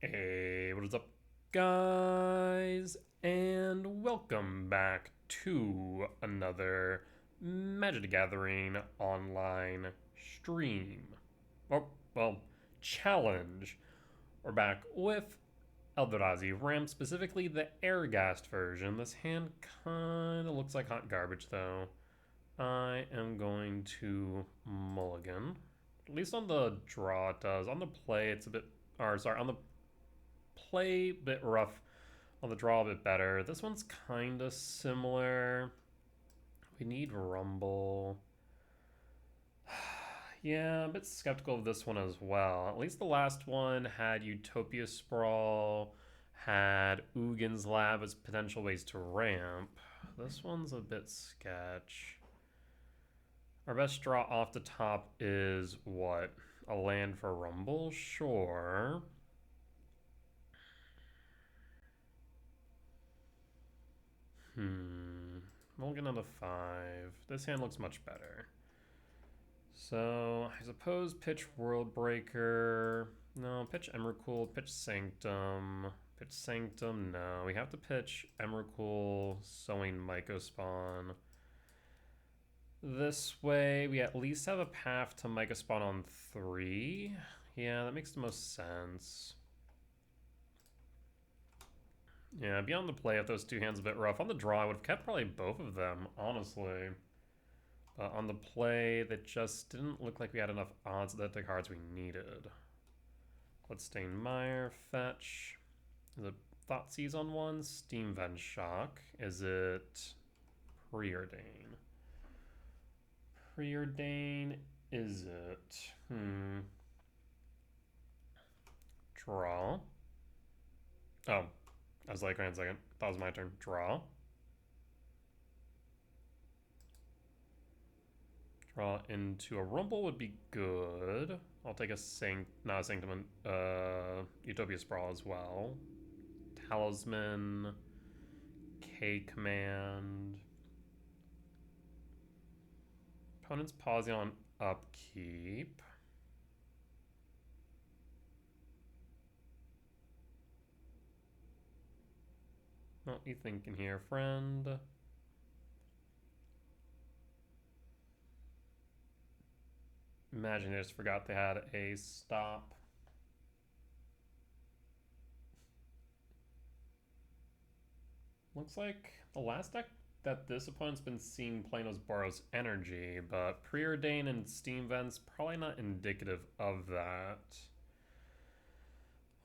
Hey, what is up, guys? And welcome back to another Magic the Gathering online stream. Well, challenge. We're back with Eldrazi Ramp, specifically the Airgast version. This hand kinda looks like hot garbage, though. I am going to mulligan. At least on the draw it does. On the play, it's a bit... Or, sorry, on the play a bit rough, on the draw a bit better. This one's kind of similar. We need Rumble. Yeah, a bit skeptical of this one as well. At least the last one had Utopia Sprawl, had Ugin's Lab as potential ways to ramp. This one's a bit sketch. Our best draw off the top is what? A land for Rumble? Sure. Mulligan on the 5. This hand looks much better. So, I suppose pitch Worldbreaker. No, pitch Emrakul, pitch Sanctum. Pitch Sanctum, no. We have to pitch Emrakul, Sowing Mycospawn. This way, we at least have a path to Mycospawn on 3. Yeah, that makes the most sense. Yeah, beyond the play, if those two hands a bit rough. On the draw, I would have kept probably both of them, honestly. But on the play, that just didn't look like we had enough odds that the cards we needed. Bloodstain Mire, fetch. Is it Thoughtseize on one? Steam Vent Shock. Is it Preordain? Preordain, is it? Draw. Oh, I was like, wait a second. That was my turn. Draw. Draw into a Rumble would be good. I'll take a Sanctum, Utopia Sprawl as well. Talisman. K Command. Opponent's pausing on upkeep. What you thinking here, friend? Imagine they just forgot they had a stop. Looks like the last deck that this opponent's been seeing playing was Borrow's Energy, but Preordain and Steam Vent's probably not indicative of that.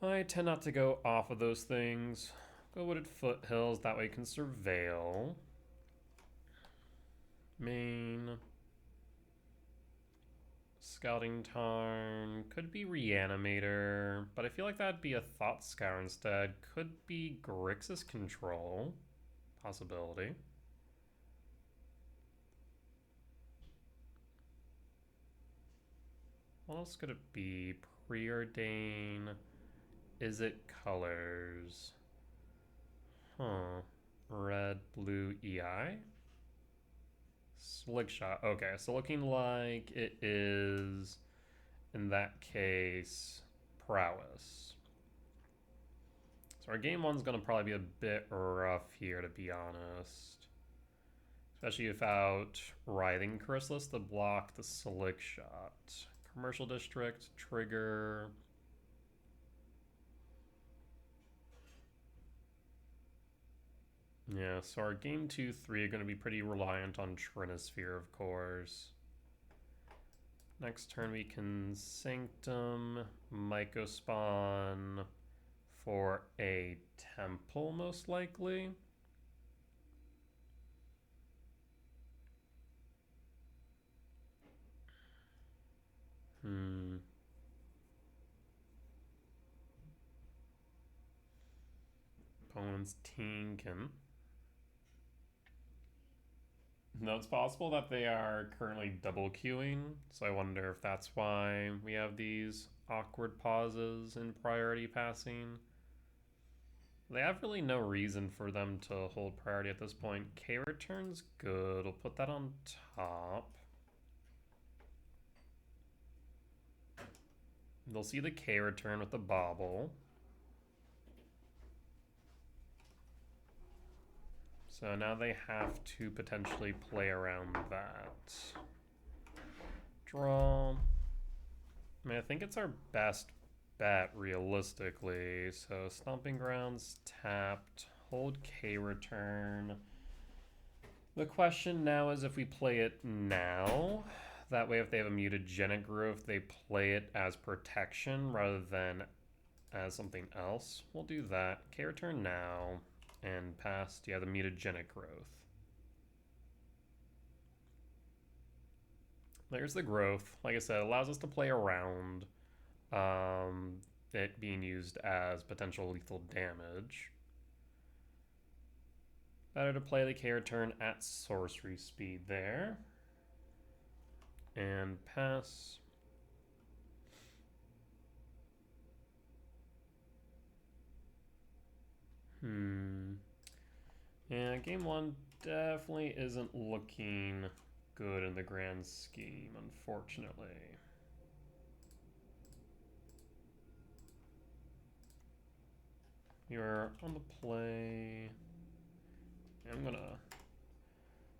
I tend not to go off of those things. Go Wooded Foothills, that way you can surveil. Main. Scouting Tarn. Could be Reanimator, but I feel like that'd be a Thought Scour instead. Could be Grixis Control. Possibility. What else could it be? Preordain. Is it colors? Huh. Red, blue, EI? Slick Shot. Okay, so looking like it is, in that case, Prowes. So our game one's going to probably be a bit rough here, to be honest. Especially without Writhing Chrysalis to block the Slick Shot. Commercial District, trigger. Yeah, so our game 2, 3 are going to be pretty reliant on Trinisphere, of course. Next turn we can Sanctum, Mycospawn for a Temple, most likely. Opponent's Tinkin. No, it's possible that they are currently double queuing, so I wonder if that's why we have these awkward pauses in priority passing. They have really no reason for them to hold priority at this point. K return's good. We'll put that on top. They'll see the K return with the bobble. So now they have to potentially play around that. Draw. I mean, I think it's our best bet, realistically. So Stomping Grounds tapped, hold K return. The question now is if we play it now. That way, if they have a mutagenic growth, they play it as protection rather than as something else. We'll do that. K return now and past, yeah, the mutagenic growth. There's the growth. Like I said, it allows us to play around it being used as potential lethal damage. Better to play the K return at sorcery speed there. And pass. Yeah, game one definitely isn't looking good in the grand scheme, unfortunately. You're on the play. I'm gonna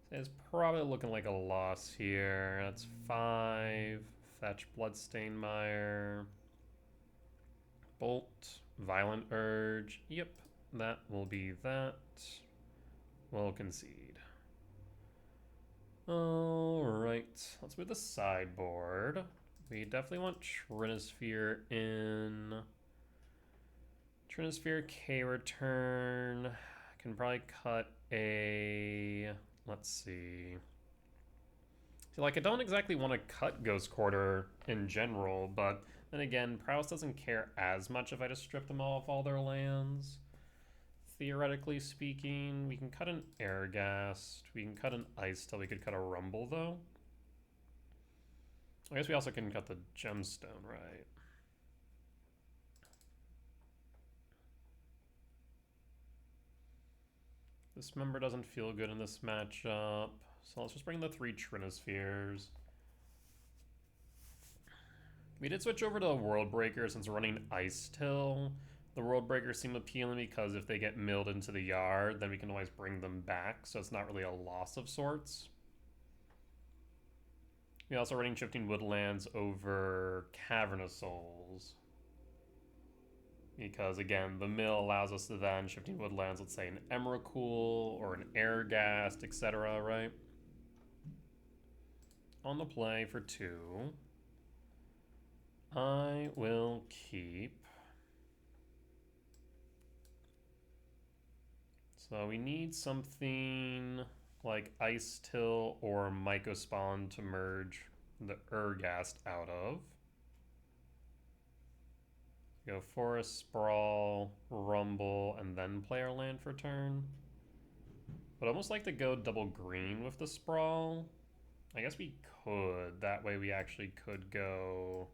say it's probably looking like a loss here. That's 5. Fetch Bloodstained Mire. Bolt. Violent Urge. Yep, that will be that. We'll concede. Alright, let's move the sideboard. We definitely want Trinisphere in. Trinisphere K return. Can probably cut a. Let's see. See, like, I don't exactly want to cut Ghost Quarter in general, but then again, Prowes doesn't care as much if I just strip them all of all their lands. Theoretically speaking, we can cut an Airghast. We can cut an Ice Till. We could cut a Rumble, though. I guess we also can cut the Gemstone, right? This member doesn't feel good in this matchup. So let's just bring the 3 Trinispheres. We did switch over to World Breaker since we're running Ice Till. The World Breakers seem appealing because if they get milled into the yard, then we can always bring them back, so it's not really a loss of sorts. We also running Shifting Woodlands over Cavernous Souls. Because again, the mill allows us to then Shifting Woodlands, let's say an Emrakul or an Airghast, etc., right? On the play for 2. I will keep. So we need something like Ice Till or Mycospawn to merge the Urghast out of. Go Forest Sprawl, Rumble, and then play our land for turn. But I'd almost like to go double green with the Sprawl. I guess we could. That way we actually could go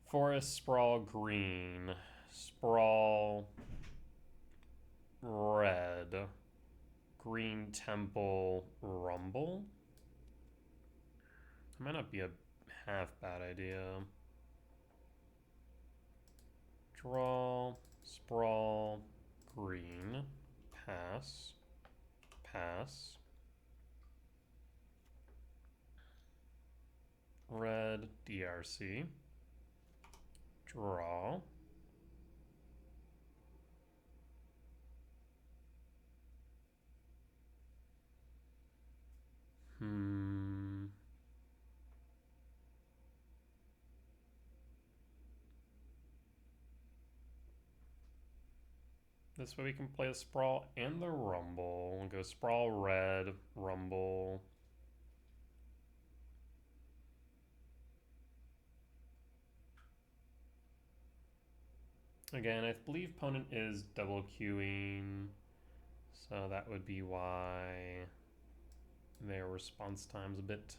Forest Sprawl green, Sprawl red, Green Temple Rumble. That might not be a half bad idea. Draw, Sprawl, green, pass, pass. Red, DRC. Draw. This way we can play the Sprawl and the Rumble. We'll go Sprawl red, Rumble. Again, I believe opponent is double queuing, so that would be why their response time's a bit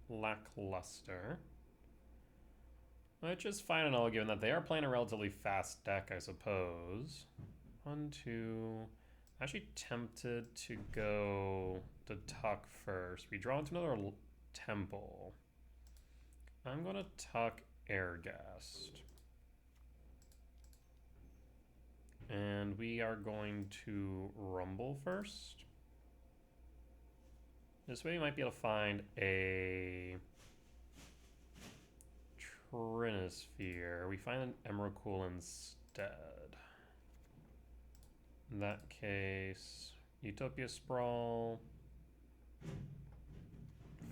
lackluster. Which is fine and all, given that they are playing a relatively fast deck, I suppose. 1, 2. Actually tempted to go to Tuck first. We draw into another temple. I'm going to Tuck Airghast. And we are going to rumble first. This way we might be able to find a Trinisphere. We find an Emrakul instead. In that case, Utopia Sprawl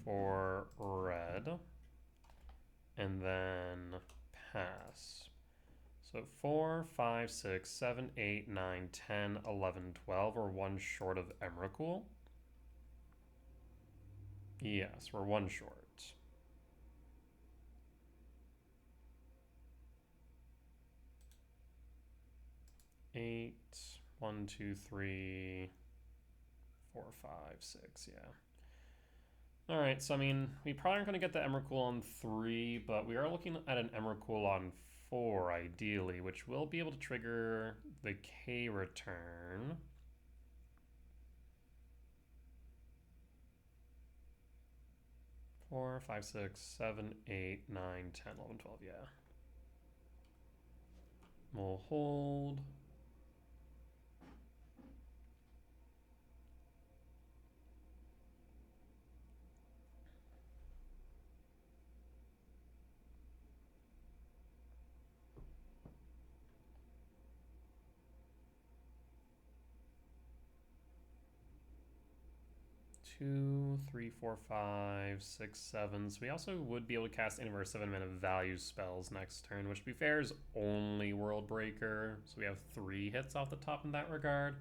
for red. And then pass. So 4, 5, 6, 7, 8, 9, 10, 11, 12. We're one short of Emrakul. Yes, we're one short. 8, 1, 2, 3, 4, 5, 6, yeah. Alright, so I mean, we probably aren't going to get the Emrakul on 3, but we are looking at an Emrakul on 4, ideally, which will be able to trigger the K return. Four, 5, 6, 7, 8, 9, 10, 11, 12, yeah. We'll hold. Two, 3, 4, 5, 6, 7. So we also would be able to cast any of our 7-mana value spells next turn, which to be fair is only World Breaker. So we have 3 hits off the top in that regard.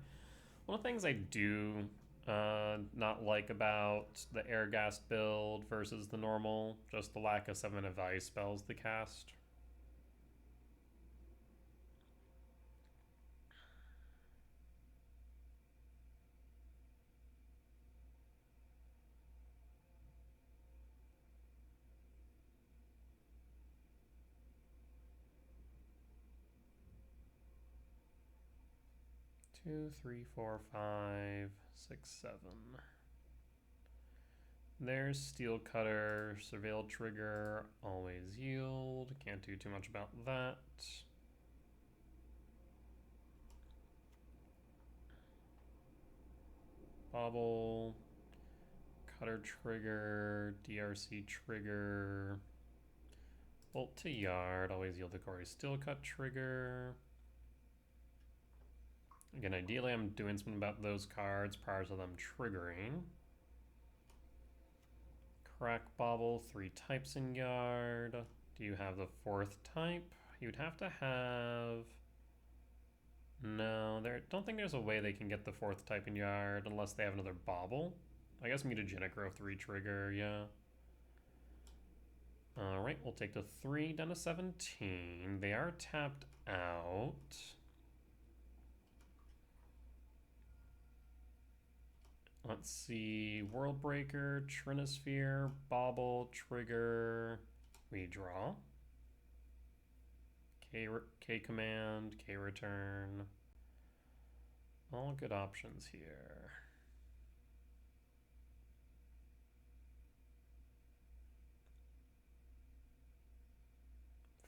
One of the things I do not like about the Airghast build versus the normal, just the lack of 7-mana value spells to cast. Two, 3, 4, 5, 6, 7. There's Steel Cutter, Surveil Trigger, always yield. Can't do too much about that. Bobble, Cutter Trigger, DRC Trigger, Bolt to Yard, always yield the Gory Steel Cut Trigger. Again, ideally I'm doing something about those cards prior to them triggering. Crack Bobble, 3 types in Yard. Do you have the 4th type? You'd have to have... No, don't think there's a way they can get the 4th type in Yard unless they have another Bobble. I guess Mutagenic Growth 3 trigger, yeah. Alright, we'll take the 3 down to 17. They are tapped out. Let's see, World Breaker, Trinisphere, Bobble, Trigger, we draw. K command, K return. All good options here.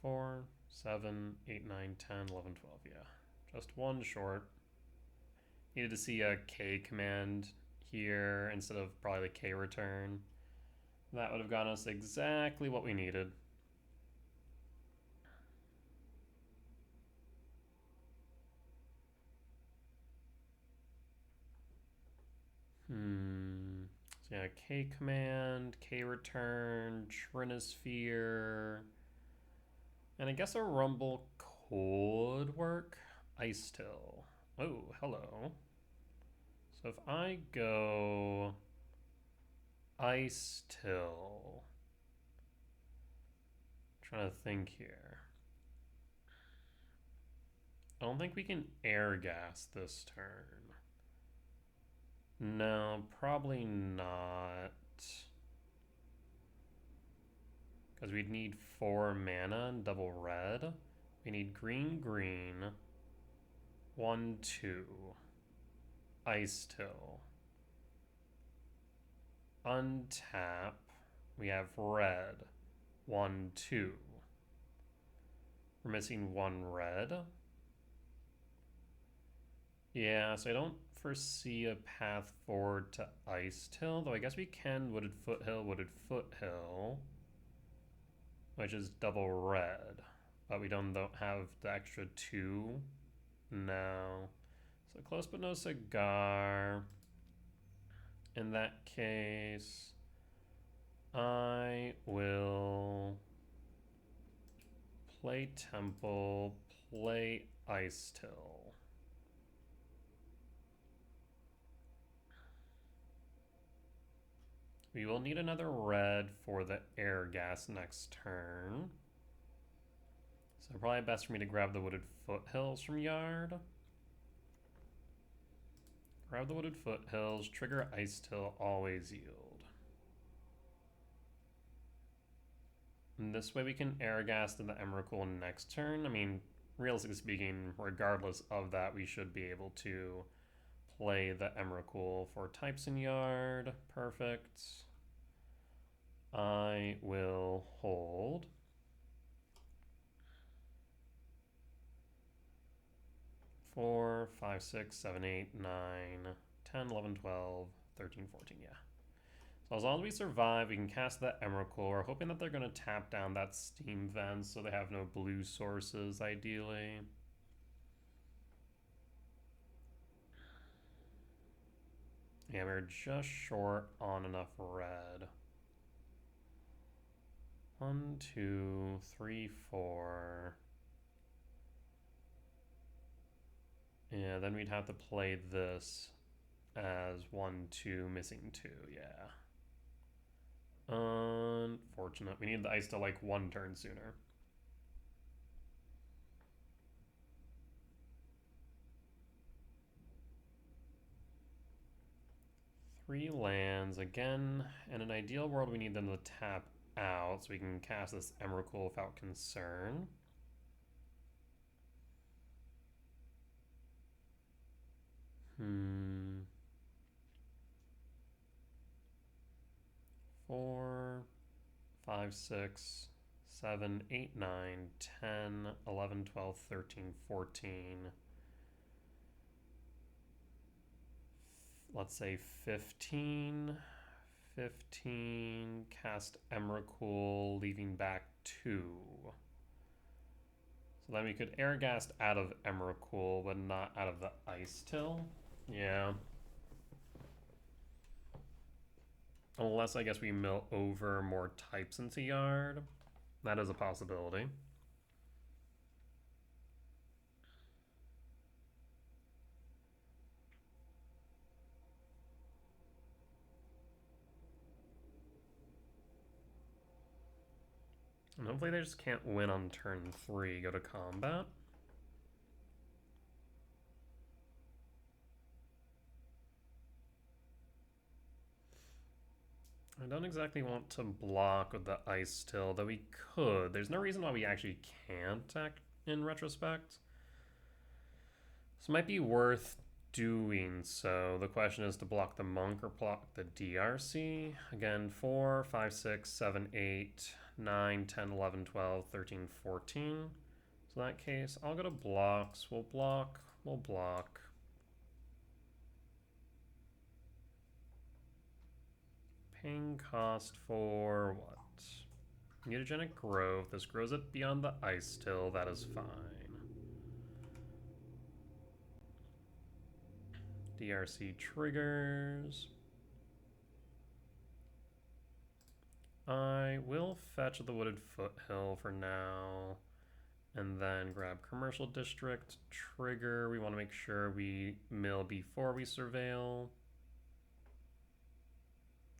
Four, 7, 8, 9, 10, 11, 12, yeah. Just one short. Needed to see a K command here instead of probably the K return. That would have gotten us exactly what we needed. So yeah, K command, K return, Trinisphere. And I guess a Rumble could work. Ice Till. Oh, hello. So if I go Ice Till, trying to think here. I don't think we can air gas this turn. No, probably not. Because we'd need 4 mana and double red. We need green, green. 1, 2. Ice Till. Untap. We have red. 1, 2. We're missing 1 red. Yeah, so I don't foresee a path forward to Ice Till, though I guess we can Wooded Foothill, which is double red, but we don't have the extra two. No. So close but no cigar. In that case, I will play Temple, play Ice Till. We will need another red for the air gas next turn. So probably best for me to grab the Wooded Foothills from Yard. Grab the Wooded Foothills, trigger Ice Till, always yield. And this way we can air gas to the Emrakul next turn. I mean, realistically speaking, regardless of that, we should be able to play the Emrakul for types in Yard. Perfect. I will hold. 4, 5, 6, 7, 8, 9, 10, 11, 12, 13, 14, yeah. So as long as we survive, we can cast that Emrakul. We're hoping that they're going to tap down that Steam Vent so they have no blue sources, ideally. Yeah, we're just short on enough red. 1, 2, 3, 4. Yeah, then we'd have to play this as 1, 2, missing 2, yeah. Unfortunate. We need the ice to like 1 turn sooner. Three lands again. In an ideal world, we need them to tap out so we can cast this Emrakul without concern. Four, 5, 6, 7, 8, 9, 10, 11, 12, 13, 14. Let's say 15. 15, cast Emrakul, leaving back 2. So then we could air gas out of Emrakul, but not out of the Ice Till. Yeah. Unless I guess we mill over more types into Yard. That is a possibility. And hopefully they just can't win on turn 3, go to combat. I don't exactly want to block with the Ice Till, though we could. There's no reason why we actually can't act in retrospect. So it might be worth doing so. The question is to block the Monk or block the DRC. Again, 4, 5, 6, 7, 8, 9, 10, 11, 12, 13, 14. So in that case, I'll go to blocks. We'll block. We'll block. Paying cost for what? Mutagenic growth. This grows it beyond the Ice Till. That is fine. DRC triggers. I will fetch the Wooded Foothill for now. And then grab Commercial District. Trigger. We want to make sure we mill before we surveil.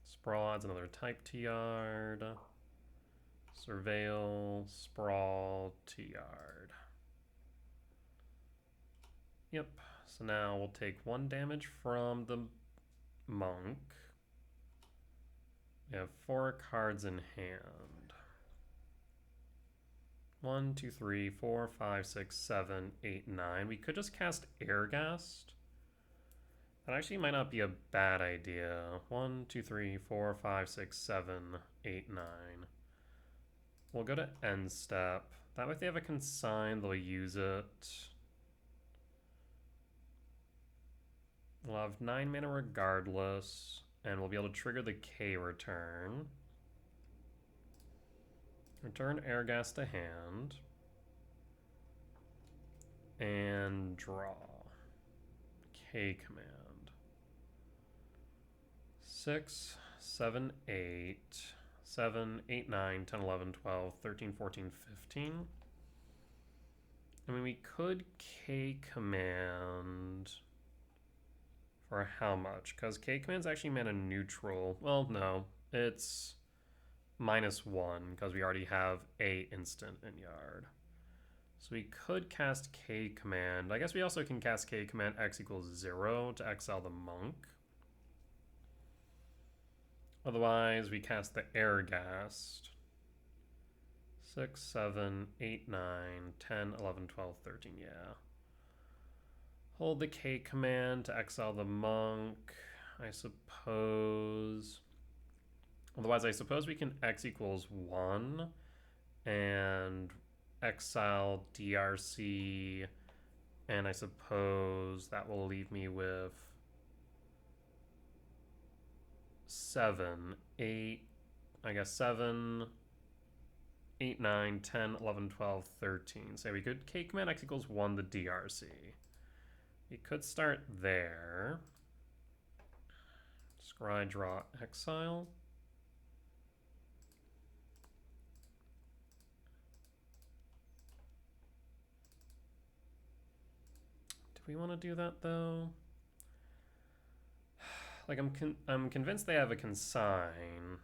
Sprawl adds another type to Yard. Surveil, Sprawl to Yard. Yep. So now we'll take 1 damage from the Monk. We have 4 cards in hand. 1, 2, 3, 4, 5, 6, 7, 8, 9. We could just cast Airghast. That actually might not be a bad idea. 1, 2, 3, 4, 5, 6, 7, 8, 9. We'll go to end step. That way if they have a consign, they'll use it. We'll have 9 mana regardless, and we'll be able to trigger the K return. Return Airgas to hand. And draw. K command. 6, 7, 8, 7, 8, 9, 10, 11, 12, 13, 14, 15. I mean, we could K command for how much? Because K command's actually mana neutral. Well, no. It's -1 because we already have a instant in yard. So we could cast K command. I guess we also can cast K command X equals 0 to exile the monk. Otherwise, we cast the Airghast. 6, 7, 8, 9, 10, 11, 12, 13, yeah. Hold the K command to exile the monk, I suppose. Otherwise, I suppose we can X equals 1 and exile DRC, and I suppose that will leave me with 7, 8, I guess 7, 8, 9, 10, 11, 12, 13. So we could K command X equals 1 the DRC. We could start there. Scry, draw, exile. Do we want to do that though? Like I'm convinced they have a consign.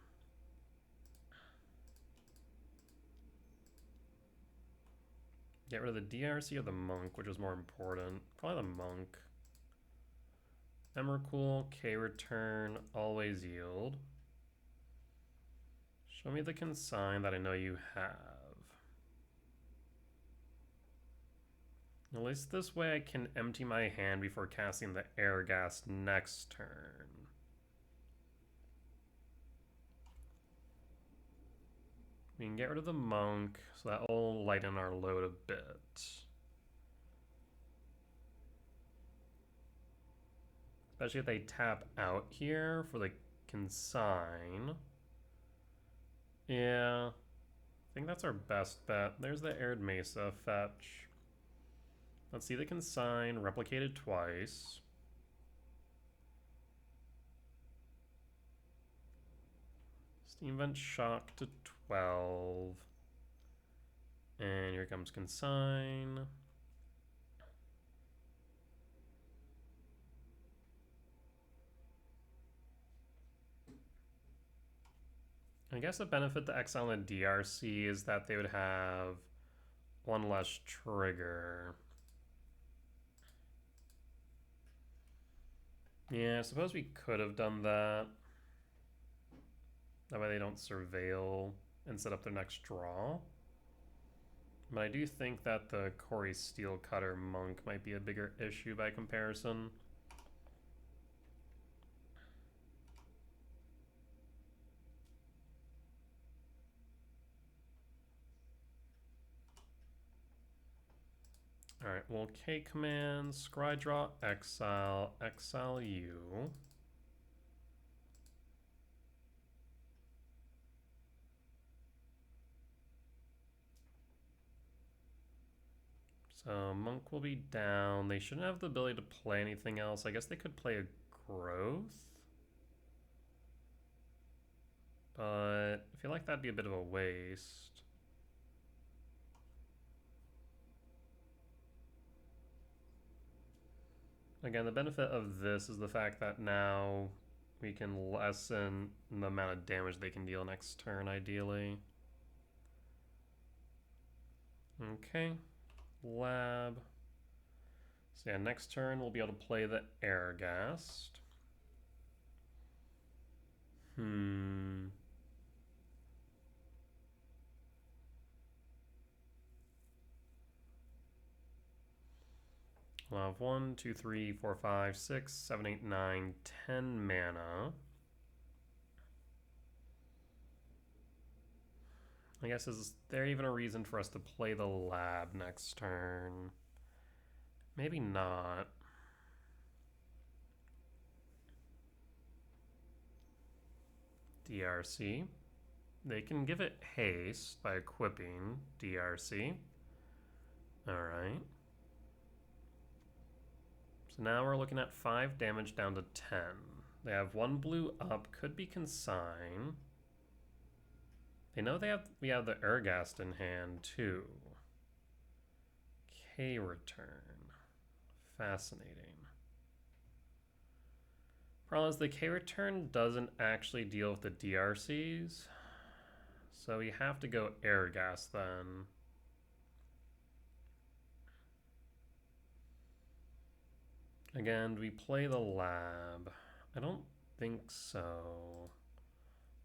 Get rid of the DRC or the monk, which is more important. Probably the monk. Emrakul, K return, always yield. Show me the consign that I know you have. At least this way I can empty my hand before casting the Airghast next turn. We can get rid of the monk, so that will lighten our load a bit. Especially if they tap out here for the consign. Yeah, I think that's our best bet. There's the Arid Mesa fetch. Let's see the consign replicated twice. Steam Vent Shock to 12. And here comes consign. I guess the benefit to exile and DRC is that they would have one less trigger. Yeah, I suppose we could have done that. That way they don't surveil and set up their next draw. But I do think that the Corey Steelcutter monk might be a bigger issue by comparison. Alright, well, K command, scry draw, exile, exile you. So monk will be down. They shouldn't have the ability to play anything else. I guess they could play a growth. But I feel like that'd be a bit of a waste. Again, the benefit of this is the fact that now we can lessen the amount of damage they can deal next turn, ideally. Okay, lab. So yeah, next turn we'll be able to play the Airghast. We'll have 1, 2, 3, 4, 5, 6, 7, 8, 9, 10 mana. I guess, is there even a reason for us to play the lab next turn? Maybe not. DRC. They can give it haste by equipping DRC. Alright. So now we're looking at 5 damage down to 10. They have 1 blue up, could be consign. They know we have the Urgast in hand too. K return. Fascinating. Problem is the K return doesn't actually deal with the DRCs. So we have to go Urgast then. Again, do we play the lab? I don't think so.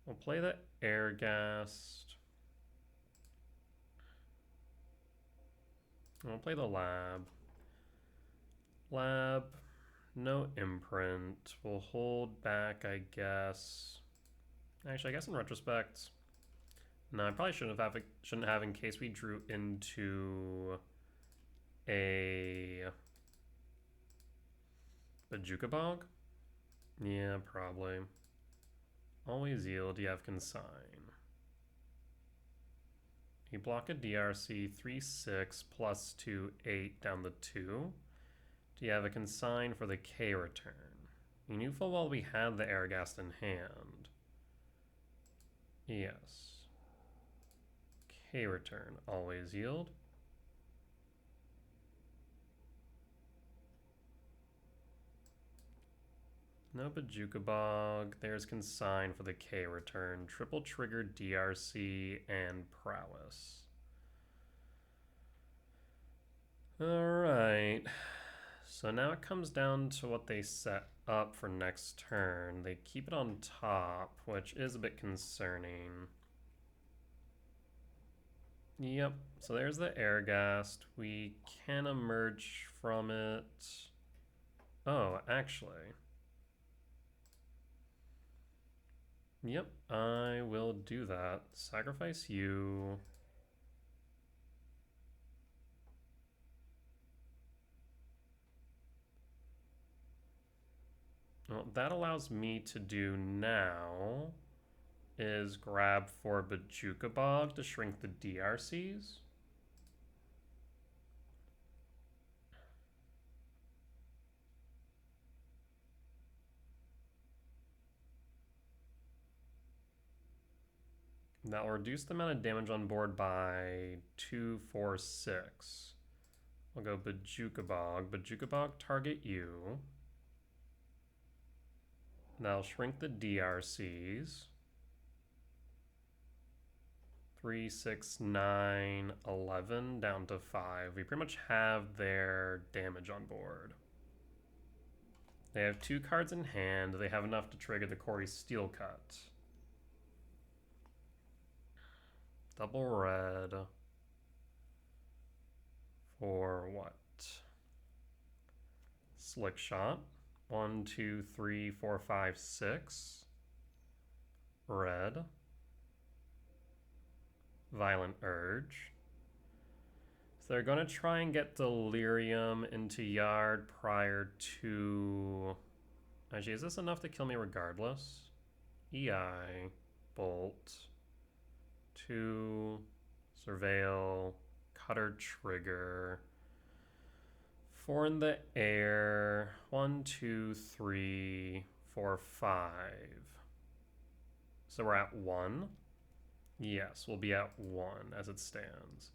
We'll play the Airghast. We'll play the lab. Lab, no imprint. We'll hold back, I guess. Actually, I guess in retrospect, no, I probably shouldn't have in case we drew into a Bojuka Bog? Yeah, probably. Always yield, you have consign. You block a DRC 3/6 plus 2 8 down the 2. Do you have a consign for the K return? You knew full well we had the Airghast in hand. Yes. K return, always yield. No Bojuka Bog. There's consign for the K return. Triple trigger DRC and Prowes. Alright. So now it comes down to what they set up for next turn. They keep it on top, which is a bit concerning. Yep, so there's the Airghast. We can emerge from it. Oh, actually. Yep, I will do that. Sacrifice you. Well, that allows me to do now is grab for Bojuka Bog to shrink the DRCs. That will reduce the amount of damage on board by 2, 4, 6. We'll go Bojuka Bog. Bojuka Bog, target you. That'll shrink the DRCs. 3, 6, 9, 11 down to 5. We pretty much have their damage on board. They have 2 cards in hand. They have enough to trigger the Corey Steel Cut. Double red. For what? Slick Shot. 1, 2, 3, 4, 5, 6. Red. Violent Urge. So they're going to try and get Delirium into Yard prior to... Actually, is this enough to kill me regardless? EI. Bolt. 2. Surveil. Cutter Trigger. 4 in the air. 1, 2, 3, 4, 5. So we're at 1. Yes, we'll be at 1 as it stands.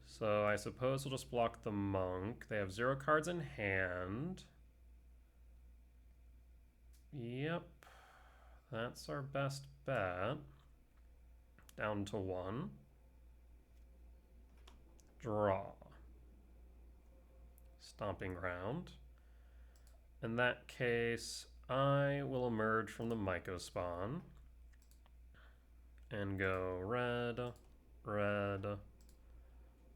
So I suppose we'll just block the monk. They have 0 cards in hand. Yep. That's our best bet. Down to 1. Draw. Stomping Ground. In that case, I will emerge from the Myco spawn and go red, red.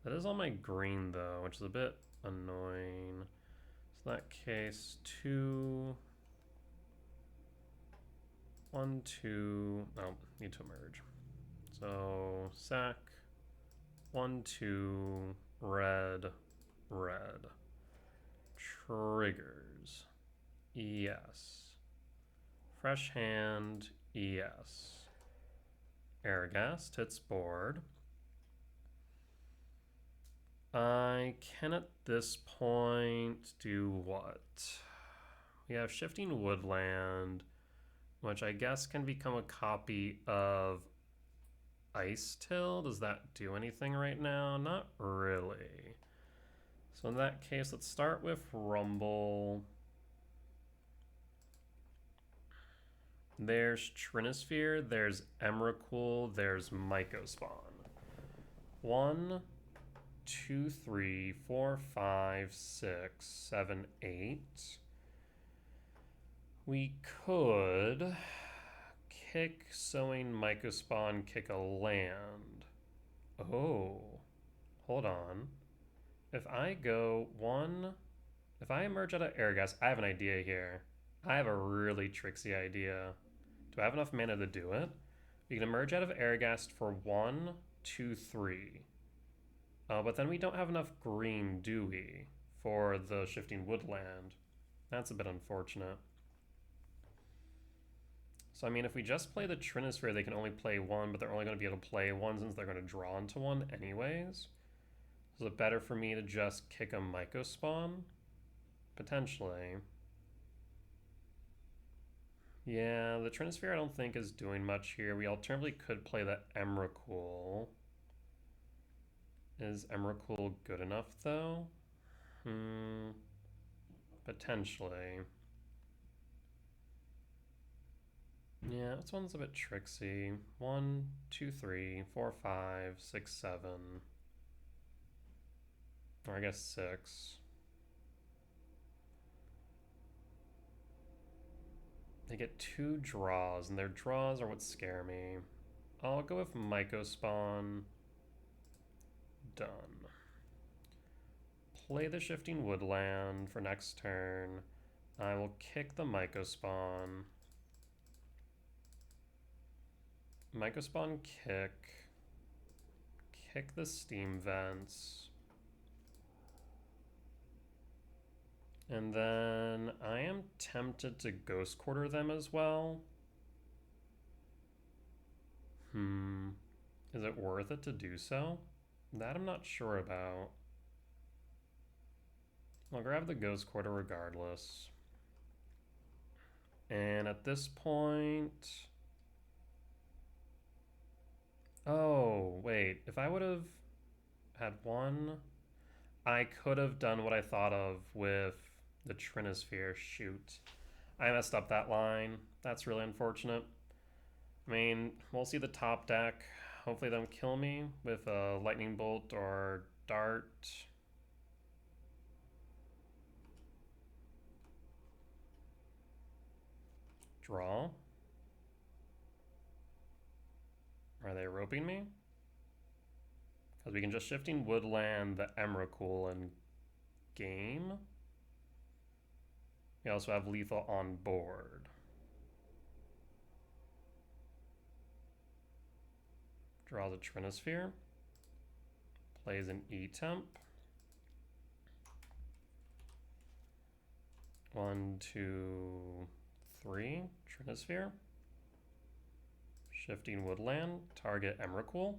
That is on my green though, which is a bit annoying. So in that case, 2, 1, 2, oh, need to emerge. So sack, 1, 2, red, red. Triggers. Yes. Fresh hand. Yes. Airghast hits board. I can at this point do what? We have Shifting Woodland, which I guess can become a copy of Ice Till. Does that do anything right now? Not really. So in that case, let's start with Rumble. There's Trinisphere, there's Emrakul, there's Mycospawn. 1, 2, 3, 4, 5, 6, 7, 8. We could kick Sowing Mycospawn, kick a land. Oh, hold on. If I go 1, if I emerge out of Airghast, I have an idea here. I have a really tricksy idea. Do I have enough mana to do it? We can emerge out of Airghast for 1, 2, 3. But then we don't have enough green, do we? For the Shifting Woodland. That's a bit unfortunate. So, I mean, if we just play the Trinisphere, they can only play 1, but they're only going to be able to play 1 since they're going to draw into 1 anyways. Is it better for me to just kick a Mycospawn? Potentially. Yeah, the Trinisphere I don't think is doing much here. We alternatively could play the Emrakul. Is Emrakul good enough, though? Potentially. Yeah, this one's a bit tricksy. 1, 2, 3, 4, 5, 6, 7. Or I guess 6. They get 2 draws, and their draws are what scare me. I'll go with Mycospawn. Done. Play the Shifting Woodland for next turn. I will kick the Mycospawn. Mycospawn kick. Kick the Steam Vents. And then I am tempted to Ghost Quarter them as well. Is it worth it to do so? That I'm not sure about. I'll grab the Ghost Quarter regardless. And at this point... Oh, wait. If I would have had 1, I could have done what I thought of with the Trinisphere. Shoot. I messed up that line. That's really unfortunate. I mean, we'll see the top deck. Hopefully they don't kill me with a Lightning Bolt or Dart. Draw. Are they roping me? Because we can just Shifting Woodland the Emrakul and game. We also have lethal on board. Draws a Trinisphere. Plays an E-Temp. 1, 2, 3. Trinisphere. Shifting Woodland. Target Emrakul.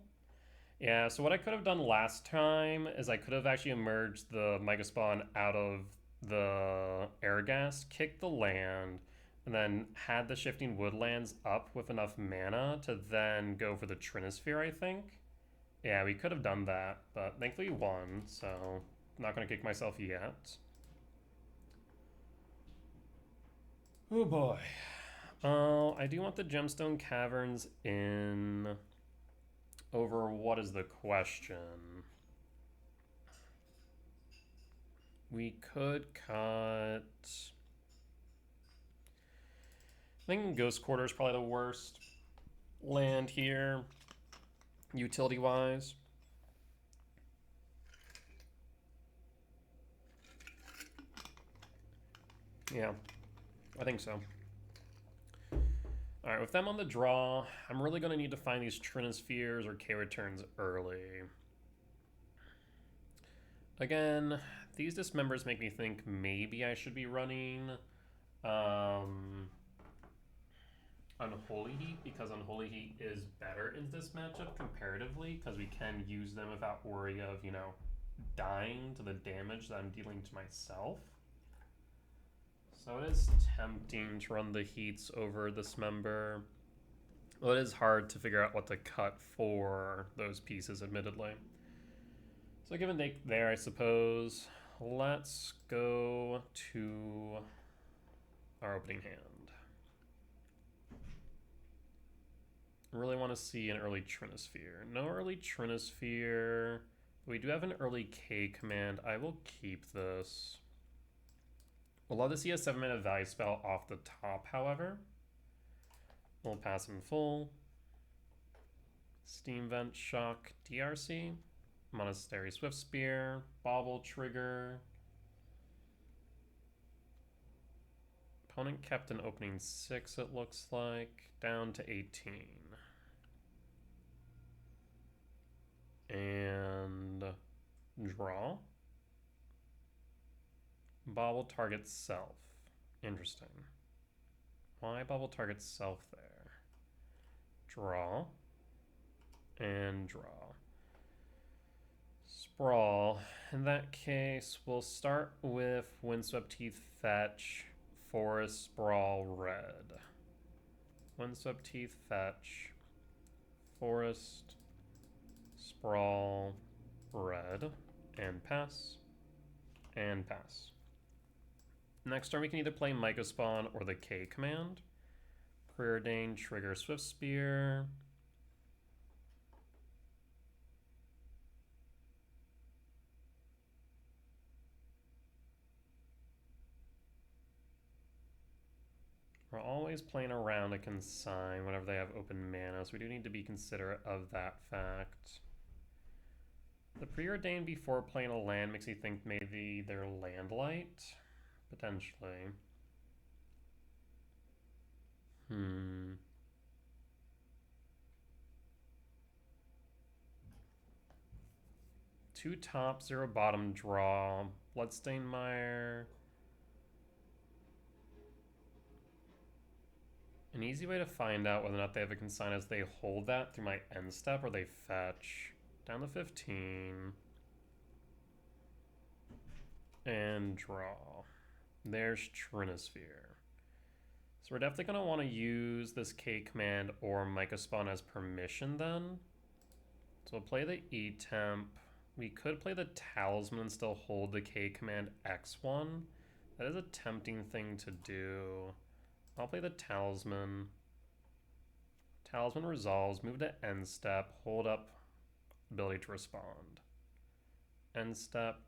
Yeah, so what I could have done last time is I could have actually emerged the Mycospawn out of the Airghast, kicked the land, and then had the Shifting Woodlands up with enough mana to then go for the Trinisphere, I think. Yeah, we could have done that, but thankfully we won, so I'm not going to kick myself yet. Oh boy. I do want the Gemstone Caverns in over what is the question. We could cut... I think Ghost Quarter is probably the worst land here, utility-wise. Yeah, I think so. All right, with them on the draw, I'm really going to need to find these Trinispheres or K-Returns early. Again, these dismembers make me think maybe I should be running Unholy Heat because Unholy Heat is better in this matchup comparatively because we can use them without worry of, you know, dying to the damage that I'm dealing to myself. So it is tempting to run the Heats over this member. Well, it is hard to figure out what to cut for those pieces, admittedly. So give and take there, I suppose. Let's go to our opening hand. Really want to see an early Trinosphere. No early Trinosphere. We do have an early K command. I will keep this. We'll love to see a 7-mana value spell off the top, however. We'll pass in full. Steam Vent, Shock, DRC. Monastery Swift Spear. Bauble Trigger. Opponent kept an opening 6, it looks like. Down to 18. And draw. Bauble targets self. Interesting. Why bauble targets self there? Draw. And draw. Sprawl. In that case, we'll start with Windswept Teeth Fetch, Forest Sprawl Red. Windswept Teeth Fetch, Forest Sprawl Red, and pass. And pass. Next turn we can either play Mycospawn or the K command. Preordain, trigger Swift Spear. We're always playing around a consign whenever they have open mana, so we do need to be considerate of that fact. The Preordain before playing a land makes me think maybe they're Landlight. Potentially. Two top, 0 bottom draw. Bloodstained Mire. An easy way to find out whether or not they have a consign is they hold that through my end step or they fetch. Down to 15. And draw. There's Trinosphere. So we're definitely going to want to use this K command or Mycospawn as permission then. So we'll play the E-Temp. We could play the Talisman and still hold the K command X1. That is a tempting thing to do. I'll play the Talisman. Talisman resolves, move to end step, hold up ability to respond. End step,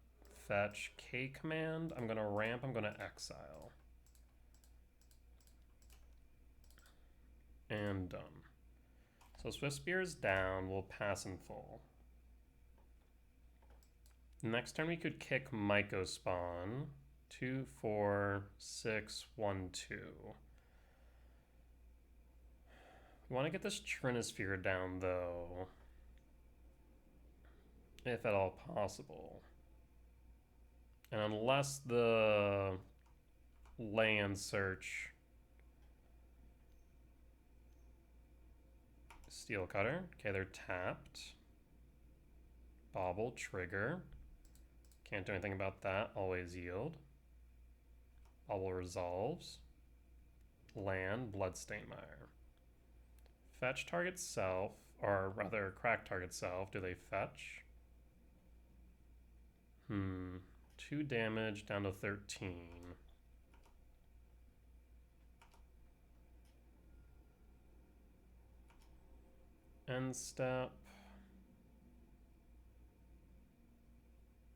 fetch, K command. I'm going to ramp, I'm going to exile. And done. So Swift Spear is down, we'll pass in full. Next turn we could kick Mycospawn. 2, 4, 6, 1, 2. We want to get this Trinosphere down though. If at all possible. And unless the land search Steel Cutter. Okay, they're tapped. Bauble, trigger. Can't do anything about that. Always yield. Bauble resolves. Land, Bloodstained Mire. Fetch target self, or rather crack target self. Do they fetch? 2 damage down to 13. End step.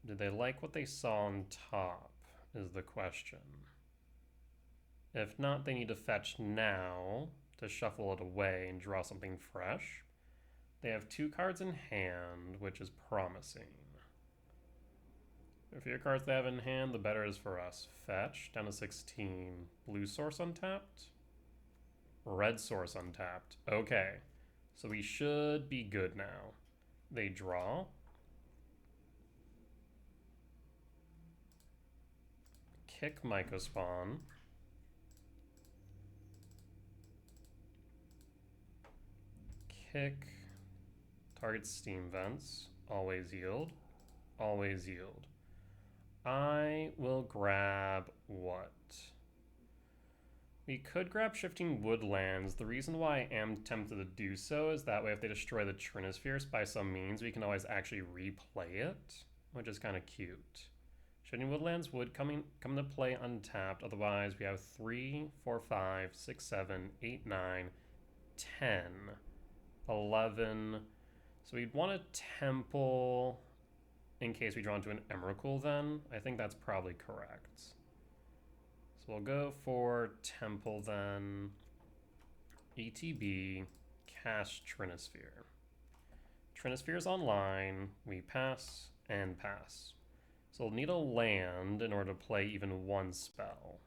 Did they like what they saw on top is the question. If not, they need to fetch now to shuffle it away and draw something fresh. They have 2 cards in hand, which is promising. The fewer cards they have in hand, the better it is for us. Fetch, down to 16. Blue source untapped. Red source untapped. Okay, so we should be good now. They draw. Kick Mycospawn. Kick. Target steam vents. Always yield. Always yield. I will grab what? We could grab Shifting Woodlands. The reason why I am tempted to do so is that way if they destroy the Trinispheres by some means, we can always actually replay it, which is kind of cute. Shifting Woodlands would come into play untapped. Otherwise, we have 3, 4, 5, 6, 7, 8, 9, 10, 11. So we'd want a Temple in case we draw into an Emrakul then. I think that's probably correct. So we'll go for Temple then. ETB, cast Trinisphere. Trinisphere's online. We pass and pass. So we'll need a land in order to play even one spell.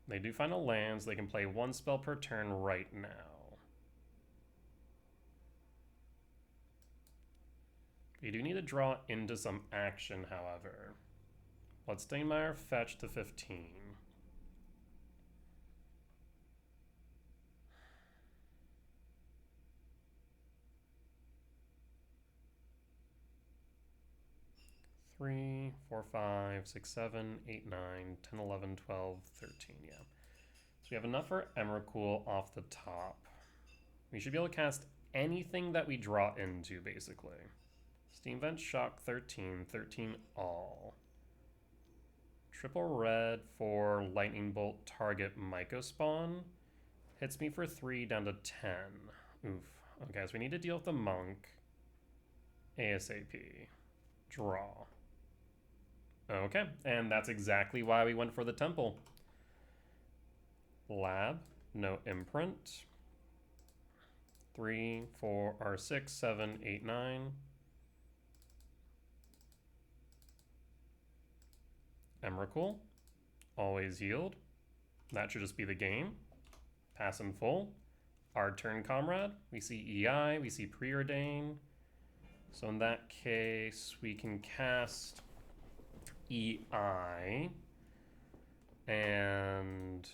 They do find a land, so they can play one spell per turn right now. You do need to draw into some action, however. Let's Steinmeier fetch to 15. Three, 4, 5, 6, 7, 8, 9, 10, 11, 12, 13, yeah. So we have enough for Emrakul off the top. We should be able to cast anything that we draw into, basically. Steam Vent Shock 13, 13 all. Triple red for Lightning Bolt target Myco Spawn. Hits me for 3 down to 10. Oof. Okay, so we need to deal with the Monk. ASAP. Draw. Okay, and that's exactly why we went for the Temple. Lab, no imprint. 3, 4, or 6, 7, 8, 9. Emrakul, always yield. That should just be the game. Pass in full. Our turn, comrade. We see EI, we see Preordain. So in that case, we can cast EI and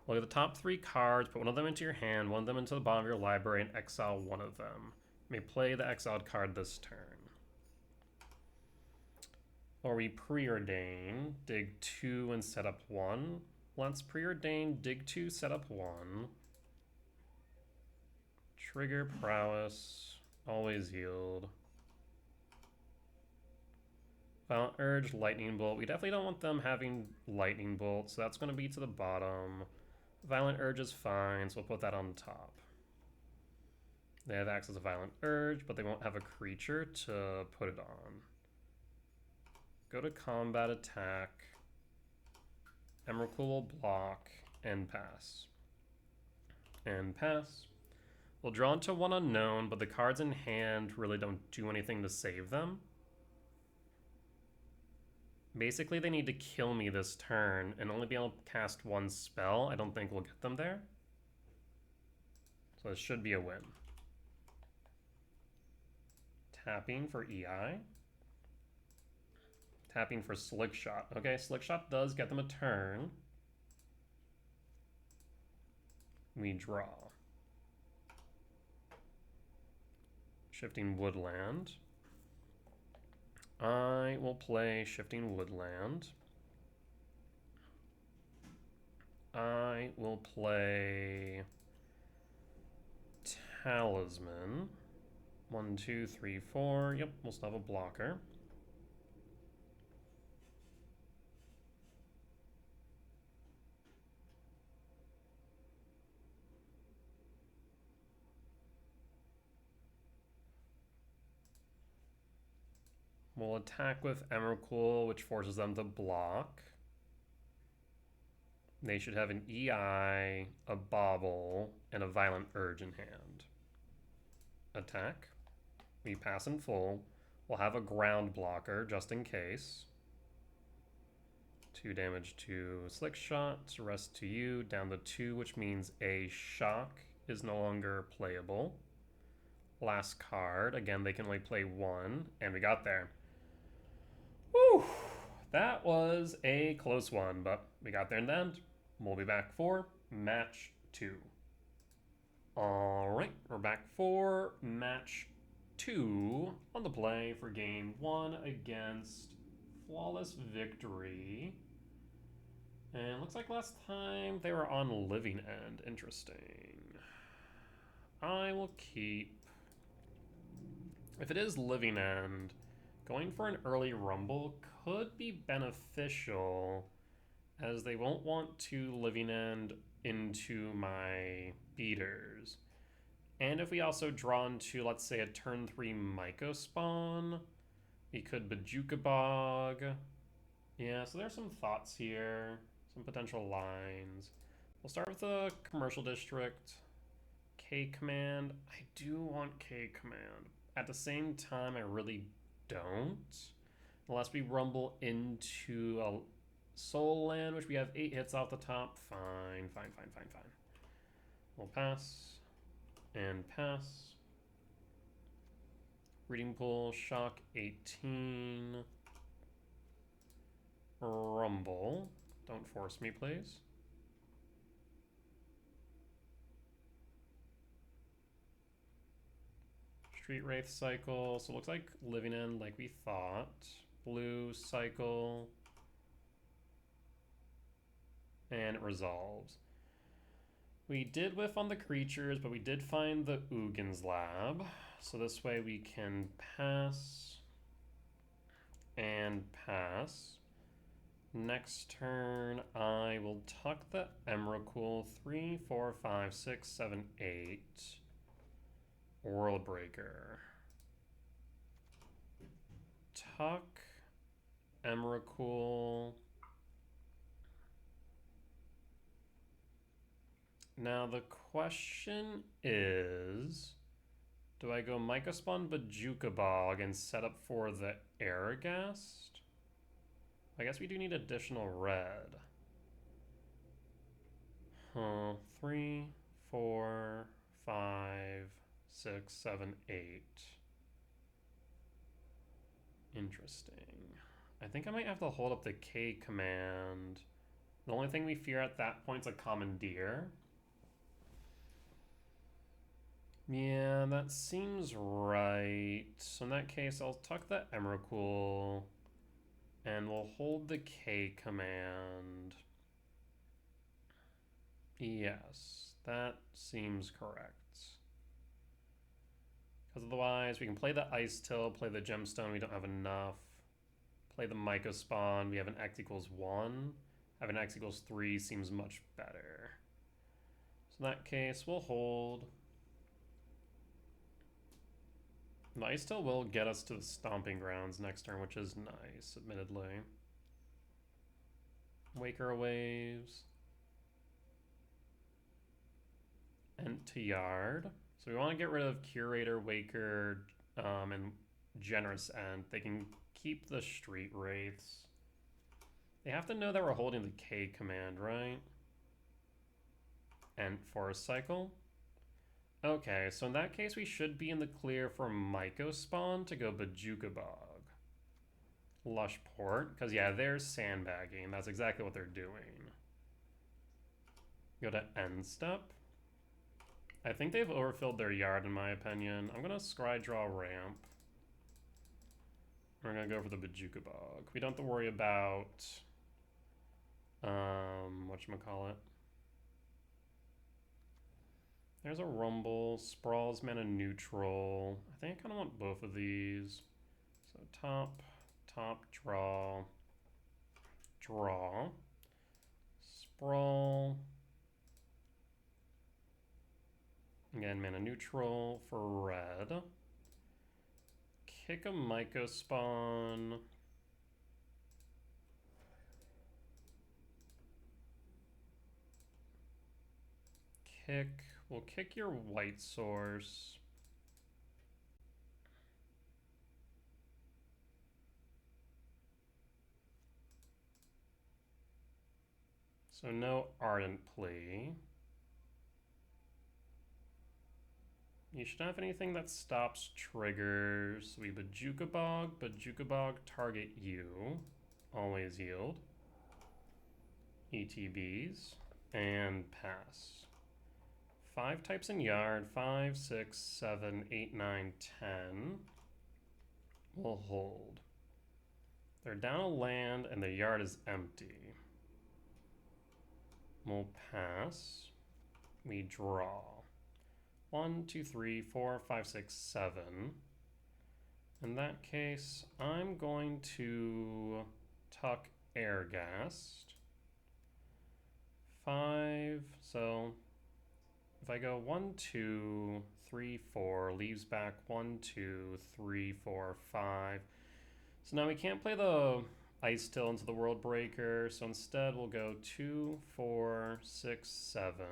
look at the top 3 cards, put one of them into your hand, one of them into the bottom of your library, and exile one of them. You may play the exiled card this turn. Or we Preordain, dig 2 and set up 1. Let's Preordain, dig 2, set up 1. Trigger Prowes, always yield. Violent Urge, Lightning Bolt. We definitely don't want them having Lightning Bolt, so that's going to be to the bottom. Violent Urge is fine, so we'll put that on top. They have access to Violent Urge, but they won't have a creature to put it on. Go to combat attack. Emrakul will block and pass. And pass. We'll draw into one unknown, but the cards in hand really don't do anything to save them. Basically, they need to kill me this turn and only be able to cast one spell. I don't think we'll get them there. So this should be a win. Tapping for EI. Tapping for Slick Shot. Okay, Slick Shot does get them a turn. We draw. Shifting Woodland. I will play Shifting Woodland. I will play Talisman. 1, 2, 3, 4. Yep, we'll still have a blocker. We'll attack with Emrakul, which forces them to block. They should have an EI, a Bauble, and a Violent Urge in hand. Attack. We pass in full. We'll have a ground blocker, just in case. 2 damage to Slick Shot, rest to you, down to 2, which means a Shock is no longer playable. Last card, again, they can only play 1, and we got there. Whew, that was a close one, but we got there in the end. We'll be back for match 2. Alright, we're back for match 2 on the play for game 1 against Flawless Victory. And it looks like last time they were on Living End. Interesting. I will keep... If it is Living End, going for an early Rumble could be beneficial, as they won't want to Living End into my beaters. And if we also draw into, let's say, a turn 3 Myco spawn, we could Bajuka Bog. Yeah, so there's some thoughts here, some potential lines. We'll start with the commercial district. K command. I do want K command. At the same time, I really don't. Unless we rumble into a Soul Land, which we have 8 hits off the top. Fine. We'll pass. And pass. Reading Pool, Shock 18. Rumble. Don't force me, please. Street Wraith cycle. So it looks like Living End like we thought. Blue cycle. And it resolves. We did whiff on the creatures, but we did find the Ugins lab. So this way we can pass and pass. Next turn, I will tuck the Emrakul 3, 4, 5, 6, 7, 8. World Breaker. Tuck Emrakul. Now the question is, do I go Myco Spawn Bajuka Bog and set up for the Airghast? I guess we do need additional red. 3, 4, 5, 6, 7, 8. Interesting. I think I might have to hold up the K command. The only thing we fear at that point is a Commandeer. Yeah, that seems right. So in that case, I'll tuck the Emrakul, and we'll hold the K command. Yes, that seems correct. Because otherwise, we can play the Ice Till, play the Gemstone, we don't have enough. Play the Myco Spawn, we have an X equals 1. Having X equals 3 seems much better. So in that case, we'll hold. The Ice Till will get us to the Stomping Grounds next turn, which is nice, admittedly. Waker Waves. And to Yard. So we want to get rid of Curator, Waker, and Generous End. They can keep the Street Wraiths. They have to know that we're holding the K command, right? And Forest Cycle. Okay, so in that case, we should be in the clear for Myco Spawn to go Bajuka Bog. Lush Port, because yeah, they're sandbagging. That's exactly what they're doing. Go to End Step. I think they've overfilled their yard, in my opinion. I'm going to Scry Draw Ramp. We're going to go for the Bajuka Bog. We don't have to worry about, whatchamacallit. There's a Rumble, Sprawls mana neutral. I think I kind of want both of these. So top, draw, Sprawl. Again, mana neutral for red. Kick a Myco Spawn. We'll kick your white source. So no Ardent Plea. You shouldn't have anything that stops triggers. So we Bajuka Bog, target you. Always yield. ETBs. And pass. 5 types in yard. 5, 6, 7, 8, 9, 10. We'll hold. They're down a land and the yard is empty. We'll pass. We draw. 1, 2, 3, 4, 5, 6, 7. In that case, I'm going to tuck Airghast. 5, so if I go 1, 2, 3, 4, leaves back 1, 2, 3, 4, 5. So now we can't play the Ice Till into the World Breaker, so instead we'll go 2, 4, 6, 7.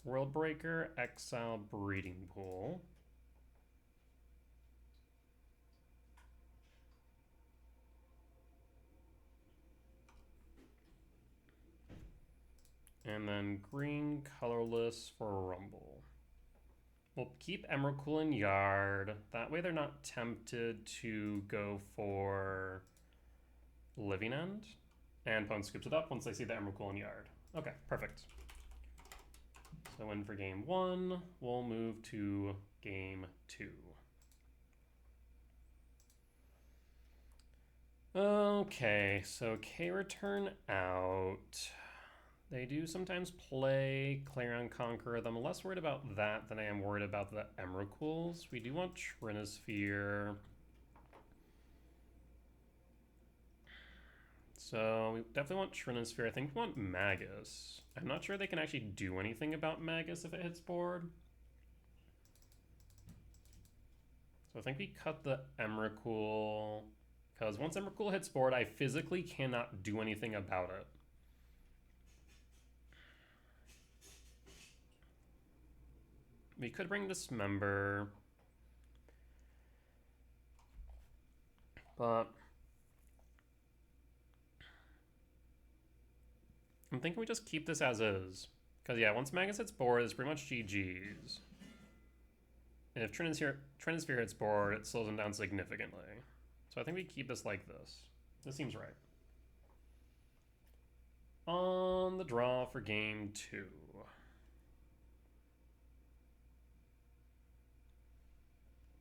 World Breaker, exile Breeding Pool. And then green colorless for Rumble. We'll keep Emrakul in yard. That way they're not tempted to go for Living End. And opponent scoops it up once they see the Emrakul in yard. Okay, perfect. So in for game 1, we'll move to game 2. Okay, so K-Return out. They do sometimes play Clarion Conqueror. I'm less worried about that than I am worried about the Emrakuls. We do want Trinisphere. So we definitely want Trinisphere. I think we want Magus. I'm not sure they can actually do anything about Magus if it hits board. So I think we cut the Emrakul, because once Emrakul hits board, I physically cannot do anything about it. We could bring Dismember, but I'm thinking we just keep this as is. Because yeah, once Magus hits board, it's pretty much GG's. And if Trinisphere hits board, it slows him down significantly. So I think we keep this like this. This seems right. On the draw for game 2.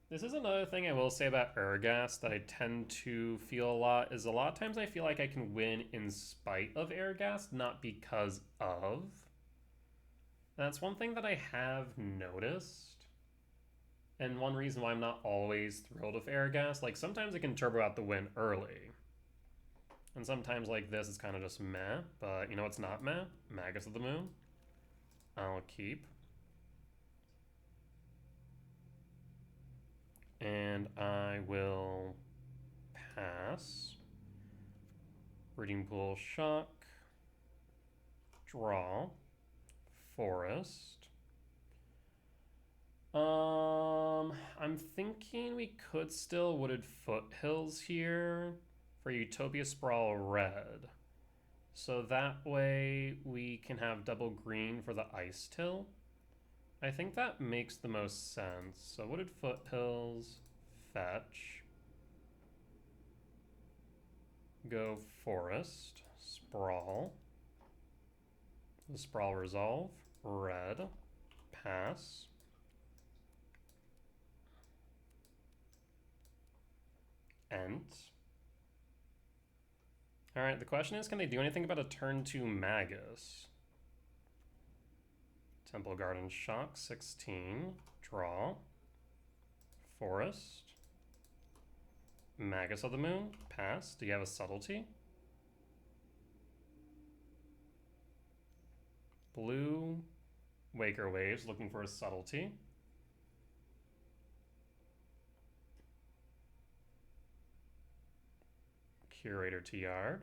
This is another thing I will say about Airghast that I tend to feel a lot, is a lot of times I feel like I can win in spite of Airghast, not because of. And that's one thing that I have noticed. And one reason why I'm not always thrilled with Airghast, like sometimes it can turbo out the win early. And sometimes like this is kind of just meh, but you know what's not meh? Magus of the Moon. I'll keep. And I will pass. Breeding Pool, Shock. Draw. Forest. I'm thinking we could still Wooded Foothills here for Utopia Sprawl red. So that way we can have double green for the Ice Till. I think that makes the most sense. So Wooded Foothills, fetch. Go Forest, Sprawl. The Sprawl resolve, red, pass. Ent. Alright, the question is, can they do anything about a turn 2 Magus? Temple Garden Shock, 16. Draw. Forest. Magus of the Moon, pass. Do you have a Subtlety? Blue. Waker Waves, looking for a Subtlety. Curator to yard.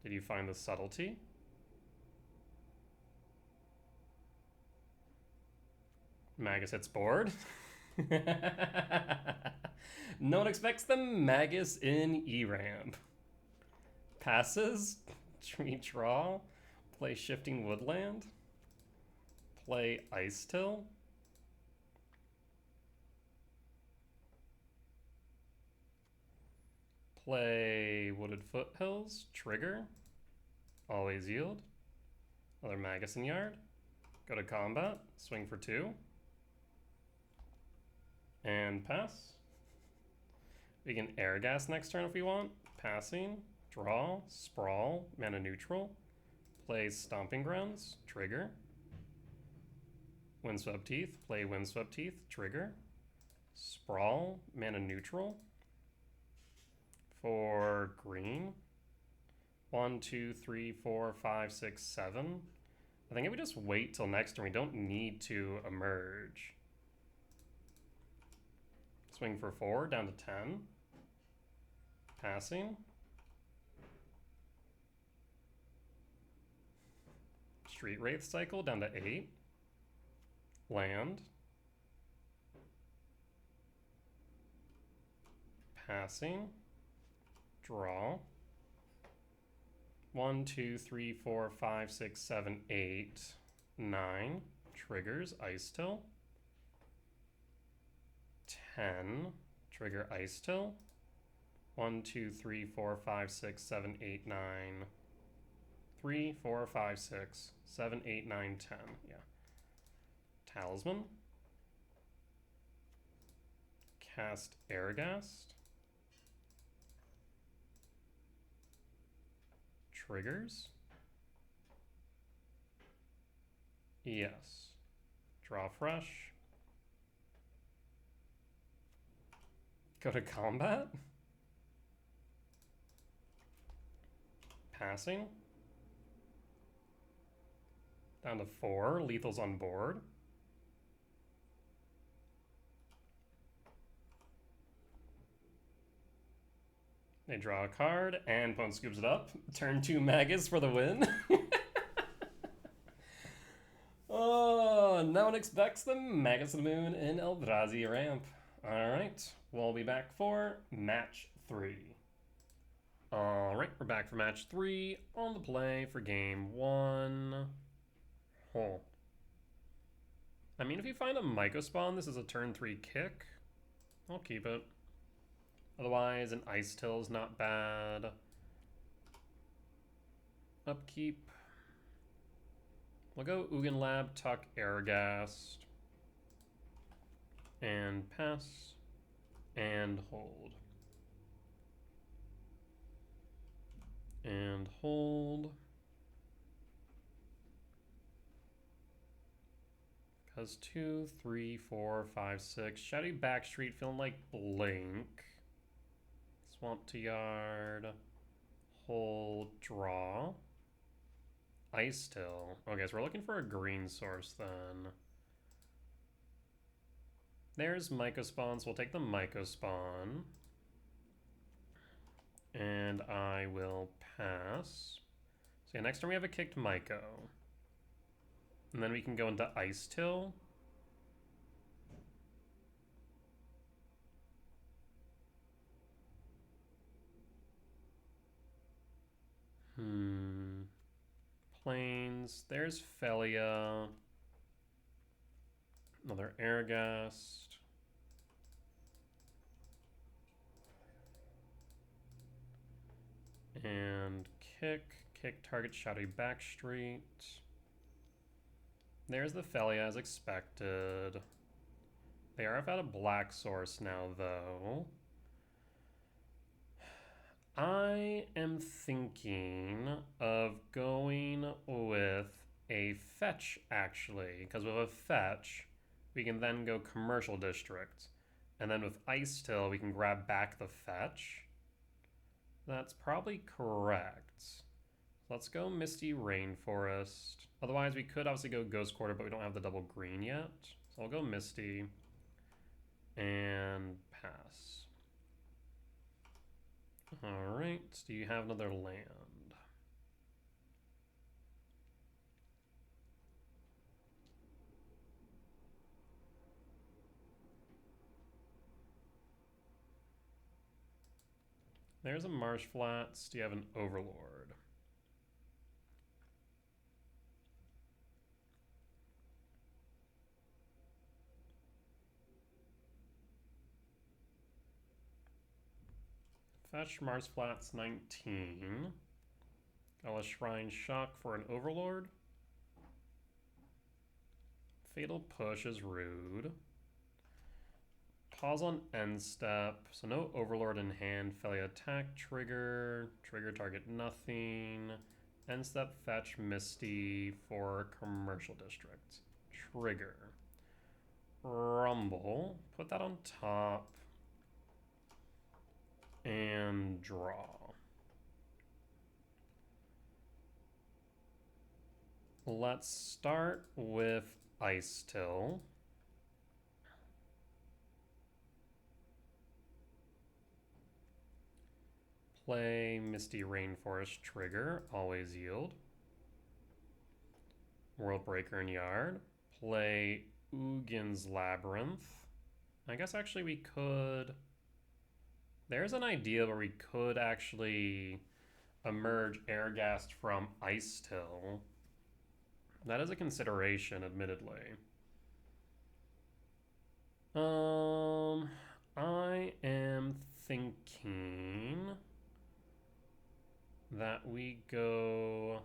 Did you find the Subtlety? Magus hits board. No one expects the Magus in E-Ramp. Passes. Tree draw. Play Shifting Woodland. Play Ice Till. Play Wooded Foothills. Trigger. Always yield. Another Magus in yard. Go to combat. Swing for 2. And pass. We can air gas next turn if we want. Passing. Draw. Sprawl. Mana neutral. Play Stomping Grounds. Trigger. Windswept Teeth. Play Windswept Teeth. Trigger. Sprawl. Mana neutral. For green. 1, 2, 3, 4, 5, 6, 7. I think if we just wait till next turn, we don't need to emerge. Swing for 4, down to 10. Passing. Street Wraith cycle, down to 8. Land. Passing. Draw. 1, 2, 3, 4, 5, 6, 7, 8, 9. Triggers Ice Till. 10. Trigger Ice Till. 1, 2, 3, 4, 5, 6, 7, 8, 9. 3, 4, 5, 6, 7, 8, 9, 10. Yeah. Talisman. Cast Airghast. Triggers. Yes. Draw fresh. Go to combat. Passing. Down to 4. Lethal's on board. They draw a card, and opponent scoops it up. Turn 2 Magus for the win. Oh, no one expects the Magus of the Moon in Eldrazi ramp. Alright, we'll be back for match 3. Alright, we're back for match 3 on the play for game 1. Oh. I mean, if you find a Myco spawn, this is a turn 3 kick. I'll keep it. Otherwise, an Ice Till is not bad. Upkeep. We'll go Ugin Lab, Tuck, Airghast. And pass. And hold. And hold. Because 2, 3, 4, 5, 6. Shadowy Backstreet feeling like Blink. Swamp to yard. Hold, draw. Ice Till. Okay, so we're looking for a green source then. There's Myco spawn, so we'll take the Myco spawn. And I will pass. So yeah, next turn we have a kicked Myco. And then we can go into Ice Till. Plains. There's Felia. Another Airghast. And kick. Kick target Shadowy Backstreet. There's the Felia as expected. They are without a black source now, though. I am thinking of going with a fetch, actually, because with a fetch, we can then go Commercial District. And then with Ice Till, we can grab back the fetch. That's probably correct. Let's go Misty Rainforest. Otherwise, we could obviously go Ghost Quarter, but we don't have the double green yet. So I'll go Misty and pass. Alright, do you have another land? There's a Marsh Flats. Do you have an Overlord? Fetch Marsh Flats 19. Got a Shrine Shock for an Overlord. Fatal Push is rude. Pause on end step, so no Overlord in hand. Felly attack trigger. Trigger target nothing. End step fetch Misty for Commercial District. Trigger. Rumble. Put that on top. And draw. Let's start with Ice Till. Play Misty Rainforest Trigger, always yield. World Breaker and Yard. Play Ugin's Labyrinth. I guess actually we could... There's an idea where we could actually emerge Airghast from Ice Till. That is a consideration, admittedly. I am thinking that we go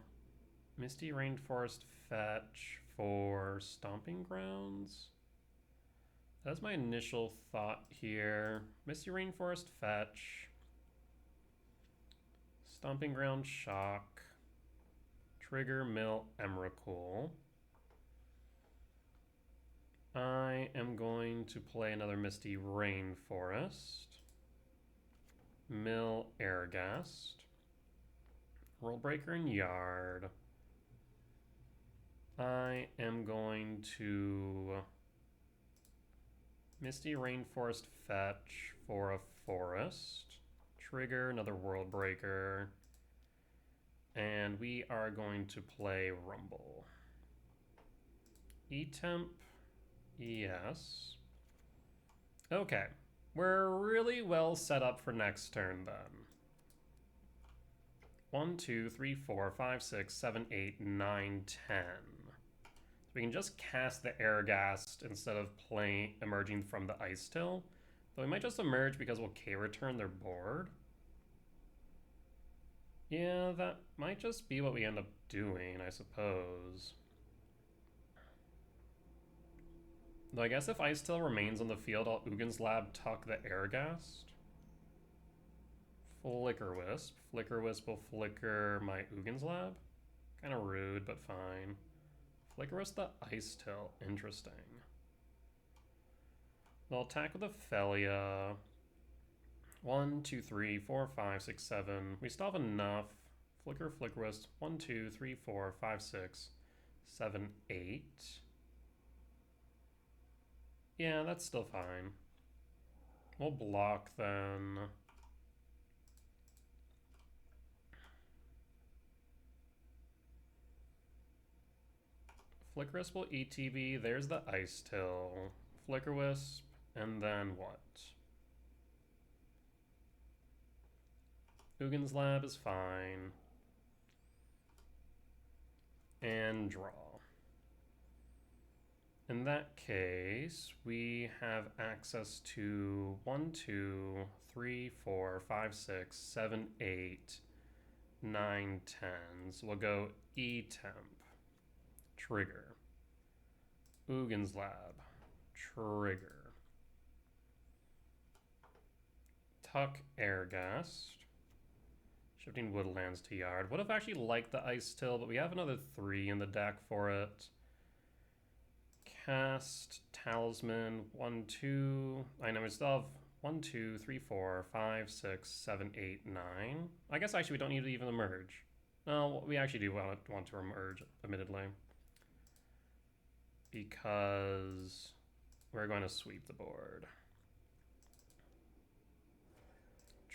Misty Rainforest fetch for Stomping Grounds. That's my initial thought here. Misty Rainforest fetch. Stomping Ground shock. Trigger mill Emrakul. I am going to play another Misty Rainforest. Mill Airghast. World Breaker and Yard. I am going to Misty Rainforest fetch for a forest. Trigger another World Breaker. And we are going to play Rumble. E-Temp, yes. Okay, we're really well set up for next turn then. 1, 2, 3, 4, 5, 6, 7, 8, 9, 10. So we can just cast the Airghast instead of emerging from the Ice Till. Though we might just emerge because we'll K-return their board. Yeah, that might just be what we end up doing, I suppose. Though I guess if Ice Till remains on the field, I'll Ugin's Lab tuck the Airghast. Flicker Wisp. Flicker Wisp will flicker my Ugin's Lab. Kind of rude, but fine. Flicker Wisp the Ice Till. Interesting. They'll attack with a Felia. 1, 2, 3, 4, 5, 6, 7. We still have enough. Flicker Wisp. 1, 2, 3, 4, 5, 6, 7, 8. Yeah, that's still fine. We'll block then. Flicker Wisp will ETB. There's the Ice Till. Flicker Wisp. And then what? Ugin's Lab is fine. And draw. In that case, we have access to 1, 2, 3, 4, 5, 6, 7, 8, 9, 10. So we'll go E-Temp. Trigger. Ugin's Lab. Trigger. Tuck Airghast. Shifting Woodlands to Yard. Would have actually liked the Ice Till, but we have another 3 in the deck for it. Cast Talisman. 1, 2. I know we still have 1, 2, 3, 4, 5, 6, 7, 8, 9. I guess actually we don't need to even emerge. No, we actually do want to emerge, admittedly. Because we're going to sweep the board.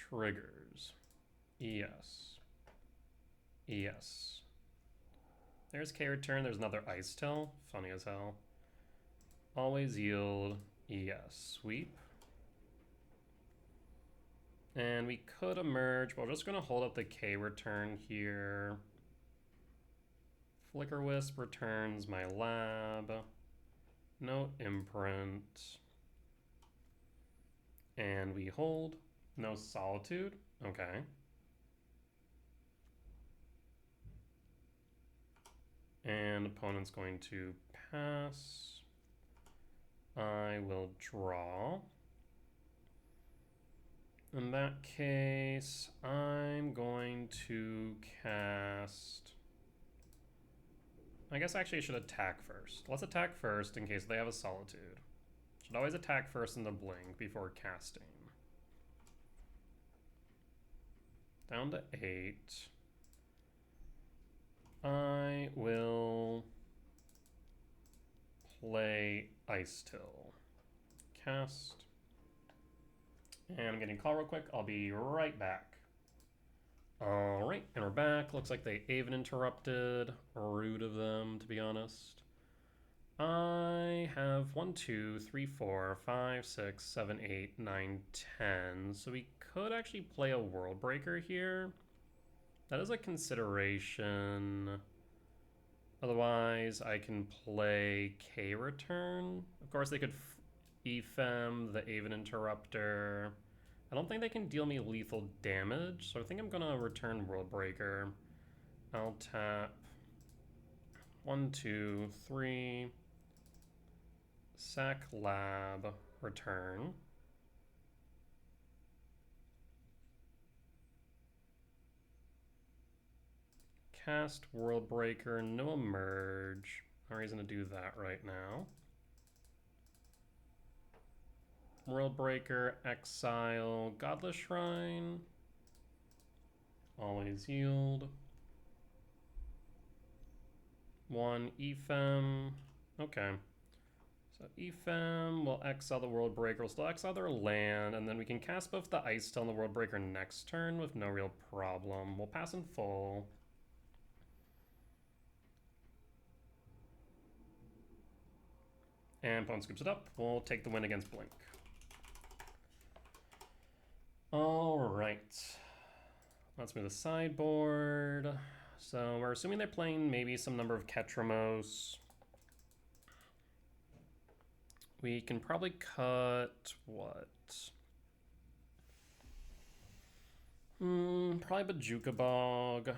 Triggers. Yes. Yes. There's K-Return. There's another Ice Till. Funny as hell. Always yield. Yes. Sweep. And we could emerge, but we're just going to hold up the K-Return here. Flicker Wisp returns my lab. No imprint. And we hold. No Solitude. Okay. And opponent's going to pass. I will draw. In that case, I'm going to cast... I guess actually I should attack first. Let's attack first in case they have a Solitude. Should always attack first in the blink before casting. Down to 8. I will play Ice Till. Cast. And I'm getting a call real quick. I'll be right back. Alright, and we're back. Looks like they even interrupted. Rude of them, to be honest. I have 1, 2, 3, 4, 5, 6, 7, 8, 9, 10. So we could actually play a World Breaker here. That is a consideration. Otherwise, I can play K-Return. Of course, they could Ephem, the Aven Interrupter. I don't think they can deal me lethal damage, so I think I'm gonna return World Breaker. I'll tap 1, 2, 3. Sack Lab, return. Cast World Breaker, no emerge. No reason to do that right now. World Breaker, exile, Godless Shrine. Always yield. 1 Ephem. Okay. So Ephem will exile the World Breaker. We'll still exile their land, and then we can cast both the Ice Till and the World Breaker next turn with no real problem. We'll pass in full. And opponent scoops it up. We'll take the win against Blink. Alright. Let's move the sideboard. So we're assuming they're playing maybe some number of Ketramos. We can probably cut what? Probably Bajuka Bog.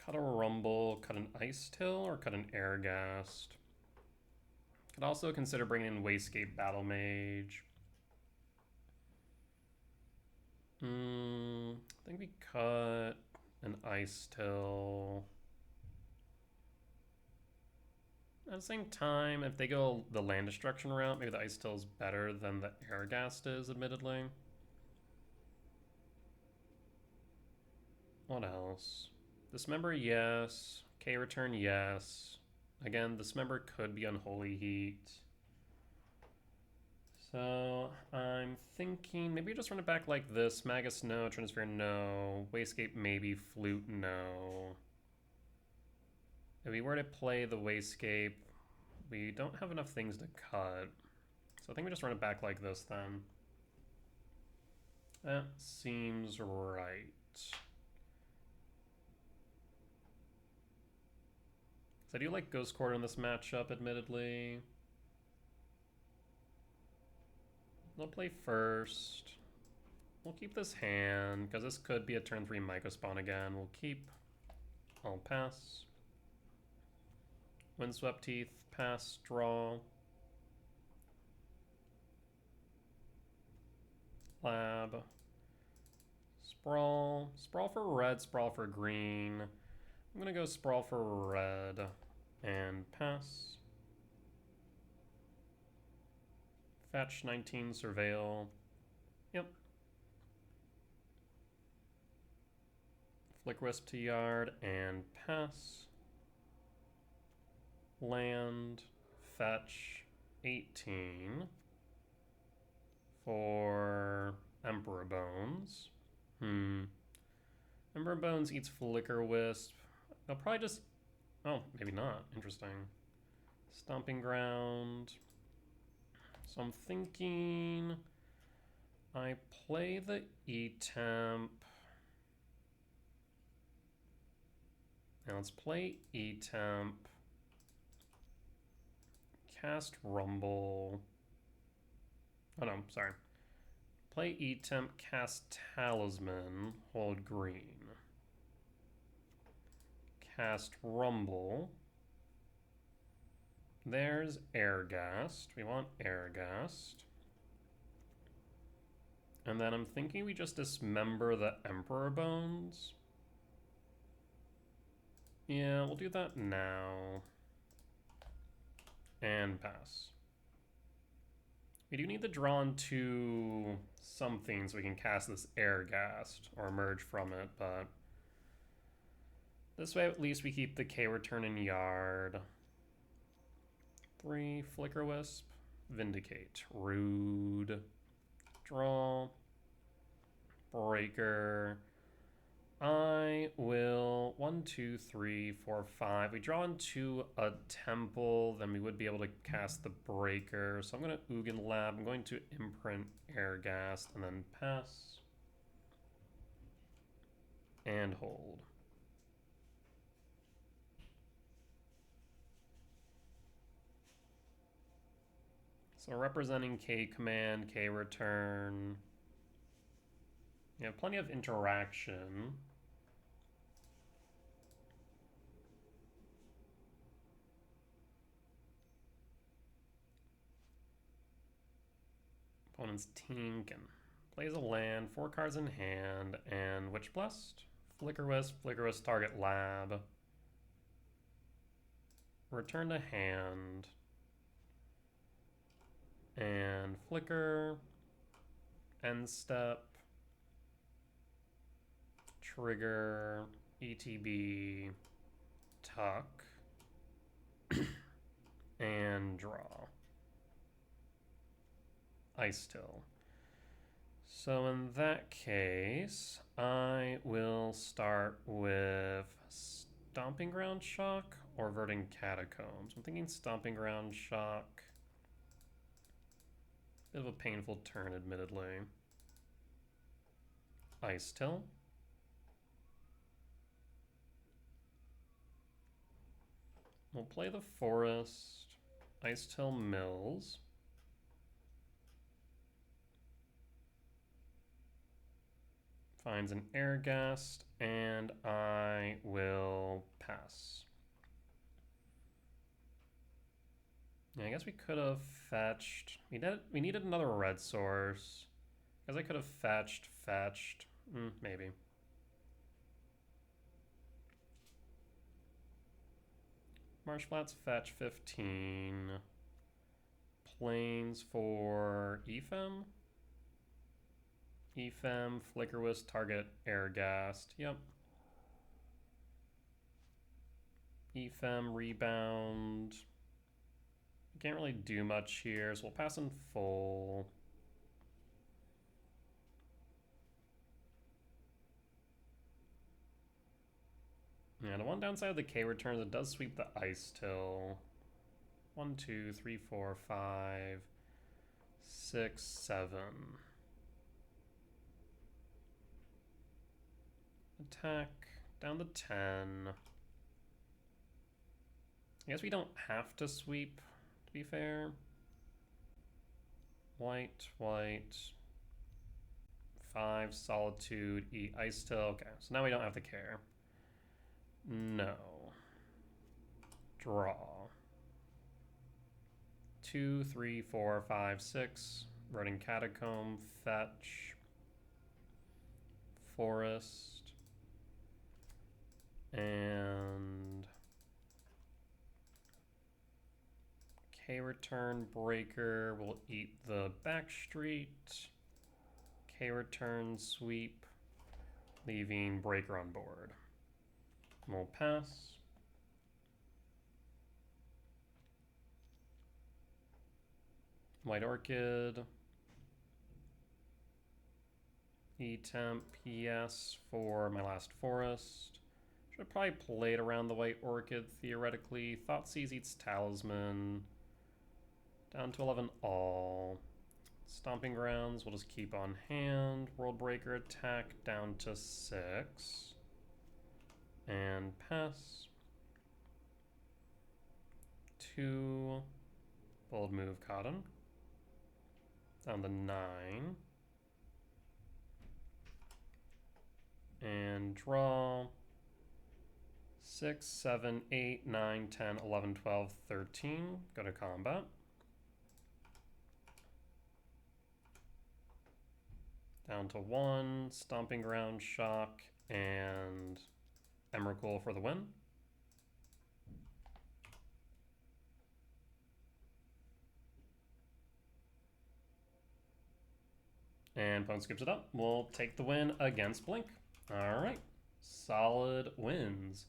Cut a Rumble, cut an Ice Till, or cut an Airghast. Could also consider bringing in Wastecape Battle Mage. I think we cut an Ice Till. At the same time, if they go the land destruction route, maybe the Ice Till is better than the Airghast is, admittedly. What else? Dismember, yes. K-Return, yes. Again, Dismember could be Unholy Heat. So I'm thinking maybe just run it back like this. Magus, no. Trinisphere, no. Wastecape, maybe. Flute, no. If we were to play the Wastecape, we don't have enough things to cut. So I think we just run it back like this then. That seems right. I do like Ghost Quarter in this matchup, admittedly. We'll play first. We'll keep this hand, because this could be a turn 3 Mycospawn again. We'll keep. I'll pass. Windswept Teeth, pass, draw. Lab. Sprawl. Sprawl for red, sprawl for green. I'm gonna go sprawl for red and pass. Fetch 19, surveil. Yep. Flick Wisp to yard and pass. Land, fetch 18 for Emperor Bones. Emperor Bones eats Flicker Wisp. They'll probably just... Oh, maybe not. Interesting. Stomping Ground. So I'm thinking I play the E-Temp. Now let's play E-Temp. Cast Rumble. Oh no, sorry. Play E-Temp, cast Talisman, hold green. Cast Rumble. There's Airghast. We want Airghast. And then I'm thinking we just dismember the Emperor Bones. Yeah, we'll do that now. And pass. We do need to draw into something so we can cast this Airghast or emerge from it, but this way at least we keep the K return in yard. 3, Flicker Wisp, Vindicate, Rude, draw, Breaker. I will 1, 2, 3, 4, 5. We draw into a temple, then we would be able to cast the Breaker. So I'm going to Ugin Lab. I'm going to imprint Airghast and then pass and hold. So representing K command, K return. You have plenty of interaction. Opponent's team can plays a land, 4 cards in hand, and Witch Blessed, Flicker Wisp, target lab. Return to hand. And Flicker, end step, trigger, ETB, tuck, and draw. Ice Till. So in that case, I will start with Stomping Ground Shock or Verdant Catacombs. I'm thinking Stomping Ground Shock. Bit of a painful turn, admittedly. Ice Till. We'll play the Forest. Ice Till Mills. Finds an Airghast, and I will pass. Yeah, I guess we could have fetched. We needed another red source. I guess I could have fetched. Maybe. Marshflats fetch 15. Plains for Ephem. Ephem, Flicker Wisp, target Airghast. Yep. Ephem, rebound. Can't really do much here, so we'll pass in full. Yeah, the one downside of the K returns, it does sweep the Ice Till. 1, 2, 3, 4, 5, 6, 7. Attack down to 10. I guess we don't have to sweep, to be fair. White. 5, Solitude, E, Ice Till. Okay, so now we don't have to care. No. Draw. 2, 3, 4, 5, 6. Verdant Catacomb, fetch. Forest. And K return Breaker will eat the Backstreet. K return sweep, leaving Breaker on board. We'll pass. White Orchid. E-Temp, PS for my last forest. Should have probably played around the White Orchid, theoretically. Thoughtseize eats Talisman. Down to 11 all. Stomping Grounds we'll just keep on hand. World Breaker attack down to 6. And pass. 2. Bold Move Cotton. Down to 9. And draw. 6, 7, 8, 9, 10, 11, 12, 13. Go to combat. Down to 1, Stomping Ground, Shock, and Emrakul for the win. And opponent skips it up. We'll take the win against Blink. All right. Solid wins.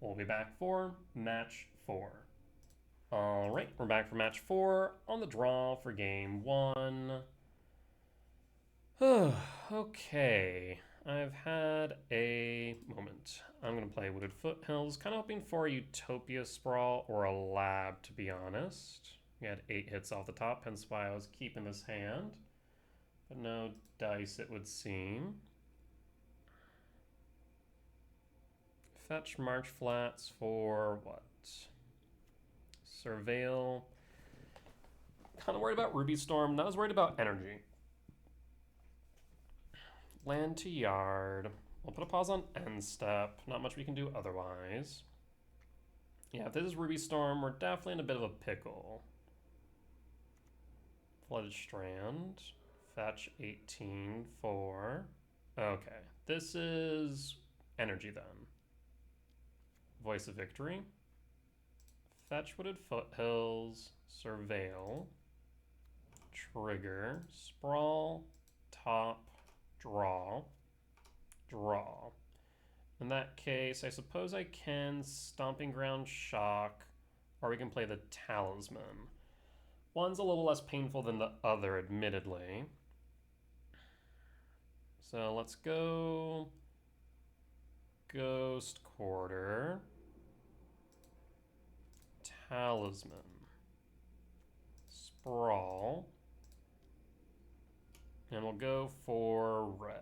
We'll be back for match 4. All right, we're back for match 4 on the draw for game 1. Okay, I've had a moment. I'm going to play Wooded Foothills, kind of hoping for a Utopia Sprawl or a Lab, to be honest. We had 8 hits off the top, hence why I was keeping this hand. But no dice, it would seem. Fetch March Flats for what? Surveil. Kind of worried about Ruby Storm, not as worried about energy. Land to yard. We'll put a pause on end step. Not much we can do otherwise. Yeah, if this is Ruby Storm, we're definitely in a bit of a pickle. Flooded Strand. Fetch 18 for... Okay, this is energy then. Voice of Victory. Fetch Wooded Foothills. Surveil. Trigger. Sprawl. Top. Draw. In that case, I suppose I can Stomping Ground, Shock, or we can play the Talisman. One's a little less painful than the other, admittedly. So let's go Ghost Quarter, Talisman, Sprawl, and we'll go for red.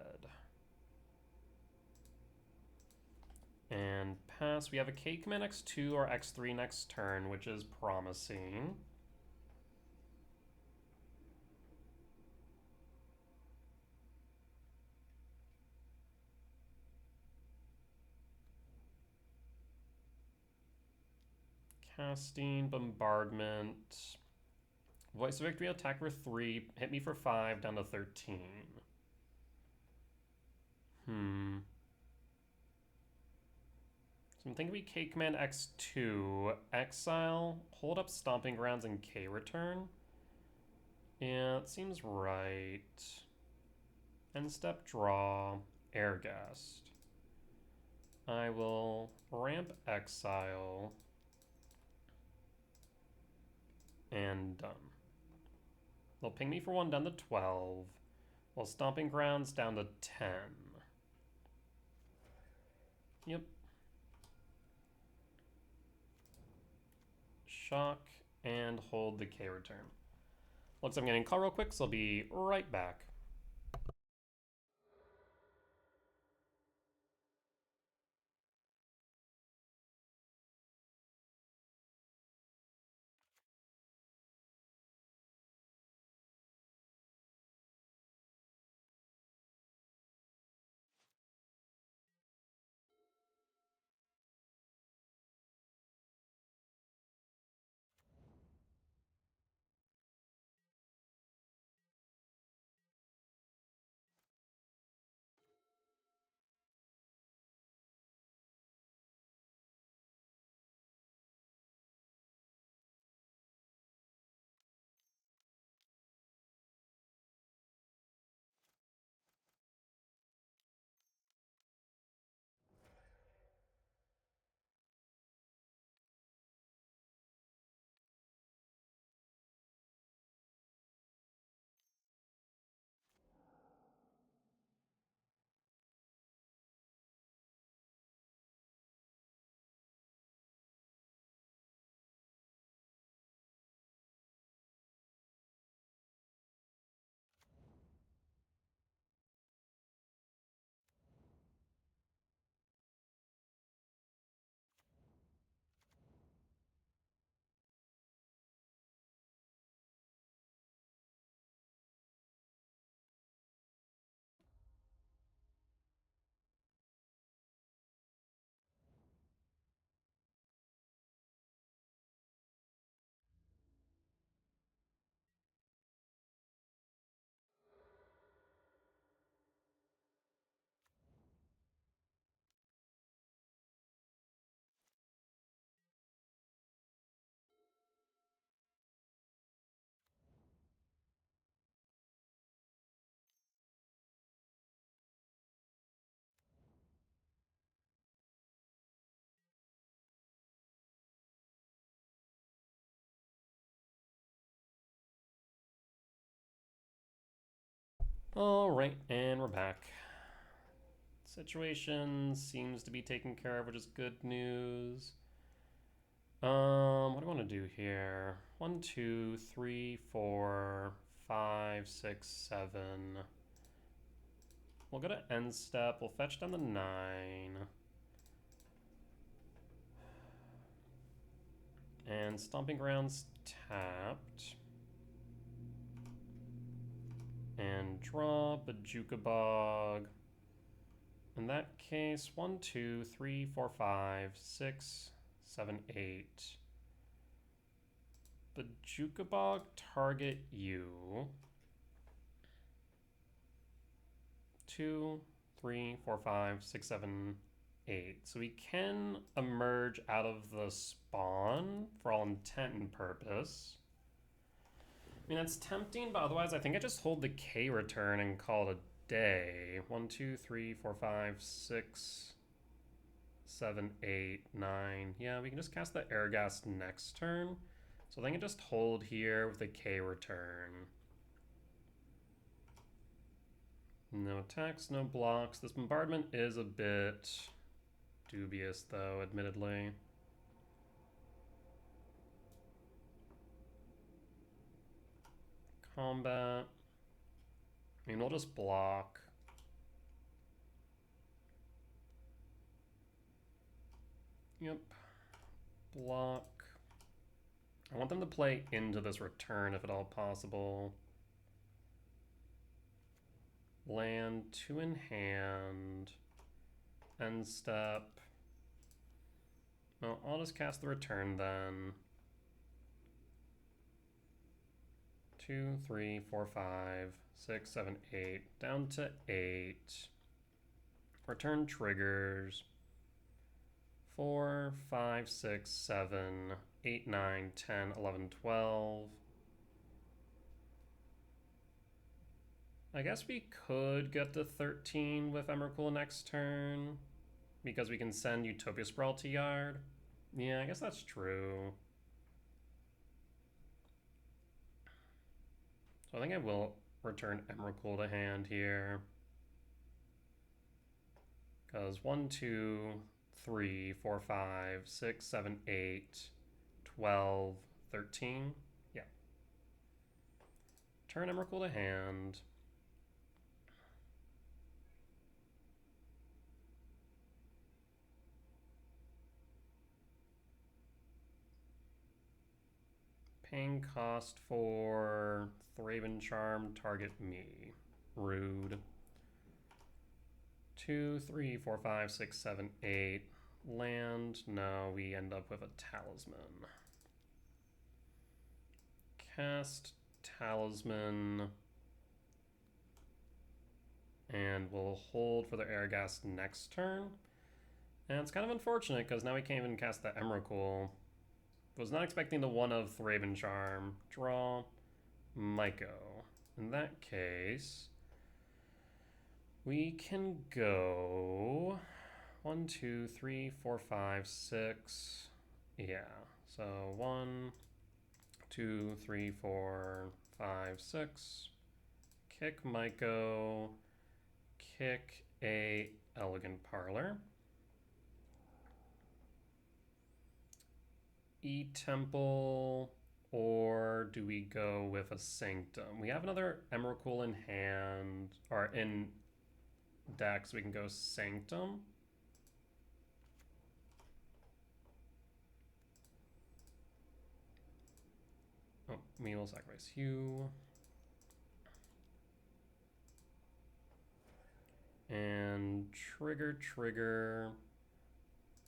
And pass. We have a K command X2 or X3 next turn, which is promising. Casting, Bombardment. Voice of Victory, attack for 3, hit me for 5, down to 13. So I'm thinking we K command X2, exile, hold up Stomping Grounds, and K return. Yeah, it seems right. End step draw, Airgast. I will ramp exile. And done. They'll ping me for 1 down to 12, while Stomping Grounds down to 10. Yep. Shock and hold the K return. Looks like I'm getting a call real quick, so I'll be right back. All right, and we're back. Situation seems to be taken care of, which is good news. What do I want to do here? 1, 2, 3, 4, 5, 6, 7. We'll go to end step. We'll fetch down the 9. And Stomping Grounds tapped. And draw Bajuka Bog. In that case, 1, 2, 3, 4, 5, 6, 7, 8. Bajuka Bog target you. 2, 3, 4, 5, 6, 7, 8. So we can emerge out of the spawn for all intent and purpose. I mean, that's tempting, but otherwise I think I just hold the K return and call it a day. 1, 2, 3, 4, 5, 6, 7, 8, 9. Yeah, we can just cast the Airghast next turn. So I think I just hold here with the K return. No attacks, no blocks. This bombardment is a bit dubious, though, admittedly. Combat. I mean, we'll just block. Yep. Block. I want them to play into this return if at all possible. Land 2 in hand. End step. Well, I'll just cast the return then. 2, 3, 4, 5, 6, 7, 8. Down to 8. Return triggers. 4, 5, 6, 7, 8, 9, 10, 11, 12. I guess we could get to 13 with Emrakul next turn, because we can send Utopia Sprawl to Yard. Yeah, I guess that's true. So I think I will return Emrakul to hand here. Because 1, 2, 3, 4, 5, 6, 7, 8, 12, 13. Yeah. Turn Emrakul to hand. Paying cost for Thraben Charm, target me. Rude. 2, 3, 4, 5, 6, 7, 8. Land. No, we end up with a Talisman. Cast Talisman. And we'll hold for the Airghast next turn. And it's kind of unfortunate because now we can't even cast the Emrakul. Was not expecting the one of Thraben Charm. Draw Myco. In that case, we can go 1, 2, 3, 4, 5, 6. Yeah. So 1, 2, 3, 4, 5, 6. Kick Myco. Kick a Elegant Parlor. E-Temple, or do we go with a Sanctum? We have another Emrakul in hand, or in deck, so we can go Sanctum. Oh, we will sacrifice you. And trigger,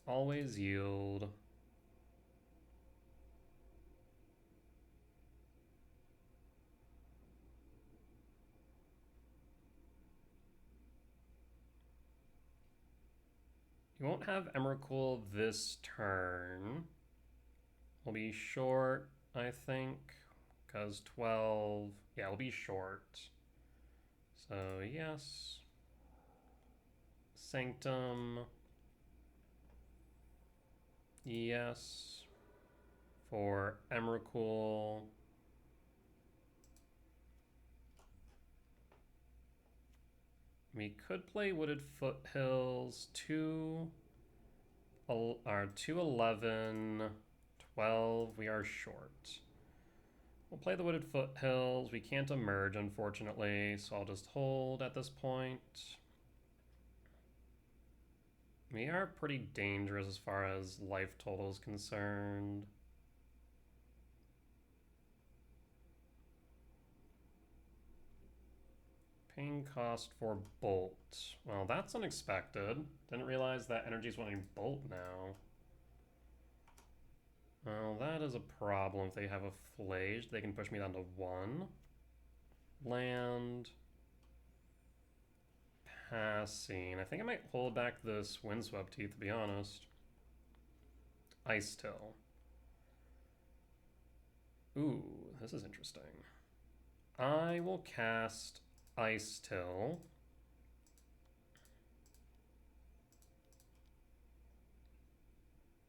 always yield. You won't have Emrakul this turn. We'll be short, I think, because 12. Yeah, we'll be short. So, yes. Sanctum. Yes. For Emrakul. We could play Wooded Foothills 211, 12. We are short. We'll play the Wooded Foothills. We can't emerge, unfortunately, so I'll just hold at this point. We are pretty dangerous as far as life total is concerned. Paying cost for Bolt. Well, that's unexpected. Didn't realize that energy's wanting Bolt now. Well, that is a problem. If they have a Flage, they can push me down to 1. Land. Passing. I think I might hold back this Windswept Teeth, to be honest. Ice Till. Ooh, this is interesting. I will cast Ice Till.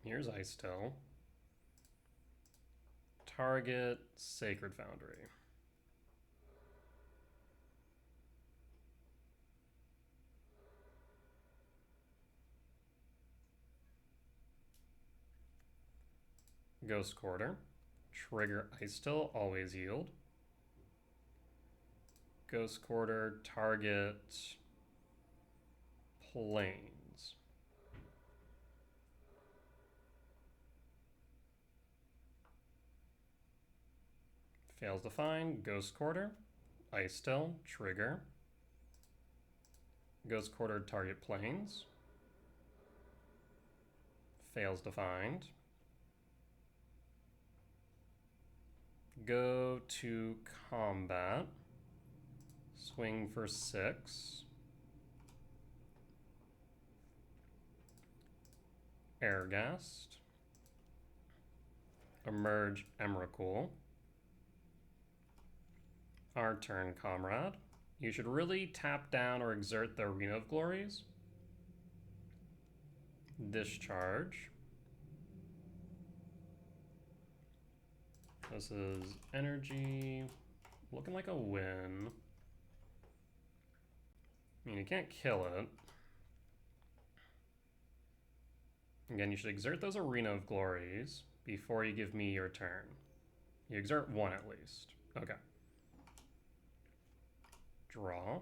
Here's Ice Till. Target Sacred Foundry. Ghost Quarter. Trigger Ice Till, always yield. Ghost Quarter, target Plains. Fails to find. Ghost Quarter, Ice Till, trigger. Ghost Quarter, target Plains. Fails to find. Go to combat. Swing for 6. Airghast. Emerge Emrakul. Our turn, comrade. You should really tap down or exert the Arena of Glories. Discharge. This is energy. Looking like a win. I mean, you can't kill it. Again, you should exert those Arena of Glories before you give me your turn. You exert 1 at least. Okay. Draw.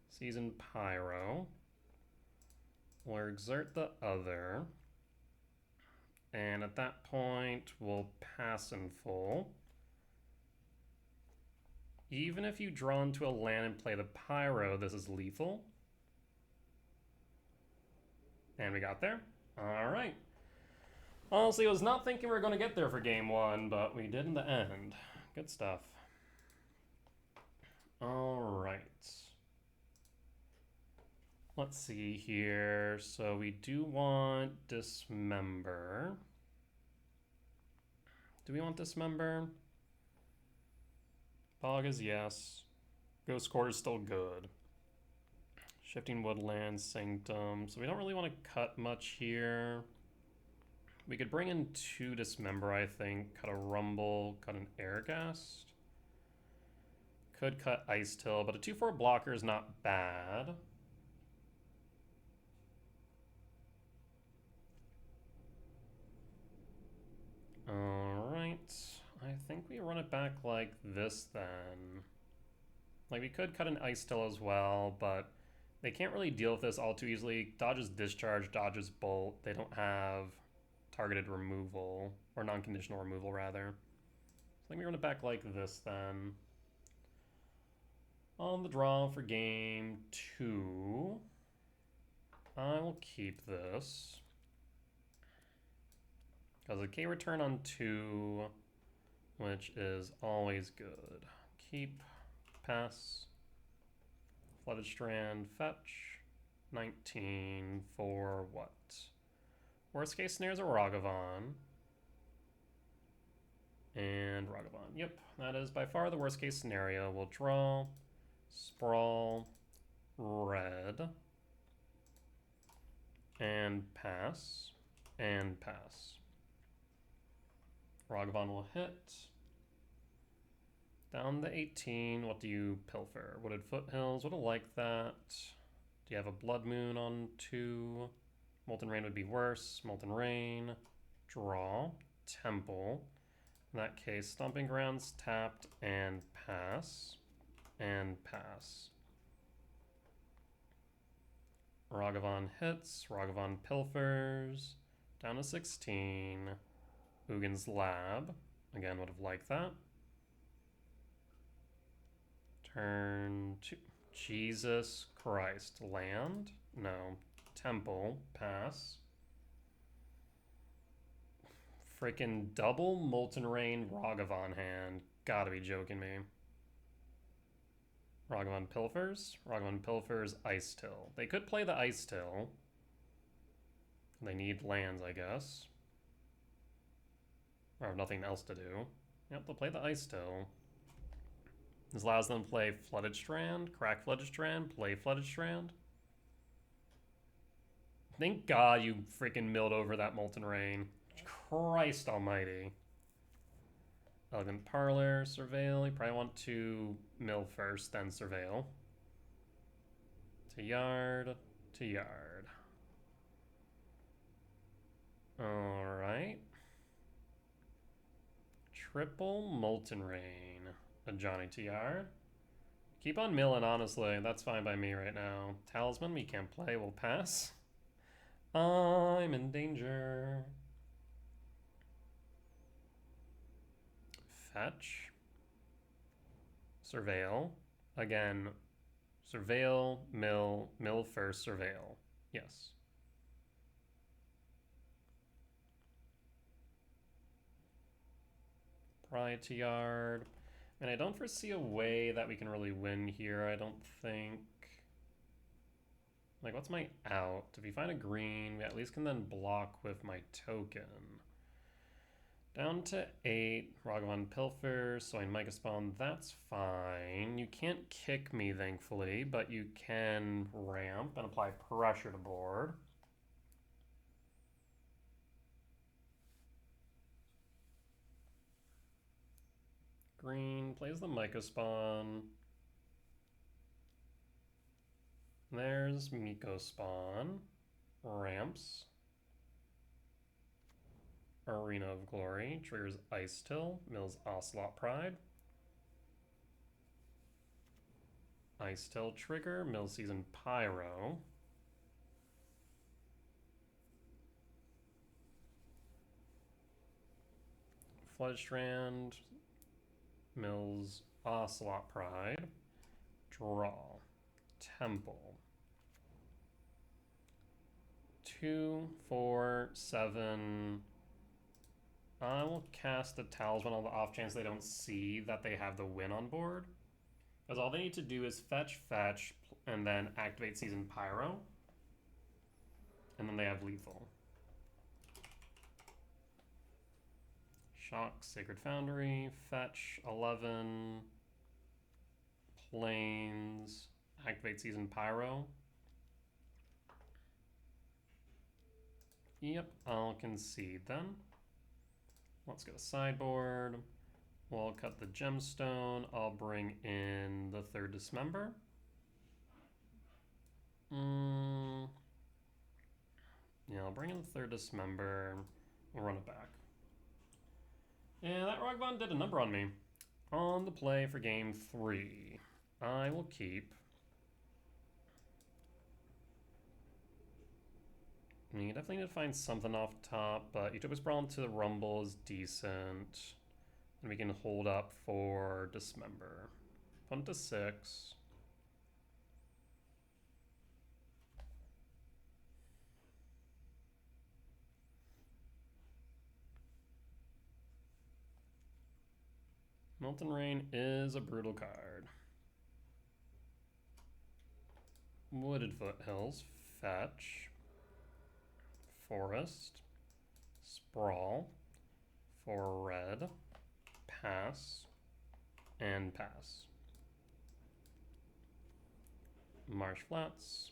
Season Pyro. We'll exert the other. And at that point, we'll pass in full. Even if you draw into a land and play the Pyro, this is lethal. And we got there. All right. Honestly, I was not thinking we were going to get there for game 1, but we did in the end. Good stuff. All right. Let's see here. So we do want Dismember. Do we want Dismember? Bog is yes. Ghost Quarter is still good. Shifting Woodlands, Sanctum. So we don't really want to cut much here. We could bring in 2 Dismember, I think. Cut a Rumble, cut an Airghast. Could cut Ice Till, but a 2/4 blocker is not bad. Alright. I think we run it back like this then. Like, we could cut an Ice Till as well, but they can't really deal with this all too easily. Dodges Discharge, dodges Bolt. They don't have targeted removal, or non-conditional removal, rather. So I think we run it back like this then. On the draw for game 2, I will keep this. Because a K return on 2, which is always good. Keep, pass, Flooded Strand, fetch, 19 for what? Worst case scenario is a Ragavan. And Ragavan, yep, that is by far the worst case scenario. We'll draw, sprawl, red, and pass, and pass. Ragavan will hit. Down to 18, what do you pilfer? Wooded Foothills, would have liked that. Do you have a Blood Moon on 2? Molten Rain would be worse. Molten Rain, draw, Temple. In that case, Stomping Grounds tapped and pass. And pass. Ragavan hits, Ragavan pilfers. Down to 16. Ugin's Lab. Again, would have liked that. Turn 2. Jesus Christ. Land? No. Temple. Pass. Freaking double Molten Rain Ragavan hand. Gotta be joking me. Ragavan Pilfers. Ragavan Pilfers Ice Till. They could play the Ice Till. They need lands, I guess. Or have nothing else to do. Yep, they'll play the Ice Till. This allows them to play Flooded Strand, crack Flooded Strand, play Flooded Strand. Thank God you freaking milled over that Molten Rain. Christ almighty. Elegant Parlor, Surveil. You probably want to mill first, then Surveil. To yard, to yard. Alright. Triple Molten Rain. A Johnny to yard. Keep on milling, honestly. That's fine by me right now. Talisman, we can't play. We'll pass. I'm in danger. Fetch. Surveil. Again, Surveil, mill first, Surveil. Yes. Pry to yard. And I don't foresee a way that we can really win here, I don't think. Like, what's my out? If we find a green, we at least can then block with my token. Down to 8, Ragavan Pilfers, so I Micah Spawn, that's fine. You can't kick me, thankfully, but you can ramp and apply pressure to board. Green plays the Micah Spawn. There's Miko Spawn. Ramps. Arena of Glory. Triggers Ice Till. Mills Ocelot Pride. Ice Till trigger. Mills Season Pyro. Flood Strand. Mills Ocelot Pride. Draw. Temple. 2, 4, 7. I will cast the Talisman on the off chance they don't see that they have the win on board. Because all they need to do is fetch, and then activate Season Pyro. And then they have lethal. Shock, Sacred Foundry, fetch, 11. Plains, activate Season Pyro. Yep, I'll concede then. Let's go to sideboard. We'll cut the gemstone. I'll bring in the 3rd Dismember. Yeah, I'll bring in the 3rd Dismember. We'll run it back. And that Ragavan did a number on me. On the play for game 3. I will keep. You definitely need to find something off top, but Utopia Sprawl into the Rumble is decent. And we can hold up for Dismember. 1 to 6. Molten Rain is a brutal card. Wooded Foothills, fetch. Forest, Sprawl, for red, pass, and pass. Marsh Flats,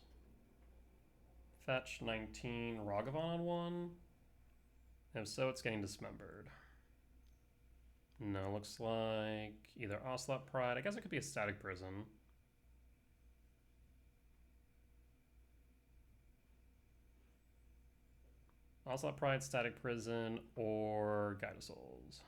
fetch 19, Ragavan on 1. If so, it's getting dismembered. No, looks like either Ocelot Pride. I guess it could be a Static Prison. Ocelot Pride, Static Prison, or Guide of Souls.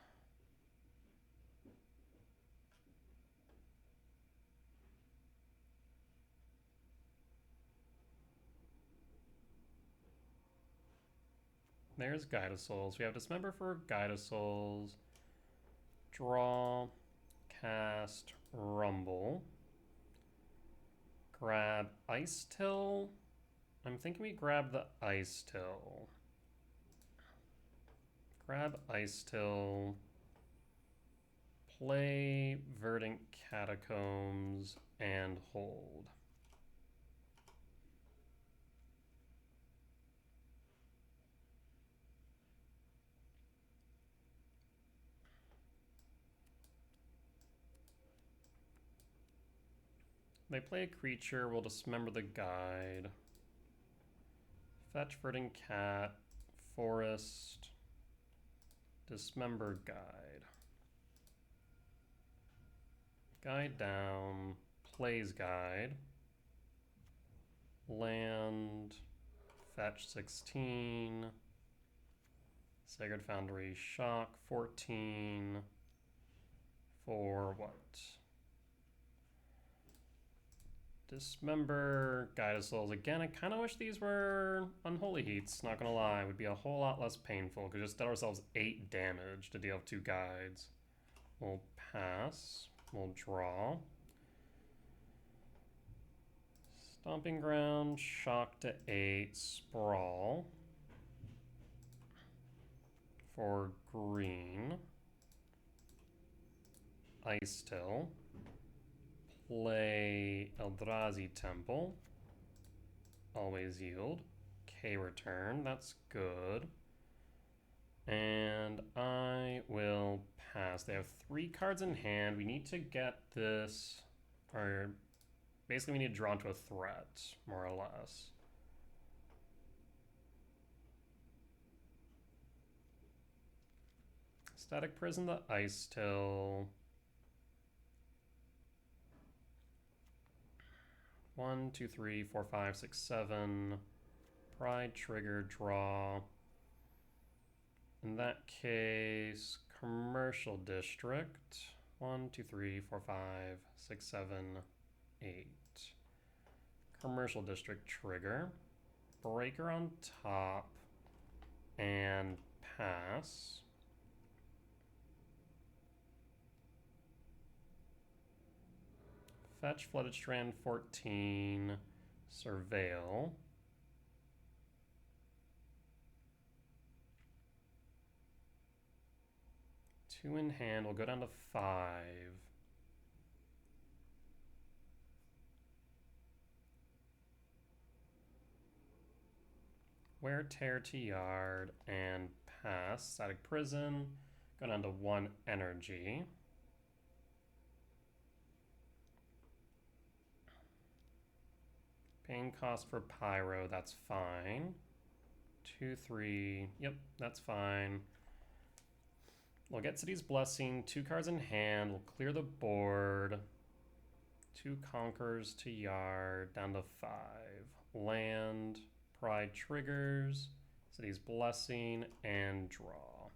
There's Guide of Souls. We have Dismember for Guide of Souls. Draw, cast, Rumble. Grab Ice Till. I'm thinking we grab the Ice Till. Grab Ice Till. Play Verdant Catacombs and hold. They play a creature, we'll dismember the guide. Fetch Verdant Cat, Forest, dismember guide. Guide down, plays guide. Land, fetch 16. Sacred Foundry, shock 14. For what? Dismember, Guide of Souls. Again, I kind of wish these were Unholy Heats, not gonna lie. It would be a whole lot less painful. Could just deal ourselves 8 damage to deal 2 guides. We'll pass. We'll draw. Stomping Ground, shock to 8, sprawl. For green. Ice Till. Play Eldrazi Temple. Always yield. K return. That's good. And I will pass. They have 3 cards in hand. We need to get this, or basically we need to draw into a threat, more or less. Static Prison the Ice Till. 1, 2, 3, 4, 5, 6, 7. Pride, trigger, draw. In that case, Commercial District. 1, 2, 3, 4, 5, 6, 7, 8. Commercial District trigger. Breaker on top. And pass. Fetch Flooded Strand 14. Surveil. 2 in hand. We'll go down to 5. Wear Tear to Yard and pass. Static Prison. Go down to 1 energy. Pain cost for Pyro, that's fine. 2, 3, yep, that's fine. We'll get City's Blessing, 2 cards in hand, we'll clear the board. 2 Conquerors to Yard, down to 5. Land, Pride triggers, City's Blessing, and draw.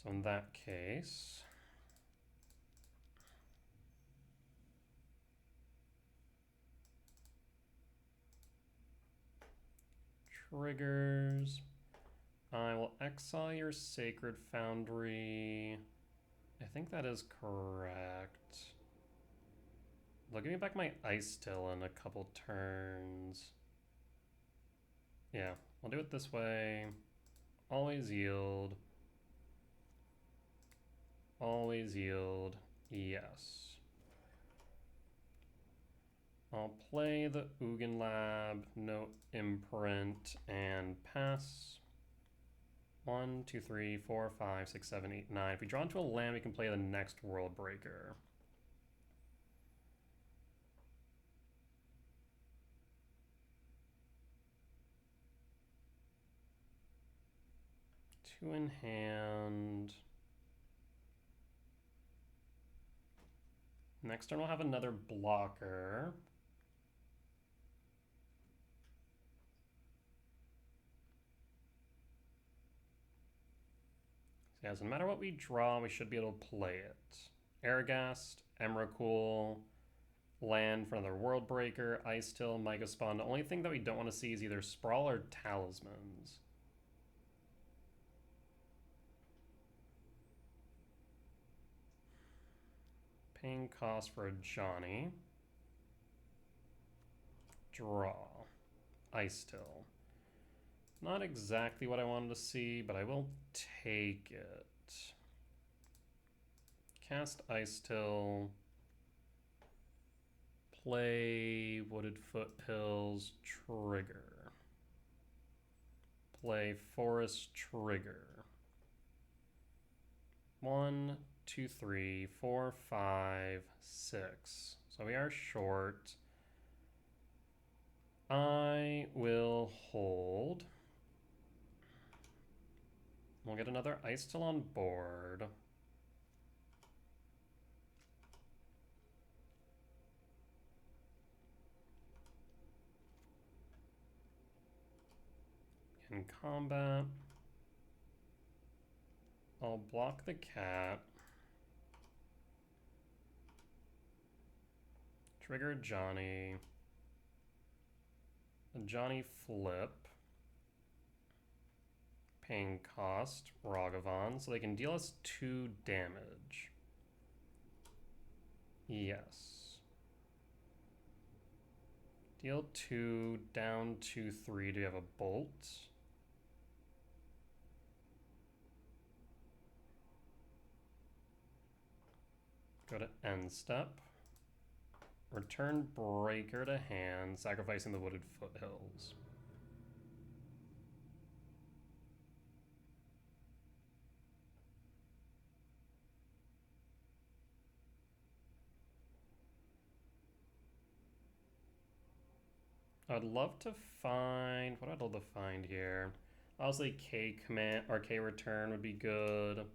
So in that case, triggers. I will exile your Sacred Foundry. I think that is correct. They'll give me back my Ice Till in a couple turns. Yeah, I'll do it this way. Always yield. Always yield. Yes. I'll play the Ugin Lab, no imprint, and pass. 1, 2, 3, 4, 5, 6, 7, 8, 9. If we draw into a land, we can play the next World Breaker. Two in hand. Next turn we'll have another blocker. So yeah, so no matter what we draw, we should be able to play it. Aragast, Emrakul, land for another World Breaker, Ice Till, Mega Spawn. The only thing that we don't want to see is either Sprawl or Talismans. Paying cost for a Johnny. Draw. Ice Till. Not exactly what I wanted to see, but I will take it. Cast Ice Till. Play Wooded Foothills, trigger. Play Forest, trigger. 1, 2, 3, 4, 5, 6. So we are short. I will hold. We'll get another Ice Till on board. In combat, I'll block the cat. Trigger Johnny. A Johnny flip. Paying cost, Ragavan, so they can deal us 2 damage. Yes. Deal 2, down 2, 3. Do you have a bolt? Go to end step. Return Breaker to hand, sacrificing the Wooded Foothills. I'd love to find, what I'd love to find here. Obviously K command or K return would be good.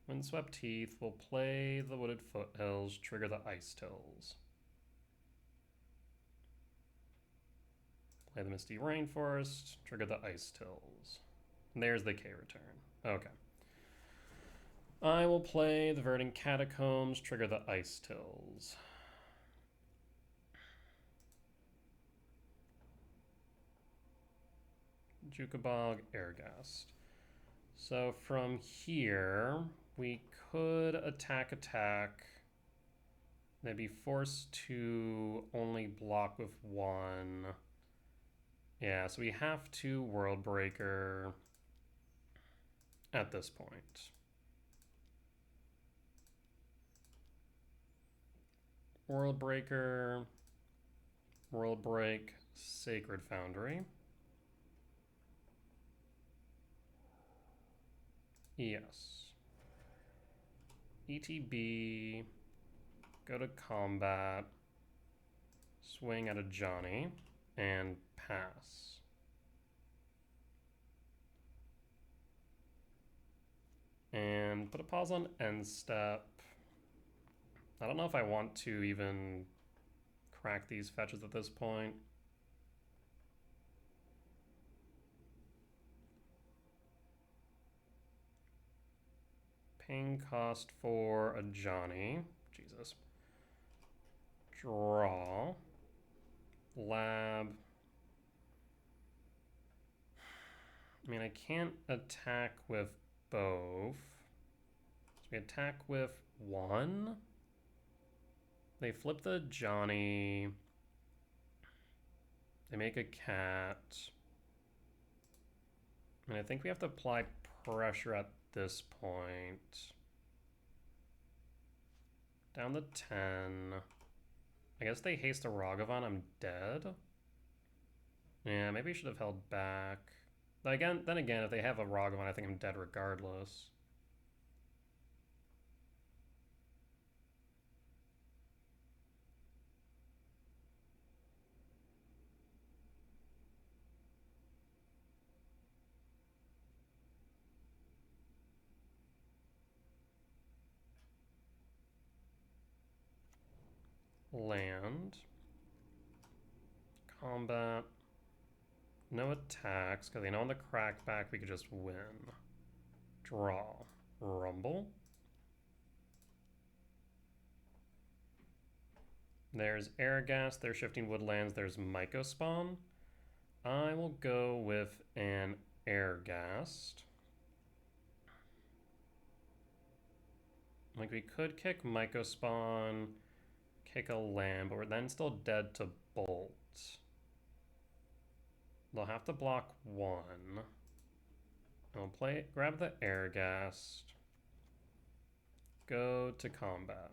Windswept Teeth will play the Wooded Foothills, trigger the Ice Tills. Play the Misty Rainforest, trigger the Ice Tills. And there's the K return. Okay. I will play the Verdant Catacombs, trigger the Ice Tills. Jukabog, Airgast. So from here, we could attack. They'd be forced to only block with 1. Yeah, so we have to World Breaker at this point. World Breaker, World Break, Sacred Foundry. Yes. ETB, go to combat, swing at a Johnny, and pass. And put a pause on end step. I don't know if I want to even crack these fetches at this point. Paying cost for a Johnny. Jesus. Draw. Lab. I mean, I can't attack with both. So we attack with 1. They flip the Johnny. They make a cat. And I think we have to apply pressure at this point. Down to 10. I guess they haste a Ragavan, I'm dead. Yeah, maybe I should have held back. Then again, if they have a Ragavan, I think I'm dead regardless. land, combat, no attacks, because they know on the crackback we could just win. Draw, rumble. There's Airghast, there's Shifting Woodlands, there's Mycospawn. I will go with an Airghast. Like, we could kick Mycospawn, kick a land, but we're then still dead to Bolt. They'll have to block one. I'll grab the Airghast, go to combat.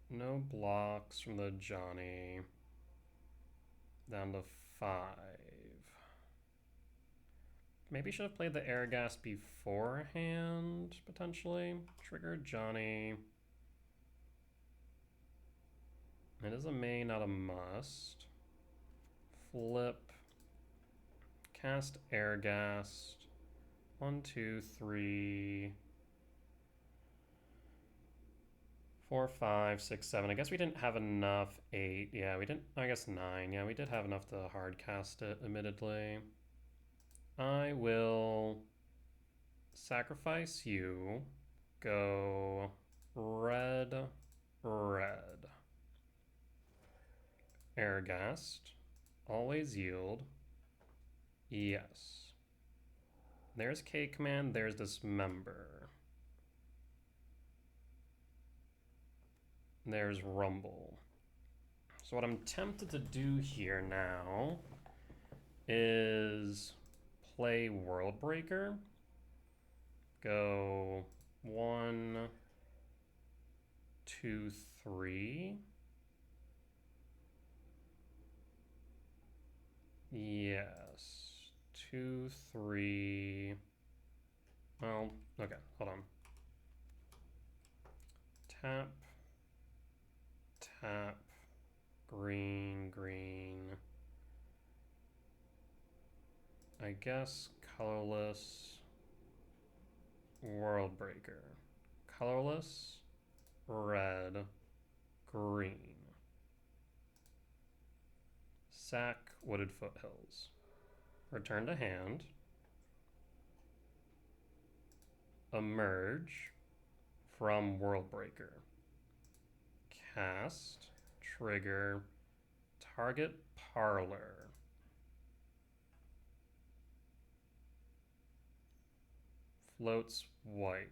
No blocks from the Johnny. Down to 5. Maybe should have played the Airghast beforehand, potentially. Trigger Johnny. It is a may, not a must. Flip. Cast Airghast. 1, 2, 3, 4, 5, 6, 7. I guess we didn't have enough. 8. Yeah, we didn't. I guess 9. Yeah, we did have enough to hard cast it, admittedly. I will sacrifice you. Go red, red. Airghast. Always yield. Yes. There's K command. There's Dismember. There's Rumble. So what I'm tempted to do here now is play Worldbreaker. Go 1, 2, 3. Yes. 2, 3. Well, okay, hold on. Tap. Tap. Green, green. I guess colorless. Worldbreaker. Colorless. Red. Green. Sack Wooded Foothills. Return to hand. Emerge from Worldbreaker. Cast. Trigger. Target Parlor. Floats white.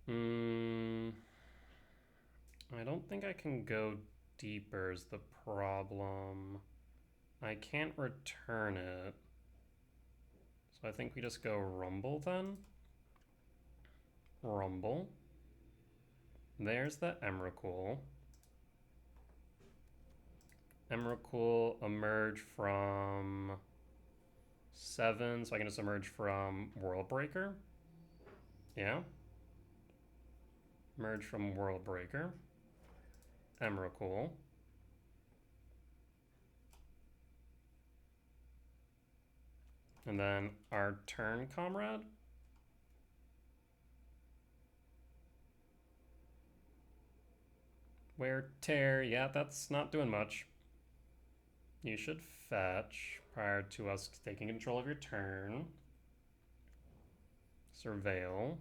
I don't think I can go deeper is the problem. I can't return it. So I think we just go Rumble then. Rumble. There's the Emrakul. Emrakul emerge from 7, so I can just emerge from Worldbreaker. Yeah. Emerge from Worldbreaker. Emrakul. And then our turn, comrade. Wear tear. Yeah, that's not doing much. You should fetch prior to us taking control of your turn. Surveil.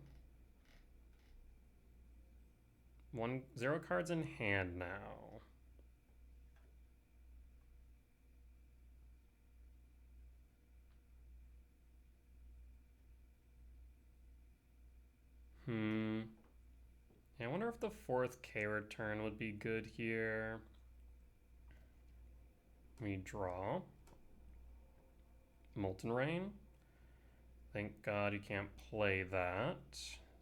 0 cards in hand now. I wonder if the 4th K return would be good here. We draw. Molten Rain. Thank God you can't play that.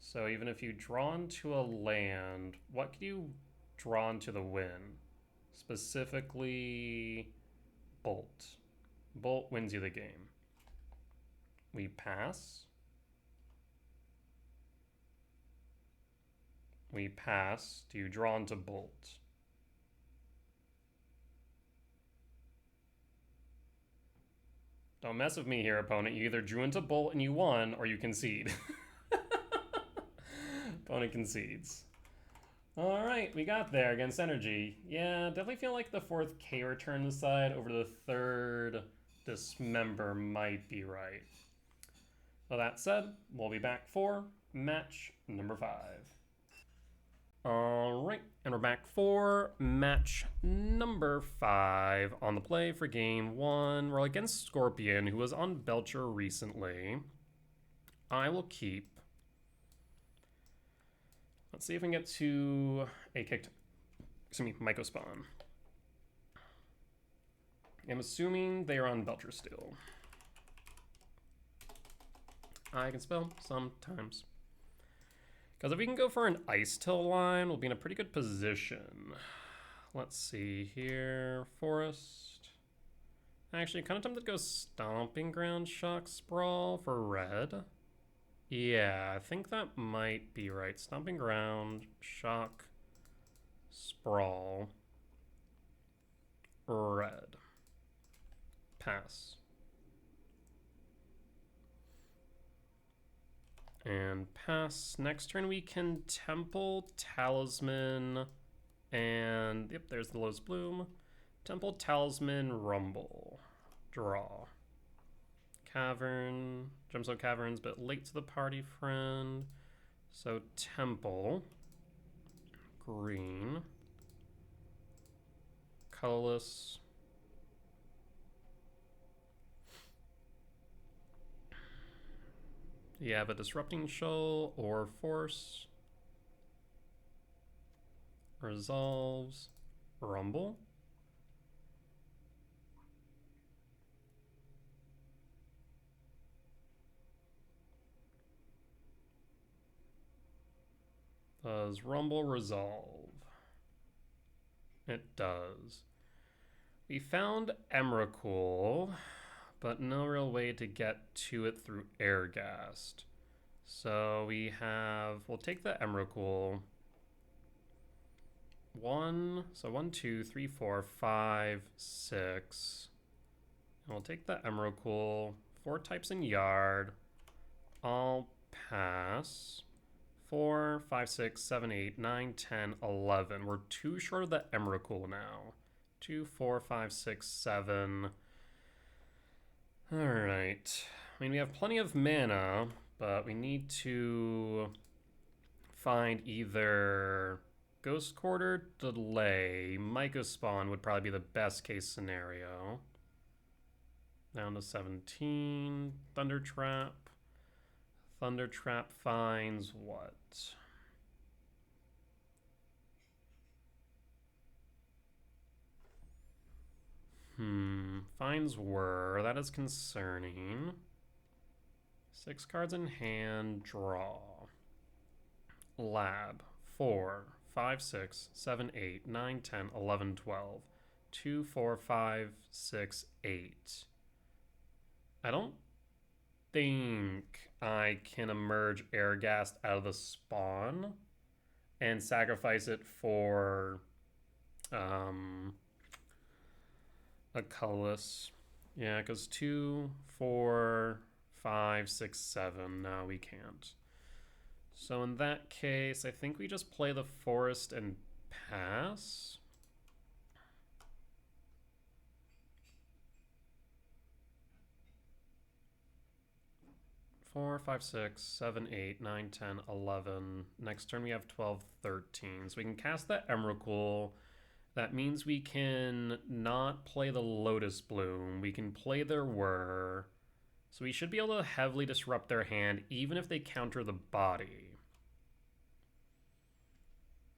So even if you draw into a land, what can you draw into the win? Specifically, Bolt. Bolt wins you the game. We pass. We pass. Do you draw into Bolt? Don't mess with me here, opponent. You either drew into Bolt and you won, or you concede. Opponent concedes. Alright, we got there against Energy. Yeah, definitely feel like the 4th K return side over the 3rd Dismember might be right. So that said, we'll be back for match number 5. Alright, and we're back for match number 5 on the play for game 1. We're against Scorpion, who was on Belcher recently. I will keep. Let's see if we can get to a kicked, Myco Spawn. I'm assuming they are on Belcher still. I can spell sometimes. Because if we can go for an Ice Till line, we'll be in a pretty good position. Let's see here. Forest. Actually, kind of tempted to go Stomping Ground, Shock, Sprawl for red. Yeah, I think that might be right. Stomping Ground, Shock, Sprawl, red. Pass. And pass. Next turn we can Temple, Talisman, and yep, there's the Lotus Bloom. Temple, Talisman, Rumble. Draw. Cavern. Gemstone Cavern's a bit late to the party, friend. So Temple. Green. Colorless. You have a Disrupting Shoal or Force. Resolves. Rumble. Does Rumble resolve? It does. We found Emrakul, but no real way to get to it through Airghast. So we'll take the Emrakul. 1, 2, 3, 4, 5, 6. And we'll take the Emrakul. 4 types in Yard. I'll pass. 4, 5, 6, 7, 8, 9, 10, 11. We're 2 short of the Emrakul now. 2, 4, 5, 6, 7. Alright. I mean, we have plenty of mana, but we need to find either Ghost Quarter, Delay. Myco Spawn would probably be the best case scenario. Down to 17. Thunder Trap. Thunder Trap finds what? Finds Whir. That is concerning. 6 cards in hand. Draw. Lab. 4, 5, 6, 7, 8, 9, 10, 11, 12. 2, 4, 5, 6, 8. I don't think I can emerge Airghast out of the spawn and sacrifice it for a colorless. Yeah, because 2, 4, 5, 6, 7. No, we can't. So in that case, I think we just play the forest and pass. Four, 5, 6, 7, 8, 9, 10, 11. Next turn we have 12, 13. So we can cast that Emrakul. That means we can not play the Lotus Bloom. We can play their Whir. So we should be able to heavily disrupt their hand, even if they counter the body.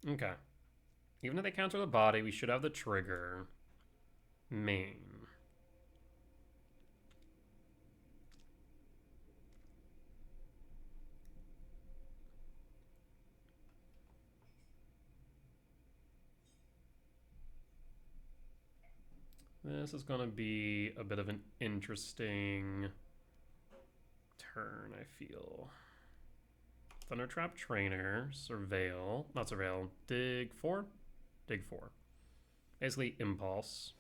Okay. Even if they counter the body, we should have the trigger. Main. This is going to be a bit of an interesting turn, I feel. Thundertrap Trainer, Surveil, not Surveil, Dig 4? Dig 4. Basically Impulse.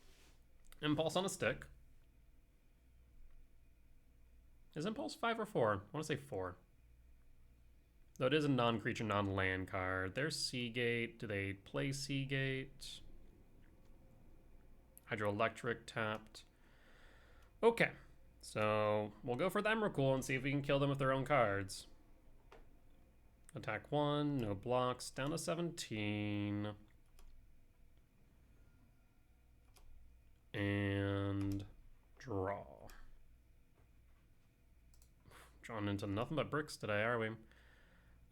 Impulse on a stick. Is Impulse 5 or 4? I want to say 4. Though it is a non-creature, non-land card. There's Seagate. Do they play Seagate? Hydroelectric tapped. Okay. So we'll go for the Emrakul and see if we can kill them with their own cards. Attack 1, no blocks, down to 17. And draw. Drawn into nothing but bricks today, are we?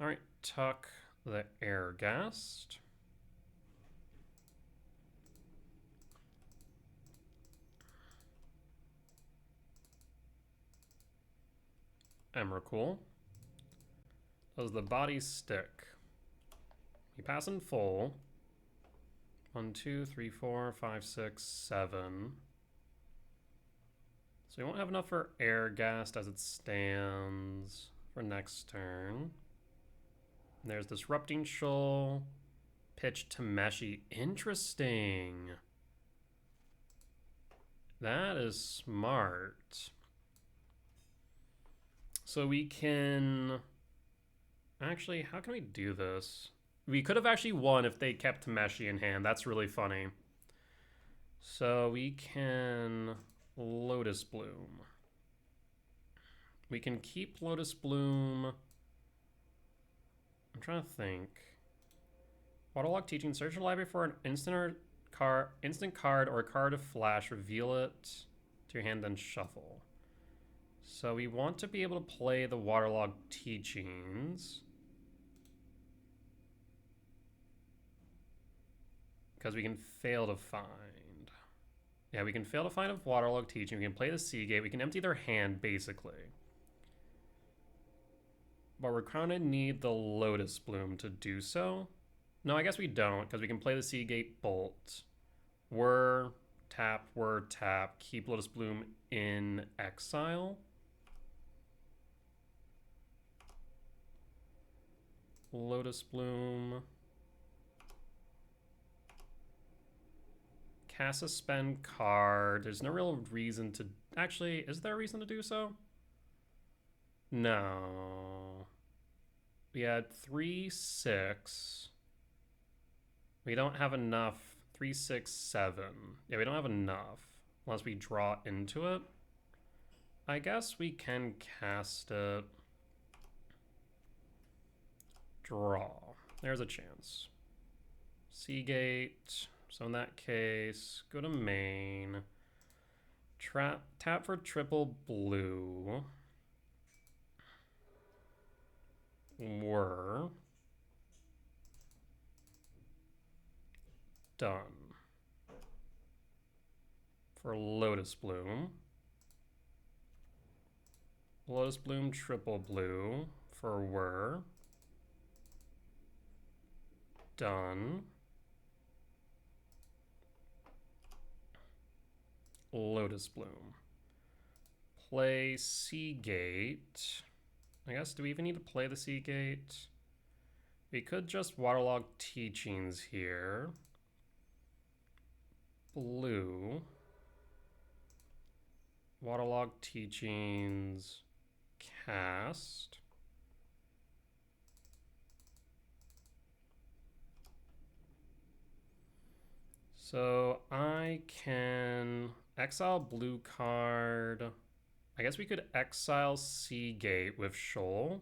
Alright, tuck the Airghast. Emrakul. Does the body stick? We pass in full. 1, 2, 3, 4, 5, 6, 7. So we won't have enough for Airghast as it stands for next turn. And there's Disrupting Shoal. Pitch Tameshi. Interesting. That is smart. So we can... Actually, how can we do this? We could have actually won if they kept Tameshi in hand. That's really funny. So we can Lotus Bloom. We can keep Lotus Bloom. I'm trying to think. Waterlog Teaching. Search your library for an instant card or a card of flash. Reveal it to your hand, then shuffle. So we want to be able to play the Waterlog Teachings. Because we can fail to find. Yeah, we can fail to find a Waterlog Teaching. We can play the Seagate. We can empty their hand, basically. But we're going to need the Lotus Bloom to do so. No, I guess we don't, because we can play the Seagate Bolt. Whir, tap, keep Lotus Bloom in exile. Lotus Bloom. Cast a spend card. There's no real reason to... Actually, is there a reason to do so? No. We had 3, 6. We don't have enough. 3, 6, 7. Yeah, we don't have enough. Unless we draw into it. I guess we can cast it. Draw. There's a chance. Seagate. So in that case, go to main. Tap for triple blue. Whir. Done. For Lotus Bloom. Lotus Bloom triple blue for Whir. Done. Lotus Bloom. Play Seagate. I guess, do we even need to play the Seagate? We could just Waterlog Teachings here. Blue. Waterlog Teachings. Cast. So I can exile blue card. I guess we could exile Seagate with Shoal.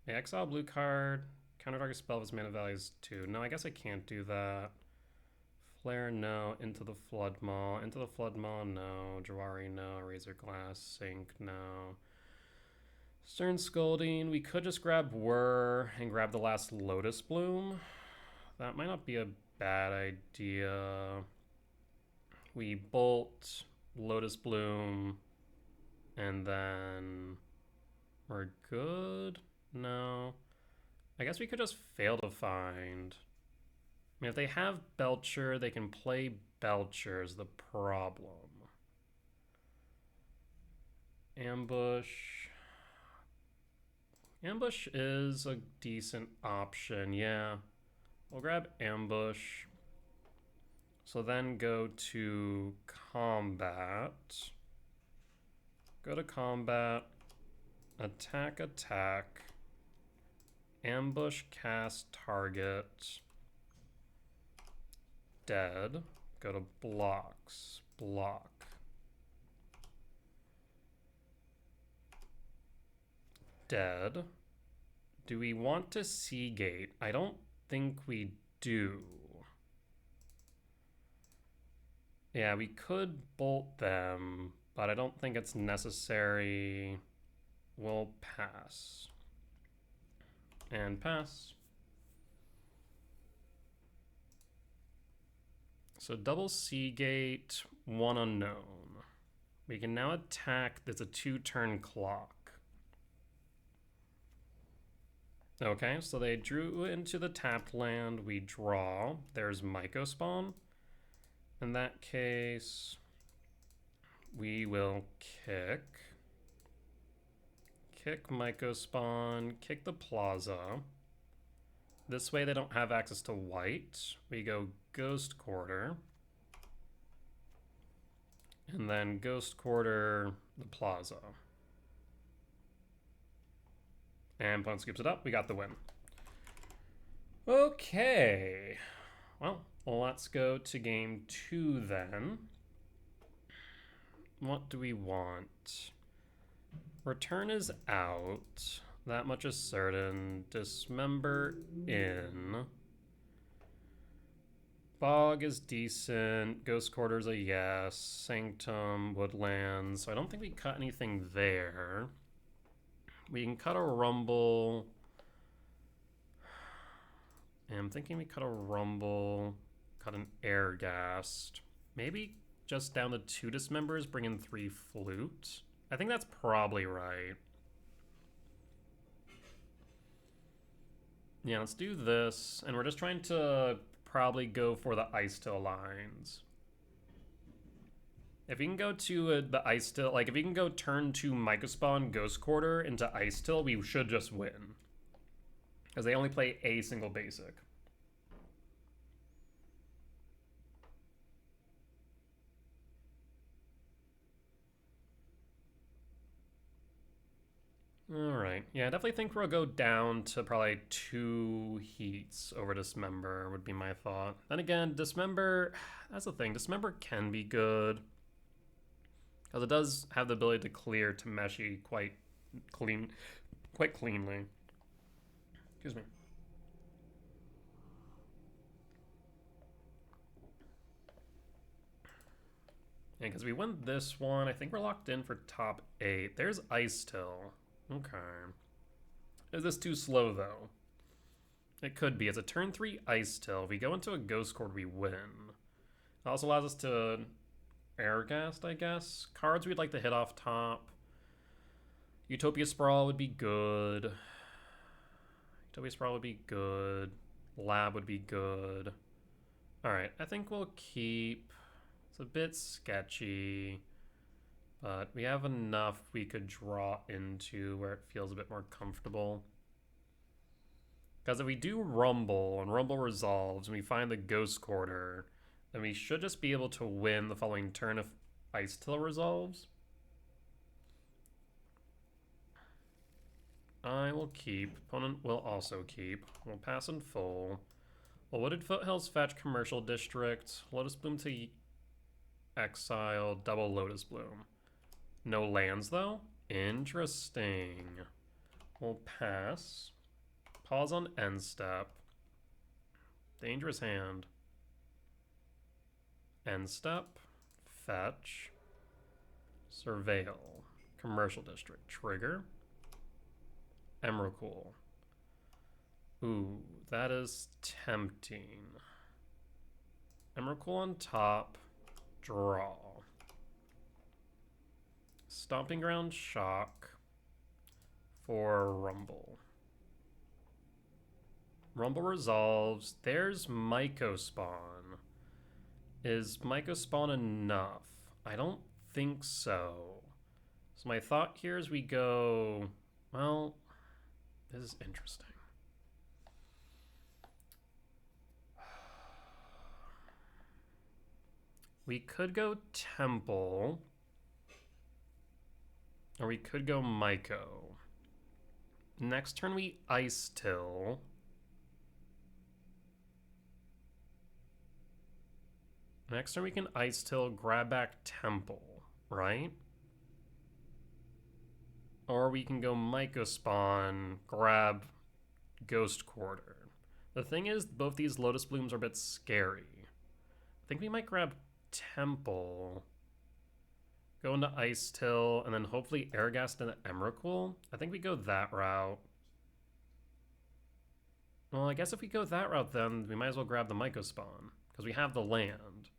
Yeah, exile blue card. Counter target spell if its mana value is 2. No, I guess I can't do that. Flare, no. Into the Flood Maw. Into the Flood Maw, no. Jawari, no. Razor Glass, Sink, no. Stern Scolding. We could just grab Whir and grab the last Lotus Bloom. That might not be a bad idea. We bolt Lotus Bloom and then we're good. No, I guess we could just fail to find. I mean, if they have Belcher, they can play Belcher is the problem. Ambush. Ambush is a decent option, yeah. We'll grab Ambush. So then go to Combat. Go to Combat. Attack, attack. Ambush, cast, target. Dead. Go to blocks. Block. Dead. Do we want to Seagate? I don't think we do. Yeah, we could bolt them, but I don't think it's necessary. We'll pass. And pass. So double Seagate, one unknown. We can now attack. There's a 2-turn clock. Okay, so they drew into the tapped land. We draw. There's Myco spawn. In that case, we will kick. Kick Myco spawn. Kick the plaza. This way they don't have access to white. We go Ghost Quarter. And then Ghost Quarter the plaza. And opponent scoops it up. We got the win. Okay. Well, let's go to game 2 then. What do we want? Return is out. That much is certain. Dismember in. Bog is decent. Ghost Quarter's a yes. Sanctum, Woodlands. So I don't think we cut anything there. We can cut a Rumble. And I'm thinking we cut a Rumble. Cut an Airghast. Maybe just down to 2 Dismembers, bring in 3 Flute. I think that's probably right. Yeah, let's do this. And we're just trying to probably go for the Ice Till lines. If you can go to the Ice Till, like if you can go turn 2 Mycospawn Ghost Quarter into Ice Till, we should just win. Because they only play a single basic. Alright, yeah, I definitely think we'll go down to probably 2 heats over Dismember would be my thought. Then again, Dismember, that's the thing, Dismember can be good. Because it does have the ability to clear Tameshi quite cleanly. Excuse me. Yeah, because we win this one. I think we're locked in for top 8. There's Ice Till. Okay. Is this too slow, though? It could be. It's a turn 3 Ice Till. If we go into a Ghost Cord, we win. It also allows us to Airghast, I guess. Cards we'd like to hit off top. Utopia Sprawl would be good. Utopia Sprawl would be good. Lab would be good. Alright, I think we'll keep. It's a bit sketchy. But we have enough we could draw into where it feels a bit more comfortable. Because if we do Rumble, and Rumble resolves, and we find the Ghost Quarter, then we should just be able to win the following turn if Ice Till resolves. I will keep. Opponent will also keep. We'll pass in full. Well, Wooded Foothills fetch Commercial District. Lotus Bloom to exile. Double Lotus Bloom. No lands, though? Interesting. We'll pass. Pause on end step. Dangerous hand. End step. Fetch. Surveil. Commercial District. Trigger. Emrakul. Ooh, that is tempting. Emrakul on top. Draw. Stomping Ground Shock for Rumble. Rumble resolves. There's Mycospawn. Is Mycospawn enough? I don't think so. So my thought here is we go, well, This is interesting. We could go Temple. Or we could go Myco. Next turn we Ice Till. Next turn we can Ice Till, grab back Temple, right? Or we can go Myco Spawn, grab Ghost Quarter. The thing is, both these Lotus Blooms are a bit scary. I think we might grab Temple, go into Ice Till, and then hopefully Airgast and Emrakul. I think we go that route. Well, I guess if we go that route, then we might as well grab the Myco Spawn, because we have the land.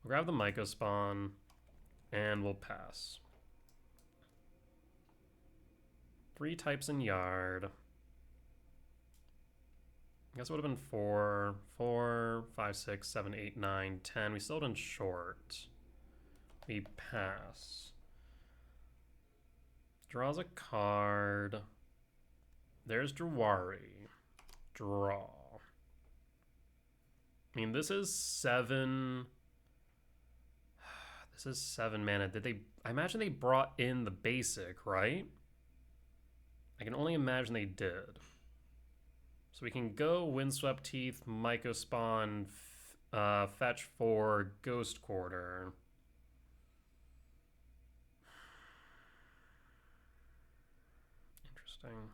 We'll grab the Myco Spawn, and we'll pass. 3 types in Yard. I guess it would have been 4, 5, 6, 7, 8, 9, 10. We still didn't short. We pass. Draws a card. There's Drawari. Draw. I mean, this is 7. This is 7 mana. Did they... I imagine they brought in the basic, right? I can only imagine they did. So we can go Windswept Teeth, Myco Spawn, fetch for Ghost Quarter. Interesting.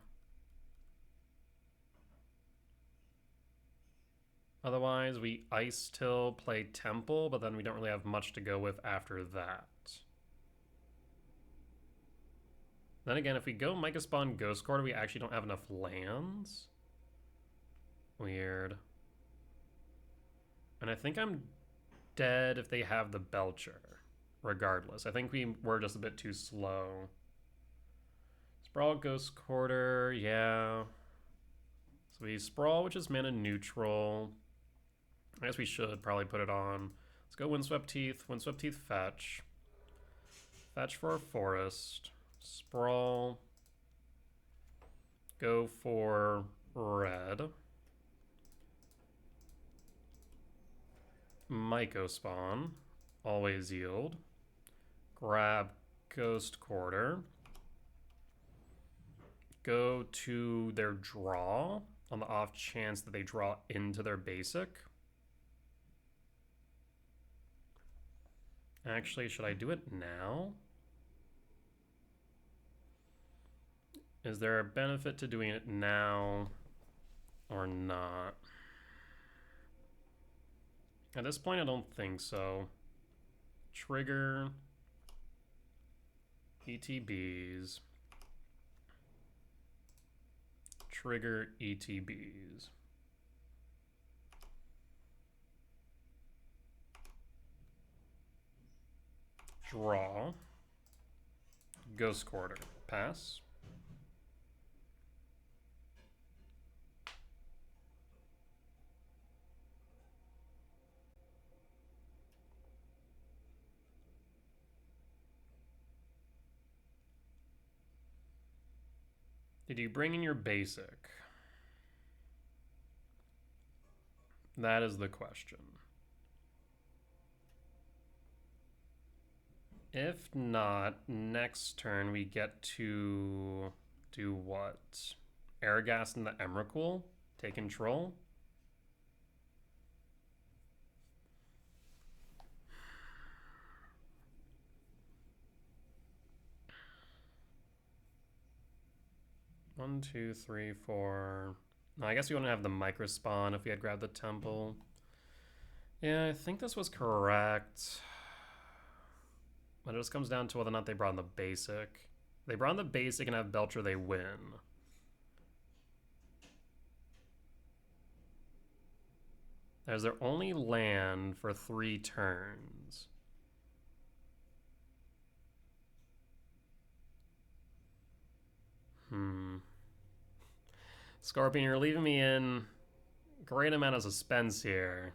Otherwise, we Ice Till, play Temple, but then we don't really have much to go with after that. Then again, if we go Myco Spawn, Ghost Quarter, we actually don't have enough lands. Weird. And I think I'm dead if they have the Belcher, regardless. I think we were just a bit too slow. Sprawl, Ghost Quarter, yeah. So we Sprawl, which is mana neutral. I guess we should probably put it on. Let's go Windswept Teeth, fetch. Fetch for a forest. Sprawl. Go for red. Myco Spawn. Always yield. Grab Ghost Quarter. Go to their draw on the off chance that they draw into their basic. Actually, should I do it now? Is there a benefit to doing it now or not? At this point, I don't think so. Trigger ETBs. Trigger ETBs. Draw. Ghost Quarter. Pass. Did you bring in your basic? That is the question. If not, next turn we get to do what? Airgast and the Emrakul? Take control? One, two, three, four. No, I guess we wouldn't have the Micro Spawn if we had grabbed the Temple. Yeah, I think this was correct. But it just comes down to whether or not they brought in the basic. If they brought in the basic and have Belcher, they win. There's their only land for 3 turns. Scorpion, you're leaving me in great amount of suspense here.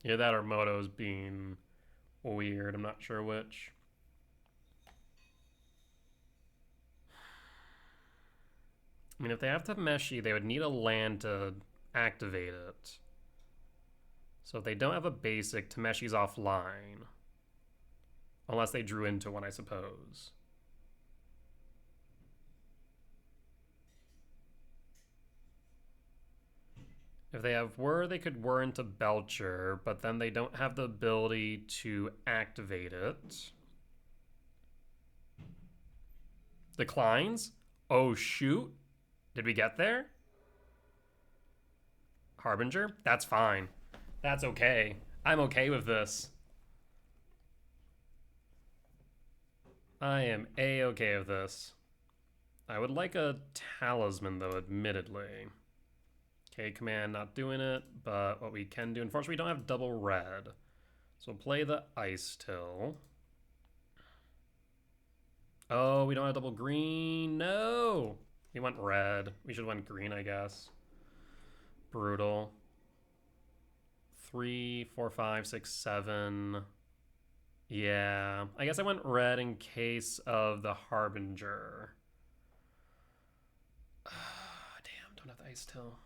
Either that or Moto's being weird. I'm not sure which. I mean, if they have Tameshi, they would need a land to activate it. So if they don't have a basic, Tameshi's offline. Unless they drew into one, I suppose. If they have Whir, they could Whir into Belcher, but then they don't have the ability to activate it. Declines? Oh, shoot. Did we get there? Harbinger? That's fine. That's okay. I'm okay with this. I am A-okay with this. I would like a talisman, though, admittedly. Okay, command not doing it, but what we can do... Unfortunately, we don't have double red. So play the Ice Till. Oh, we don't have double green. No! We went red. We should have went green, I guess. Brutal. 3, 4, 5, 6, 7. Yeah. I guess I went red in case of the Harbinger. Damn, don't have the Ice Till.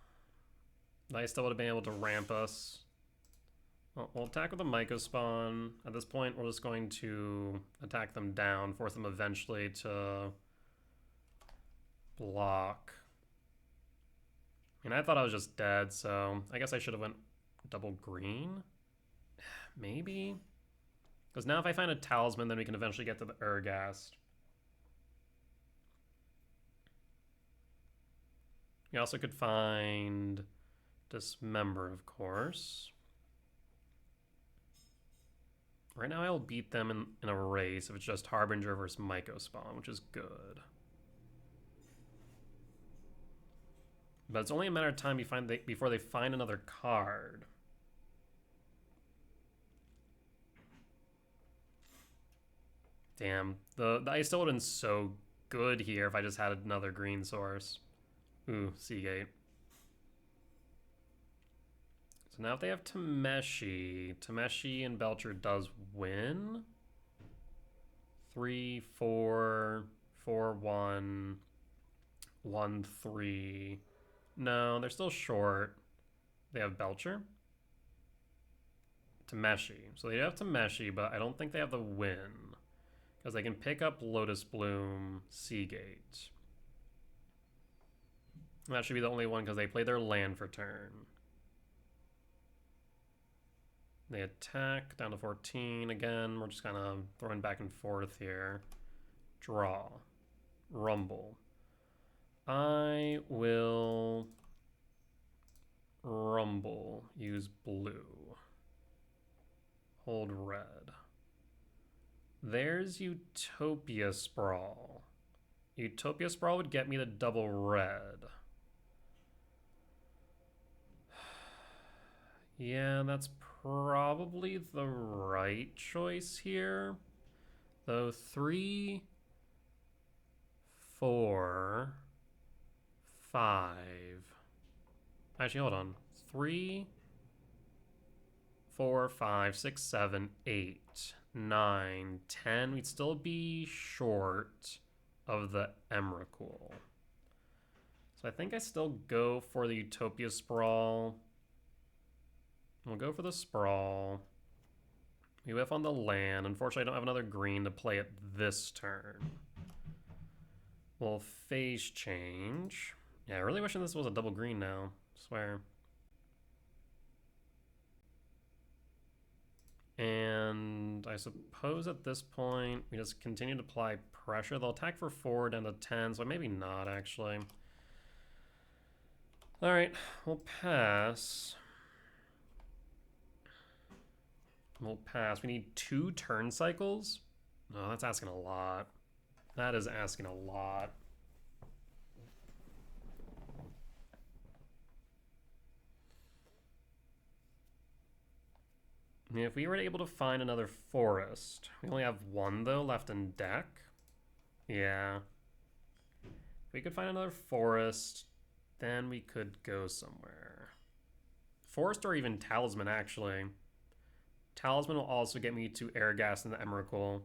The Ice Till would have been able to ramp us. Well, we'll attack with a Myco Spawn. At this point, we're just going to attack them down, force them eventually to block. I mean, I thought I was just dead, so I guess I should have went double green? Maybe? Because now if I find a talisman, then we can eventually get to the Urgast. We also could find Dismember, of course. Right now I'll beat them in a race if it's just Harbinger versus Myco Spawn, which is good. But it's only a matter of time before they find another card. Damn, the Ice Still would have been so good here if I just had another green source. Ooh, Seagate. So now if they have Tameshi and Belcher does win. 3, 4, 4, 1, 1, 3. No, they're still short. They have Belcher. Tameshi. So they have Tameshi, but I don't think they have the win. Because they can pick up Lotus Bloom, Seagate. That should be the only one because they play their land for turn. They attack down to 14 again. We're just kind of throwing back and forth here. Draw. Rumble. I will rumble. Use blue. Hold red. There's Utopia Sprawl. Utopia Sprawl would get me to double red. Yeah, that's probably the right choice here. Though 3, 4, 5. Actually, hold on. 3, 4, 5, 6, 7, 8, 9, 10. We'd still be short of the Emrakul. So I think I still go for the Utopia Sprawl. We'll go for the Sprawl. We whiff on the land. Unfortunately, I don't have another green to play it this turn. We'll phase change. Yeah, I really wishing this was a double green now. I swear. And I suppose at this point, we just continue to apply pressure. They'll attack for 4 down to 10, so maybe not, actually. All right, we'll pass. We'll pass. We need 2 turn cycles? No, that's asking a lot. That is asking a lot. I mean, if we were able to find another forest, we only have 1 though left in deck. Yeah. If we could find another forest, then we could go somewhere. Forest or even talisman, actually. Talisman will also get me to Airgas and the Emrakul.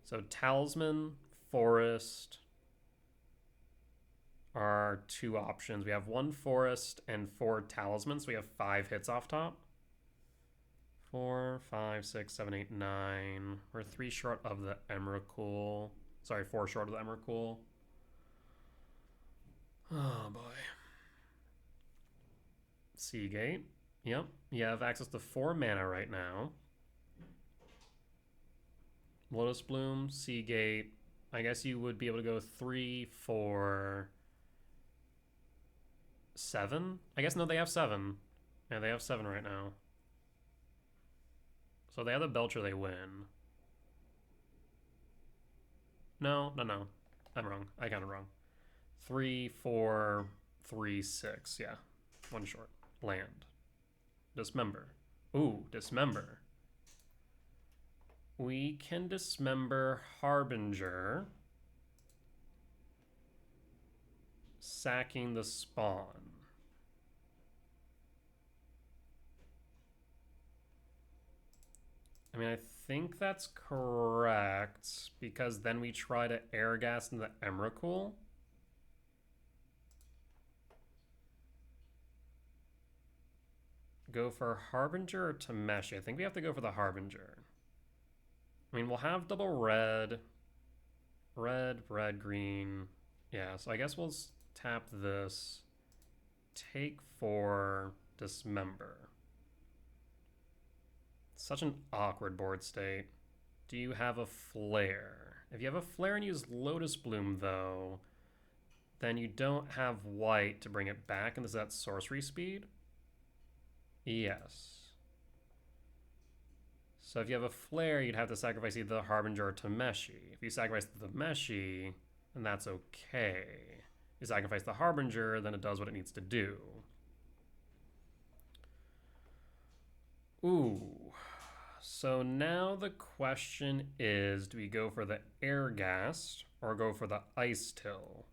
So talisman, forest, our two options. We have 1 forest and 4 talismans. So we have 5 hits off top. 4, 5, 6, 7, 8, 9. We're 3 short of the Emrakul. Sorry, 4 short of the Emrakul. Oh boy. Seagate. Yep. You have access to 4 mana right now. Lotus Bloom, Seagate. I guess you would be able to go 3, 4, 7. I guess no, they have 7. Yeah, they have 7 right now. So they have the Belcher, they win. No. I'm wrong. I counted wrong. 3, 4, 3, 6. Yeah. 1 short. Land. Dismember. Ooh, Dismember. We can Dismember Harbinger, sacking the spawn. I mean, I think that's correct, because then we try to Airgas into the Emrakul. Go for Harbinger or Tameshi? I think we have to go for the Harbinger. I mean, we'll have double red, green. Yeah, so I guess we'll tap this, take 4, Dismember. Such an awkward board state. Do you have a flare? If you have a flare and use Lotus Bloom, though, then you don't have white to bring it back, and is that sorcery speed? Yes. So if you have a flare, you'd have to sacrifice either the Harbinger or Tameshi. If you sacrifice the Tameshi, then that's okay. If you sacrifice the Harbinger, then it does what it needs to do. Ooh. So now the question is, do we go for the Airghast or go for the Ice Till?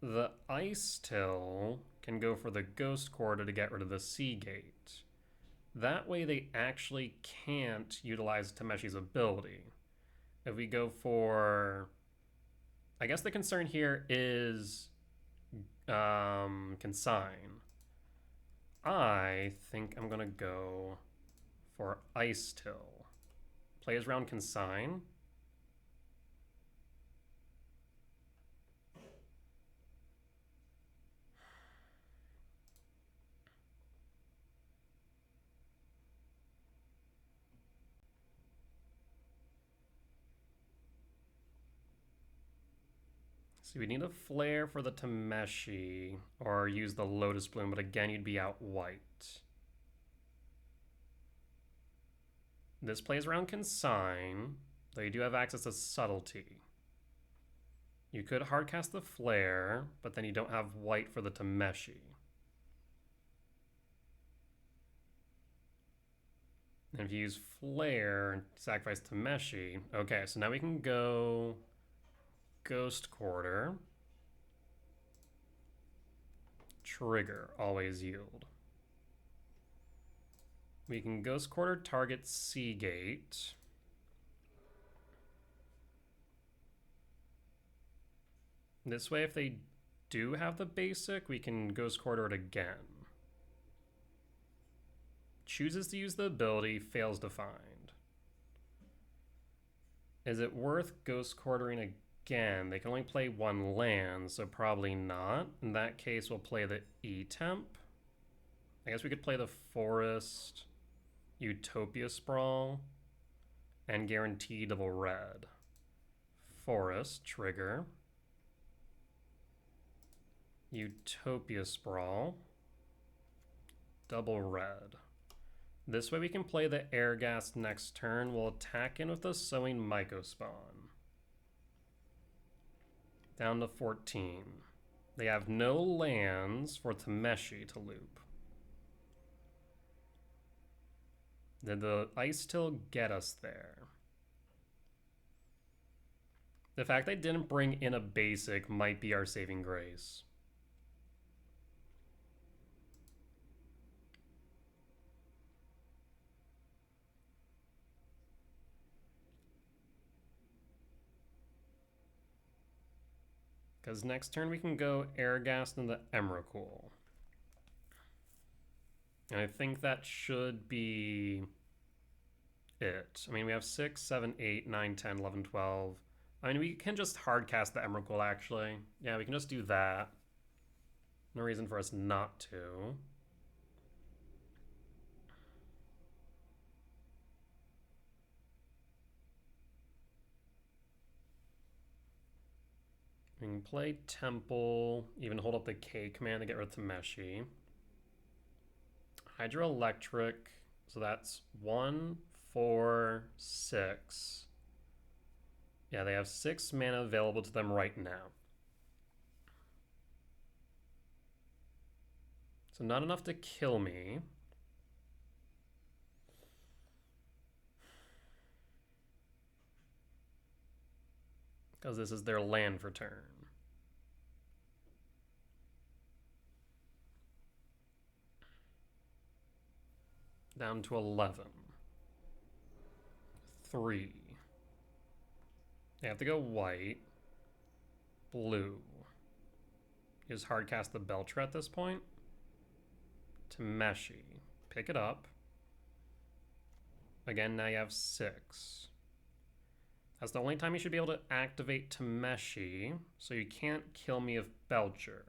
The Ice Till can go for the Ghost Quarter to get rid of the Seagate. That way they actually can't utilize Tameshi's ability. If we go for... I guess the concern here is Consign. I think I'm going to go for Ice Till. Plays around Consign. So we need a flare for the Tameshi, or use the Lotus Bloom, but again, you'd be out white. This plays around Consign, though you do have access to Subtlety. You could hardcast the flare, but then you don't have white for the Tameshi. And if you use flare and sacrifice Tameshi, okay, so now we can go Ghost Quarter. Trigger, always yield. We can Ghost Quarter target Seagate. This way, if they do have the basic, we can Ghost Quarter it again. Chooses to use the ability, fails to find. Is it worth Ghost Quartering again? They can only play 1 land, so probably not. In that case, we'll play the E-Temp. I guess we could play the Forest, Utopia Sprawl, and guarantee double red. Forest, trigger. Utopia Sprawl, double red. This way we can play the Airghast next turn. We'll attack in with the Sowing Mycospawn. Down to 14. They have no lands for Tameshi to loop. Did the Ice Till get us there? The fact they didn't bring in a basic might be our saving grace. Because next turn we can go Airghast into Emrakul. And I think that should be it. I mean, we have 6, 7, 8, 9, 10, 11, 12. I mean, we can just hard cast the Emrakul, actually. Yeah, we can just do that. No reason for us not to. We can play Temple, even hold up the K command to get rid of Tameshi. Hydroelectric, so that's 1, 4, 6. Yeah, they have 6 mana available to them right now. So not enough to kill me. Because this is their land for turn. Down to 11. 3. They have to go white. Blue. You just hardcast the Belcher at this point. Tameshi. Pick it up. Again, now you have 6. That's the only time you should be able to activate Tameshi, so you can't kill me with Belcher.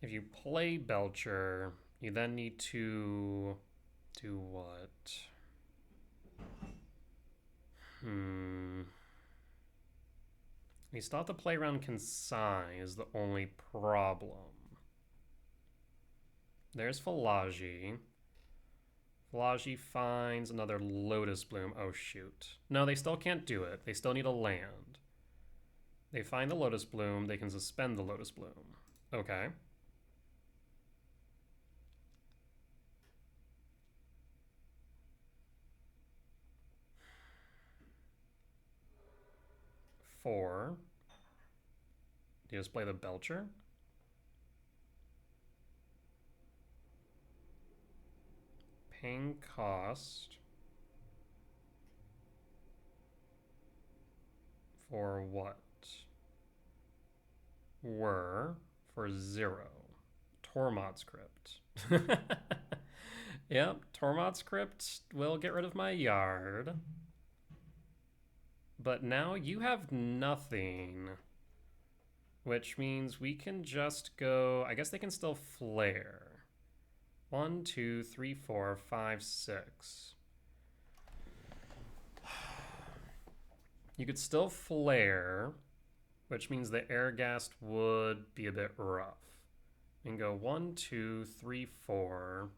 If you play Belcher, you then need to do what? You still have to play around Kansai is the only problem. There's Falaji. Falaji finds another Lotus Bloom. Oh, shoot. No, they still can't do it. They still need a land. They find the Lotus Bloom. They can suspend the Lotus Bloom. Okay. Four. Do you just play the Belcher? Paying cost. For what? Were for 0. Tormod's Crypt. Yep, Tormod's Crypt will get rid of my yard. But now you have nothing. Which means we can just go... I guess they can still flare. 1, 2, 3, 4, 5, 6. You could still flare, which means the Airghast would be a bit rough. We can go 1, 2, 3, 4.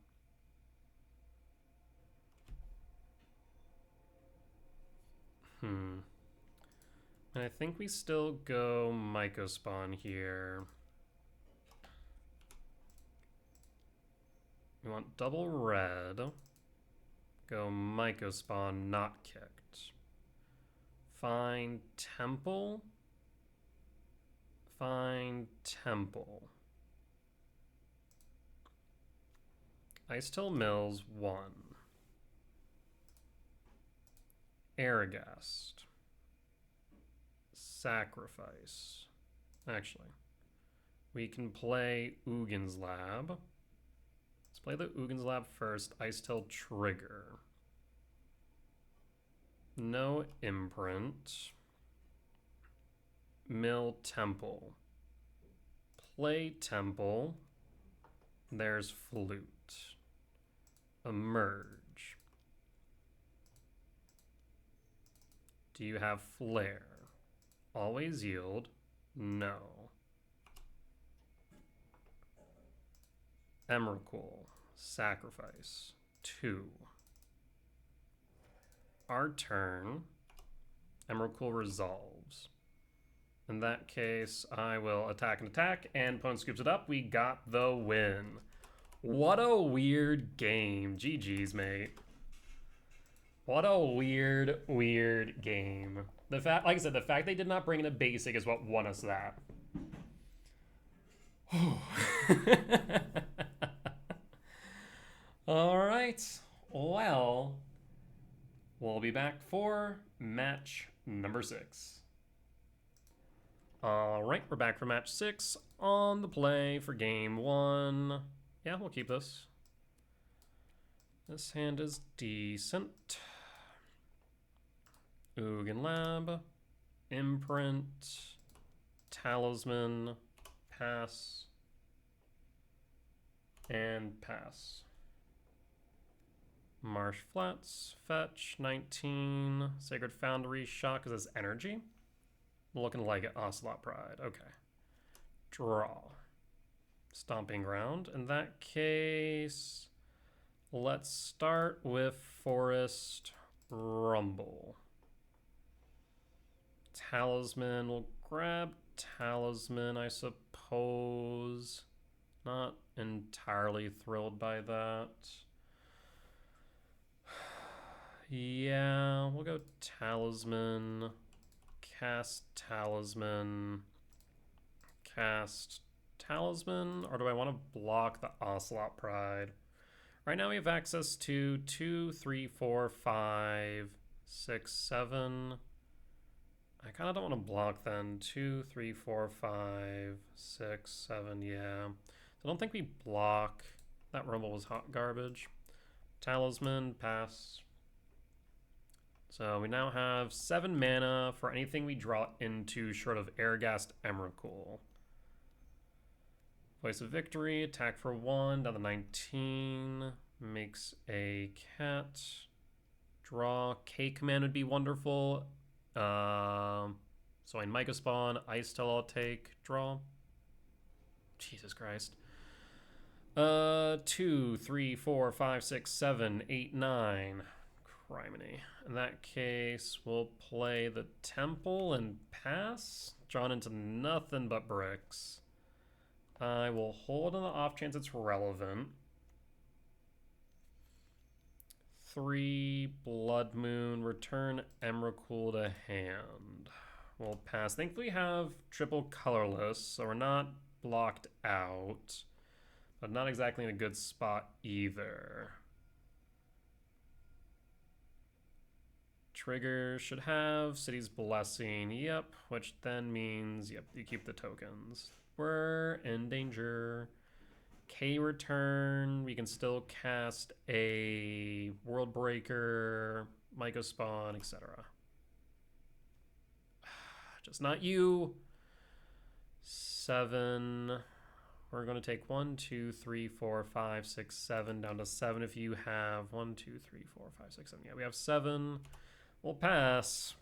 And I think we still go Mycospawn here. We want double red. Go Mycospawn, not kicked. Find Temple. Find Temple. Icetill Mills, 1. Airghast. Sacrifice. Actually, we can play Ugin's Lab. Let's play the Ugin's Lab first. Icetill trigger. No imprint. Mill Temple. Play Temple. There's Flute. Emerge. Do you have Flare? Always yield. No. Emrakul. Sacrifice. 2. Our turn. Emrakul resolves. In that case, I will attack and attack, and opponent scoops it up. We got the win. What a weird game. GG's, mate. What a weird, weird game. The fact, like I said, the fact they did not bring in a basic is what won us that. All right. Well, we'll be back for match number 6. All right, we're back for match 6 on the play for game 1. Yeah, we'll keep this. This hand is decent. Ugin Lab, Imprint, Talisman, pass, and pass. Marsh Flats, fetch, 19. Sacred Foundry, shock is his energy. Looking like it, Ocelot Pride. Okay. Draw. Stomping Ground. In that case, let's start with Forest Rumble. Talisman. We'll grab Talisman, I suppose. Not entirely thrilled by that. Yeah, we'll go Talisman. Cast Talisman. Cast Talisman. Or do I want to block the Ocelot Pride? Right now we have access to 2, 3, 4, 5, 6, 7. I kind of don't want to block then. 2, 3, 4, 5, 6, 7, yeah. So I don't think we block. That Rumble was hot garbage. Talisman, pass. So we now have 7 mana for anything we draw into short of Airghast Emrakul. Voice of Victory, attack for 1, down to 19. Makes a cat. Draw. K command would be wonderful. So in Micah Spawn, Ice Tail I'll take. Draw. Jesus Christ. 2, 3, 4, 5, 6, 7, 8, 9. Criminy. In that case, we'll play the Temple and pass. Drawn into nothing but bricks. I will hold on the off chance it's relevant. 3 Blood Moon. Return Emrakul to hand. We'll pass. I think we have triple colorless, so we're not blocked out. But not exactly in a good spot either. Trigger should have City's Blessing, yep, which then means, yep, you keep the tokens. We're in danger. K return, we can still cast a World Breaker, Micah Spawn, etc. Just not you. 7. We're going to take 1, 2, 3, 4, 5, 6, 7, down to 7 if you have 1, 2, 3, 4, 5, 6, 7. Yeah, we have 7. We'll pass.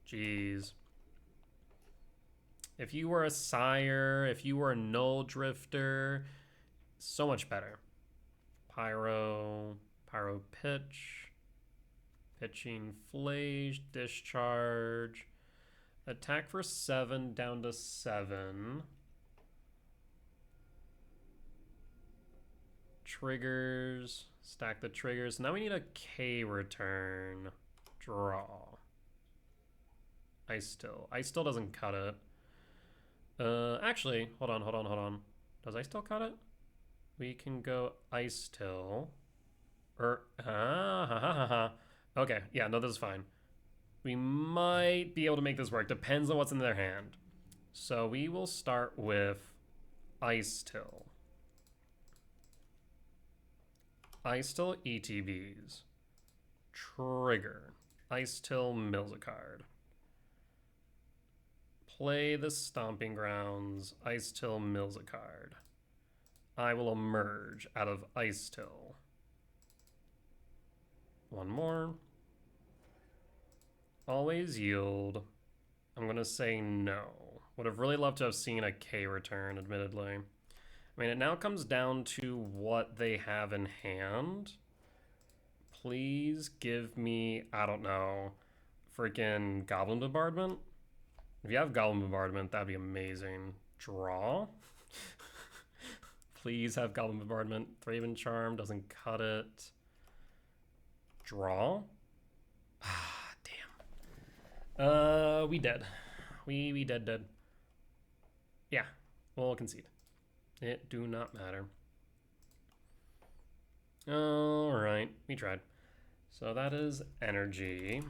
Jeez. If you were a Sire, if you were a Null Drifter, so much better. Pyro Pitch, Pitching Flage, Discharge, attack for 7, down to 7. Triggers, stack the triggers. Now we need a K return. Draw. Ice Still doesn't cut it. Actually, hold on. Does Ice Still cut it? We can go Ice Still. Okay, yeah, no, this is fine. We might be able to make this work. Depends on what's in their hand. So we will start with Ice Till. Ice Till ETBs. Trigger. Ice Till mills a card. Play the Stomping Grounds. Ice Till mills a card. I will emerge out of Ice Till. One more. Always yield. I'm going to say no. Would have really loved to have seen a K return, admittedly. I mean, it now comes down to what they have in hand. Please give me, I don't know, freaking Goblin Bombardment. If you have Goblin Bombardment, that'd be amazing. Draw. Please have Goblin Bombardment. Thraven Charm doesn't cut it. Draw. Ah, damn. We dead. We dead. Yeah, we'll concede. It do not matter. Alright, we tried. So that is energy.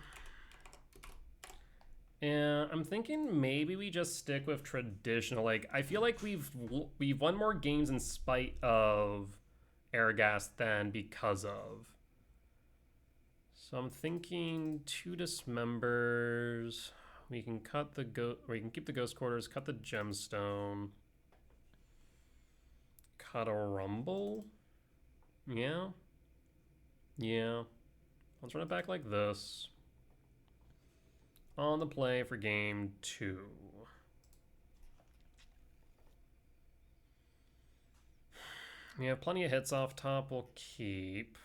And I'm thinking maybe we just stick with traditional. Like, I feel like we've won more games in spite of Airgas than because of. So I'm thinking 2 dismembers. We can cut the we can keep the ghost quarters, cut the gemstone, cut a rumble. Yeah. Let's run it back like this. On the play for game 2. We have plenty of hits off top. We'll keep.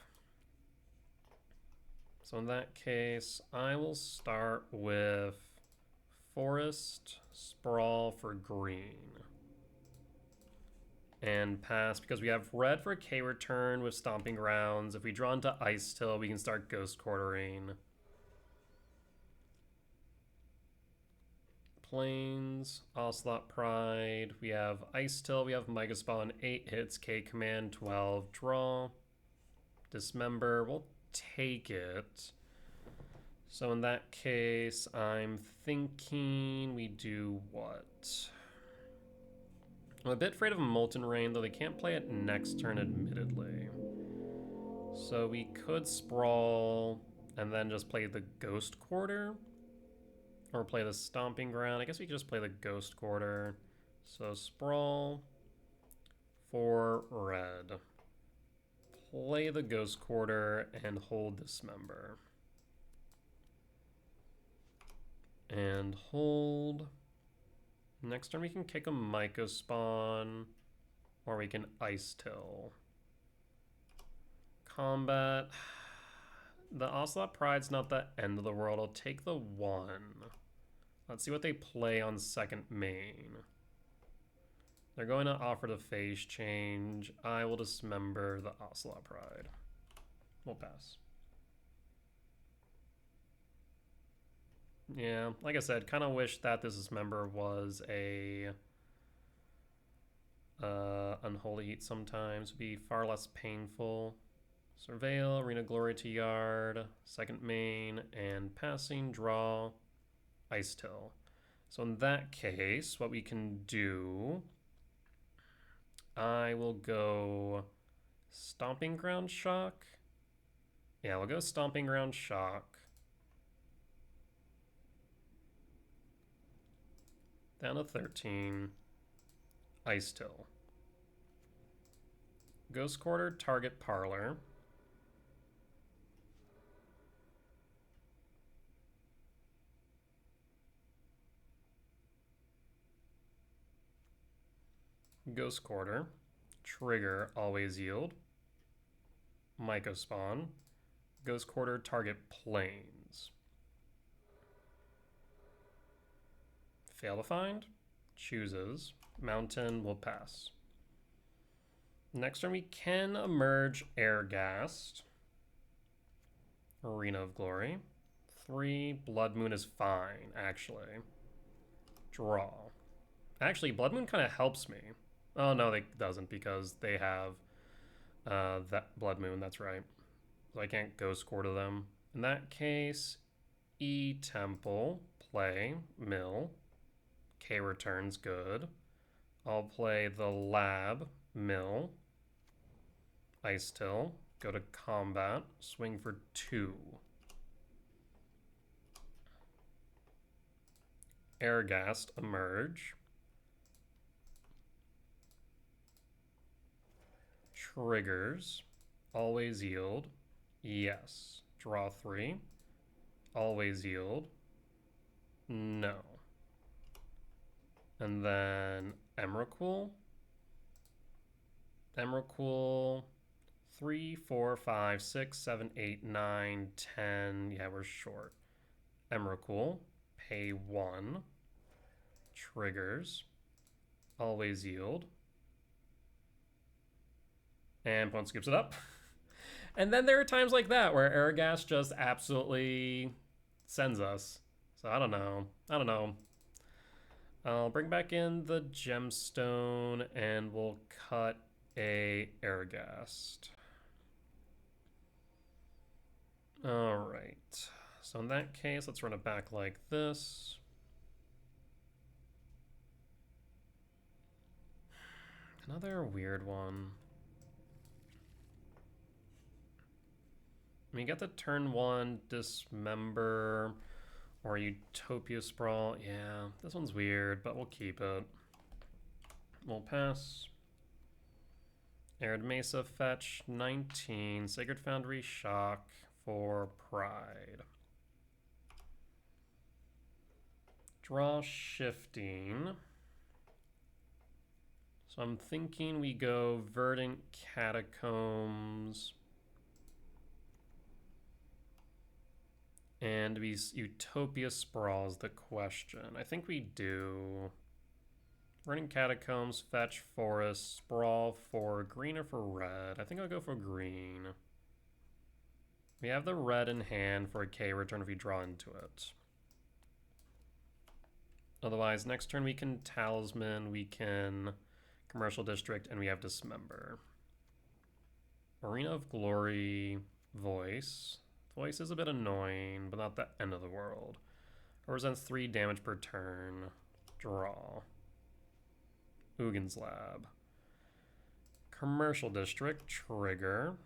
So in that case, I will start with Forest Sprawl for green. And pass because we have red for K return with Stomping Grounds. If we draw into Ice Till, we can start Ghost Quartering. Plains, Ocelot Pride. We have Ice Till, we have Mega Spawn, 8 hits, K Command, 12, draw. Dismember, we'll take it. So in that case, I'm thinking we do what? I'm a bit afraid of Molten Rain, though they can't play it next turn, admittedly. So we could Sprawl and then just play the Ghost Quarter. Or play the Stomping Ground. I guess we could just play the Ghost Quarter. So Sprawl for red. Play the Ghost Quarter and hold Dismember. And hold. Next turn we can kick a Myco Spawn. Or we can Ice Till. Combat. The Ocelot Pride's not the end of the world. I'll take the 1. Let's see what they play on second main. They're going to offer the phase change. I will dismember the Ocelot Pride. We'll pass. Yeah, like I said, kind of wish that this dismember was a Unholy Heat sometimes. Would be far less painful. Surveil, Arena Glory to yard, second main, and passing, draw, Ice Till. So in that case, what we can do, I will go Stomping Ground Shock. Yeah, we'll go Stomping Ground Shock. Down to 13. Ice Till. Ghost Quarter, target Parlor. Ghost Quarter. Trigger, always yield. Myco Spawn. Ghost Quarter, target Plains. Fail to find. Chooses. Mountain will pass. Next turn we can emerge Airghast. Arena of Glory. 3. Blood Moon is fine, actually. Draw. Actually, Blood Moon kind of helps me. Oh, no, it doesn't because they have that Blood Moon, that's right. So I can't Ghost Quarter them. In that case, E Temple, play, mill. K returns, good. I'll play the Lab, mill. Ice Till, go to combat, swing for 2. Airghast, emerge. Triggers, always yield. Yes. Draw 3. Always yield. No. And then Emrakul. Emrakul. 3, 4, 5, 6, 7, 8, 9, 10. Yeah, we're short. Emrakul. Pay 1. Triggers. Always yield. And opponent skips it up. And then there are times like that where Airghast just absolutely sends us. So I don't know. I'll bring back in the gemstone and we'll cut a Airghast. Alright. So in that case, let's run it back like this. Another weird one. We get the turn 1 Dismember or Utopia Sprawl. Yeah, this one's weird, but we'll keep it. We'll pass. Arid Mesa fetch 19. Sacred Foundry Shock for Pride. Draw Shifting. So I'm thinking we go Verdant Catacombs. And we Utopia Sprawl is the question. I think we do. Running Catacombs, Fetch, Forest, Sprawl for green or for red? I think I'll go for green. We have the red in hand for a K return if we draw into it. Otherwise, next turn we can Talisman, we can Commercial District, and we have Dismember. Arena of Glory, Voice. Voice is a bit annoying, but not the end of the world. Represents 3 damage per turn. Draw. Ugin's Lab. Commercial District, trigger.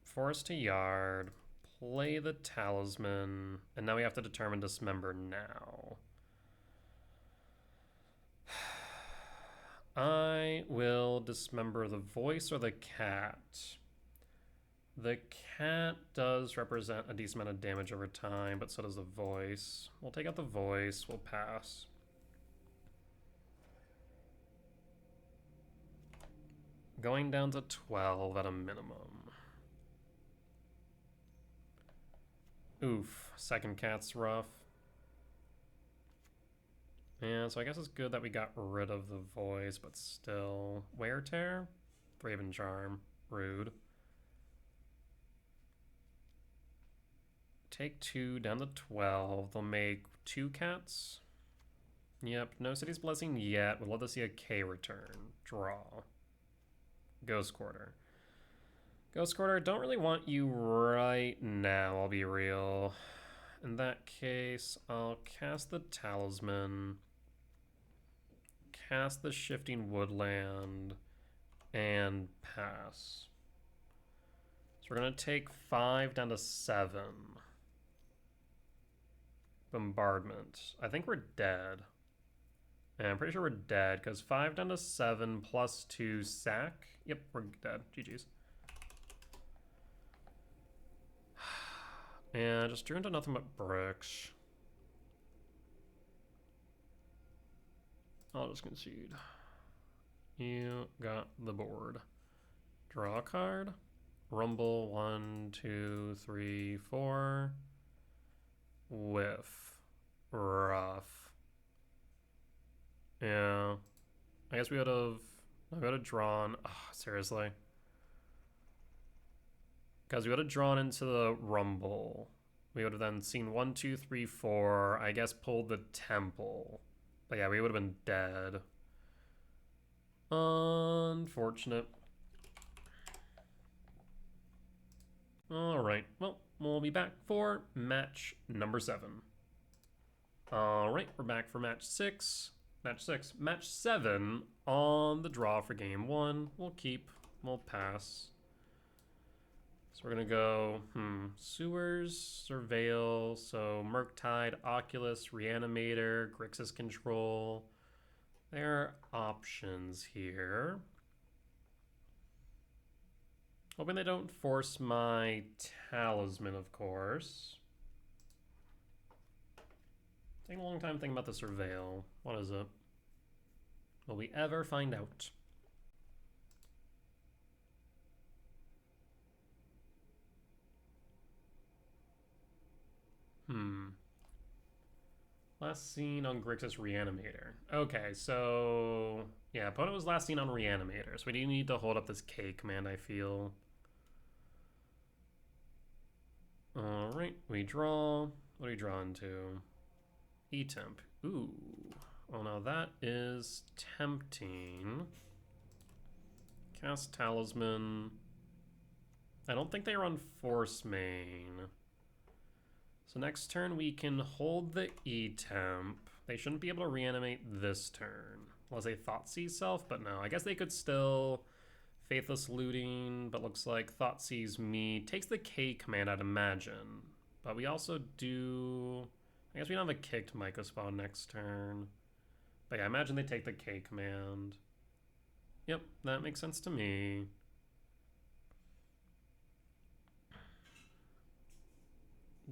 Forest to Yard. Play the Talisman. And now we have to determine Dismember now. I will Dismember the Voice or the Cat. The Cat does represent a decent amount of damage over time, but so does the Voice. We'll take out the Voice, we'll pass. Going down to 12 at a minimum. Oof, second Cat's rough. Yeah, so I guess it's good that we got rid of the Voice, but still. Wear Tear? Raven Charm. Rude. Take 2 down to 12. They'll make 2 cats. Yep, no City's Blessing yet. We'd love to see a K return. Draw. Ghost Quarter. Ghost Quarter, don't really want you right now, I'll be real. In that case, I'll cast the Talisman, cast the Shifting Woodland, and pass. So we're going to take 5 down to 7. Bombardment. I think we're dead. And I'm pretty sure we're dead, because 5 down to 7 plus 2 sack. Yep, we're dead. GG's. And just drew into nothing but bricks. I'll just concede. You got the board. Draw a card. Rumble, 1, 2, 3, 4. Whiff. Rough. Yeah. I guess we would have drawn. Oh, seriously. Because we would have drawn into the Rumble. We would have then seen 1, 2, 3, 4. I guess pulled the Temple. But yeah, we would have been dead. Unfortunate. Alright, well, we'll be back for match number 7. Alright, we're back for match 6. Match 6. Match 7 on the draw for game 1. We'll keep, we'll pass. So we're gonna go, Sewers, Surveil, so Murktide, Oculus, Reanimator, Grixis Control. There are options here. Hoping they don't force my Talisman, of course. Taking a long time thinking about the Surveil. What is it? Will we ever find out? Last seen on Grixis Reanimator. Okay, so yeah, opponent was last seen on Reanimator, so we do need to hold up this K command, I feel. Alright, we draw. What are we drawing to? E-Temp. Ooh. Well, now that is tempting. Cast Talisman. I don't think they run Force Main. So next turn we can hold the E-Temp. They shouldn't be able to reanimate this turn. Unless they Thoughtseize Self, but no. I guess they could still Faithless Looting, but looks like Thoughtseize me. Takes the K command, I'd imagine. But we also do... I guess we don't have a kicked Mycospawn next turn. But yeah, I imagine they take the K command. Yep, that makes sense to me.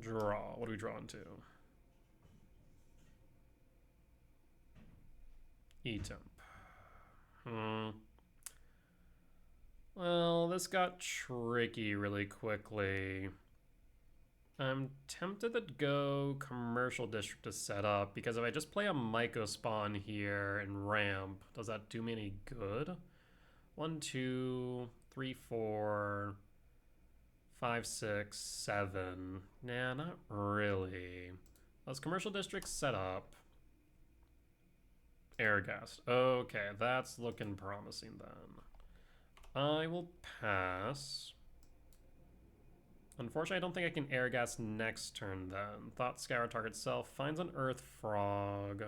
Draw. What are we drawing to? E-Temp. Well, this got tricky really quickly. I'm tempted to go Commercial District to set up, because if I just play a Mycospawn here and ramp, does that do me any good? 1, 2, 3, 4, 5, 6, 7. Nah, not really. Let's Commercial District set up. Airghast. Okay, that's looking promising then. I will pass. Unfortunately, I don't think I can Airghast next turn then. Thought Scour target self, finds an Earth Frog.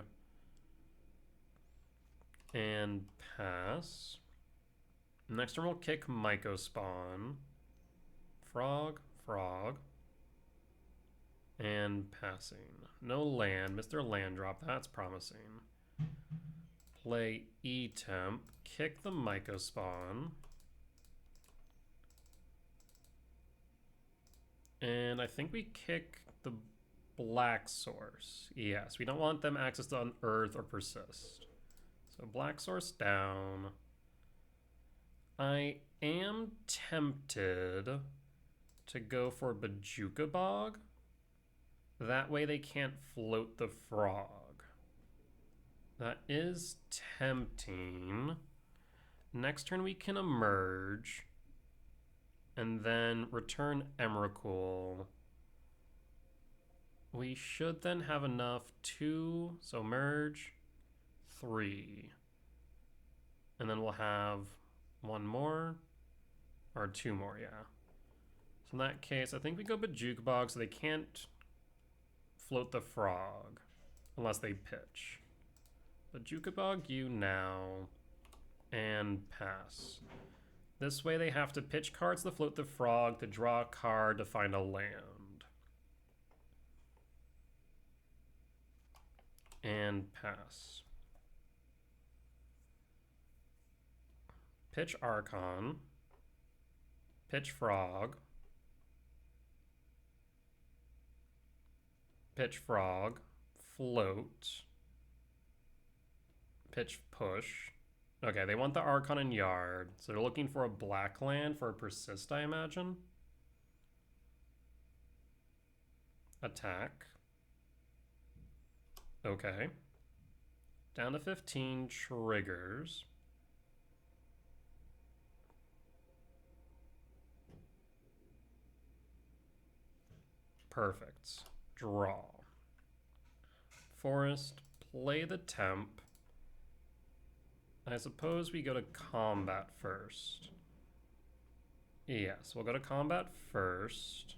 And pass. Next turn we'll kick Mycospawn. Frog, Frog. And passing. No land. Mr. Land Drop. That's promising. Play E-Temp. Kick the Mycospawn. And I think we kick the Black Source. Yes, we don't want them access to Unearth or Persist. So Black Source down. I am tempted to go for Bojuka Bog. That way they can't float the frog. That is tempting. Next turn we can emerge. And then return Emrakul. We should then have enough to... So merge 3. And then we'll have 1 more. Or 2 more, yeah. So in that case, I think we go Bojuka Bog so they can't float the frog. Unless they pitch. Bojuka Bog you now. And pass. This way they have to pitch cards to float the frog, to draw a card, to find a land. And pass. Pitch Archon. Pitch Frog. Pitch Frog. Float. Pitch Push. Okay, they want the Archon and Yard, so they're looking for a black land for a Persist, I imagine. Attack. Okay. Down to 15, triggers. Perfect. Draw. Forest, play the Temp. I suppose we go to combat first. Yes, we'll go to combat first.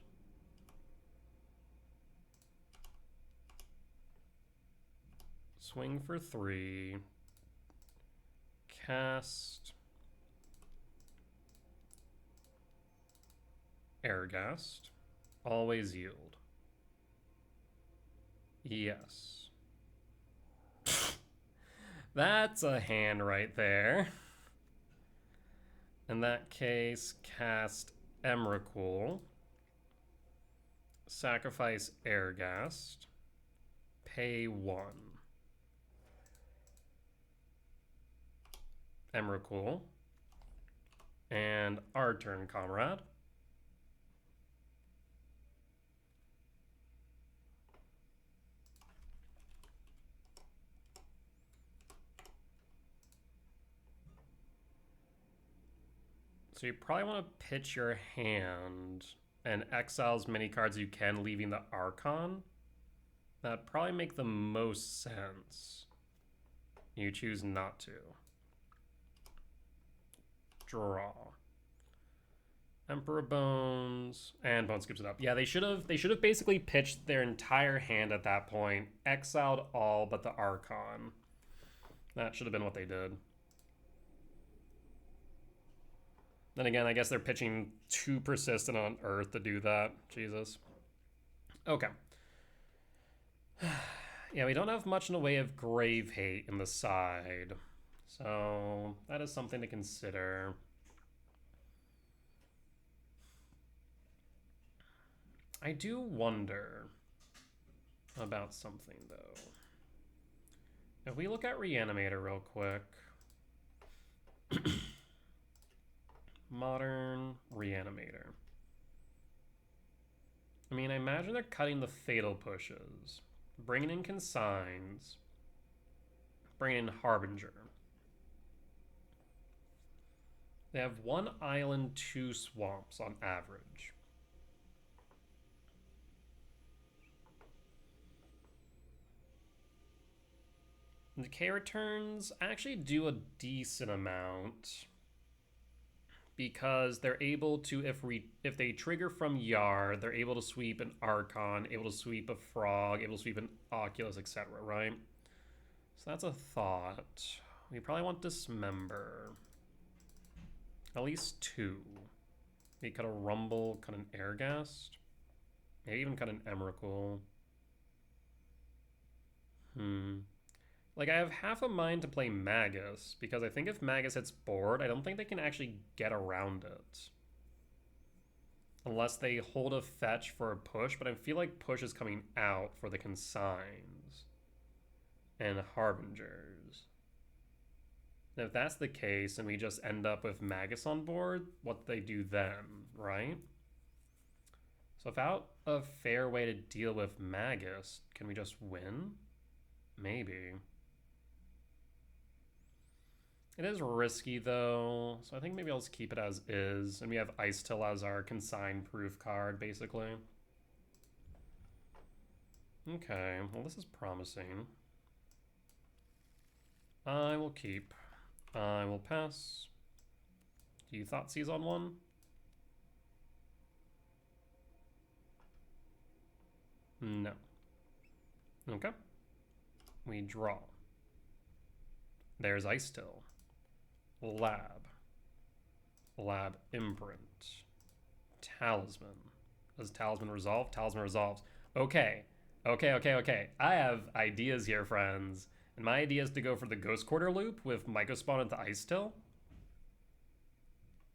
Swing for 3. Cast. Airghast. Always yield. Yes. That's a hand right there. In that case, cast Emrakul. Sacrifice Airghast. Pay 1. Emrakul. And our turn, comrade. So you probably want to pitch your hand and exile as many cards you can, leaving the Archon. That'd probably make the most sense. You choose not to. Draw. Emperor Bones, and Bone scoops it up. Yeah, they should have basically pitched their entire hand at that point, exiled all but the Archon. That should have been what they did. Then again, I guess they're pitching too persistent on Earth to do that. Jesus. Okay. Yeah, we don't have much in the way of Grave Hate in the side. So that is something to consider. I do wonder about something, though. If we look at Reanimator real quick. Modern Reanimator. I mean, I imagine they're cutting the fatal pushes, bringing in Consigns, bringing in Harbinger. They have 1 island, 2 swamps on average. Decay returns actually do a decent amount because they're able to, if they trigger from Yard, they're able to sweep an Archon, able to sweep a Frog, able to sweep an Oculus, etc., right? So that's a thought. We probably want Dismember. At least 2. We cut a Rumble, cut an Airghast. Maybe even cut an Emrakul. Like, I have half a mind to play Magus, because I think if Magus hits board, I don't think they can actually get around it. Unless they hold a fetch for a push, but I feel like push is coming out for the Consigns and Harbingers. And if that's the case, and we just end up with Magus on board, what do they do then, right? So without a fair way to deal with Magus, can we just win? Maybe. It is risky, though, so I think maybe I'll just keep it as is. And we have Ice Till as our consign-proof card, basically. Okay, well, this is promising. I will keep. I will pass. Do you Thoughtseize on 1? No. Okay. We draw. There's Ice Till. Lab. Lab Imprint. Talisman. Does Talisman resolve? Talisman resolves. Okay. Okay. I have ideas here, friends. And my idea is to go for the Ghost Quarter loop with Mycospawn into Ice Till.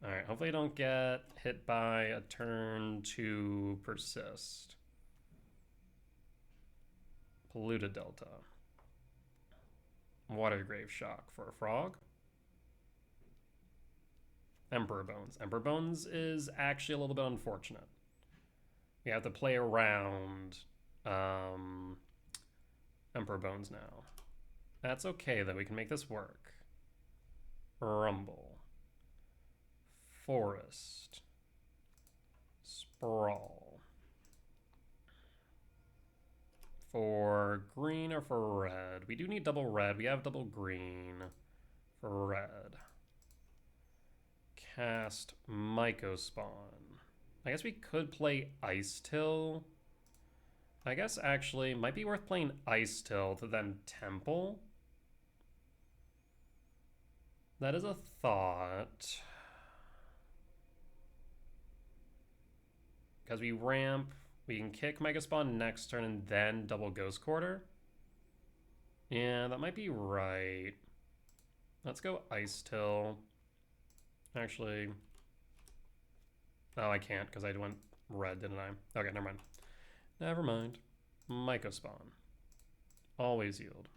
Alright, hopefully I don't get hit by a turn to persist. Polluted Delta. Watergrave Shock for a frog. Emperor Bones. Emperor Bones is actually a little bit unfortunate. We have to play around Emperor Bones now. That's okay, though. We can make this work. Rumble. Forest. Sprawl. For green or for red? We do need double red. We have double green for red. Cast Mycospawn. I guess we could play Ice Till. I guess actually might be worth playing Ice Till to then Temple. That is a thought. Because we ramp, we can kick Mycospawn next turn and then double Ghost Quarter. Yeah, that might be right. Let's go Ice Till. Actually, oh, I can't because I went red, didn't I? Okay, never mind. Never mind. Mycospawn. Always yield.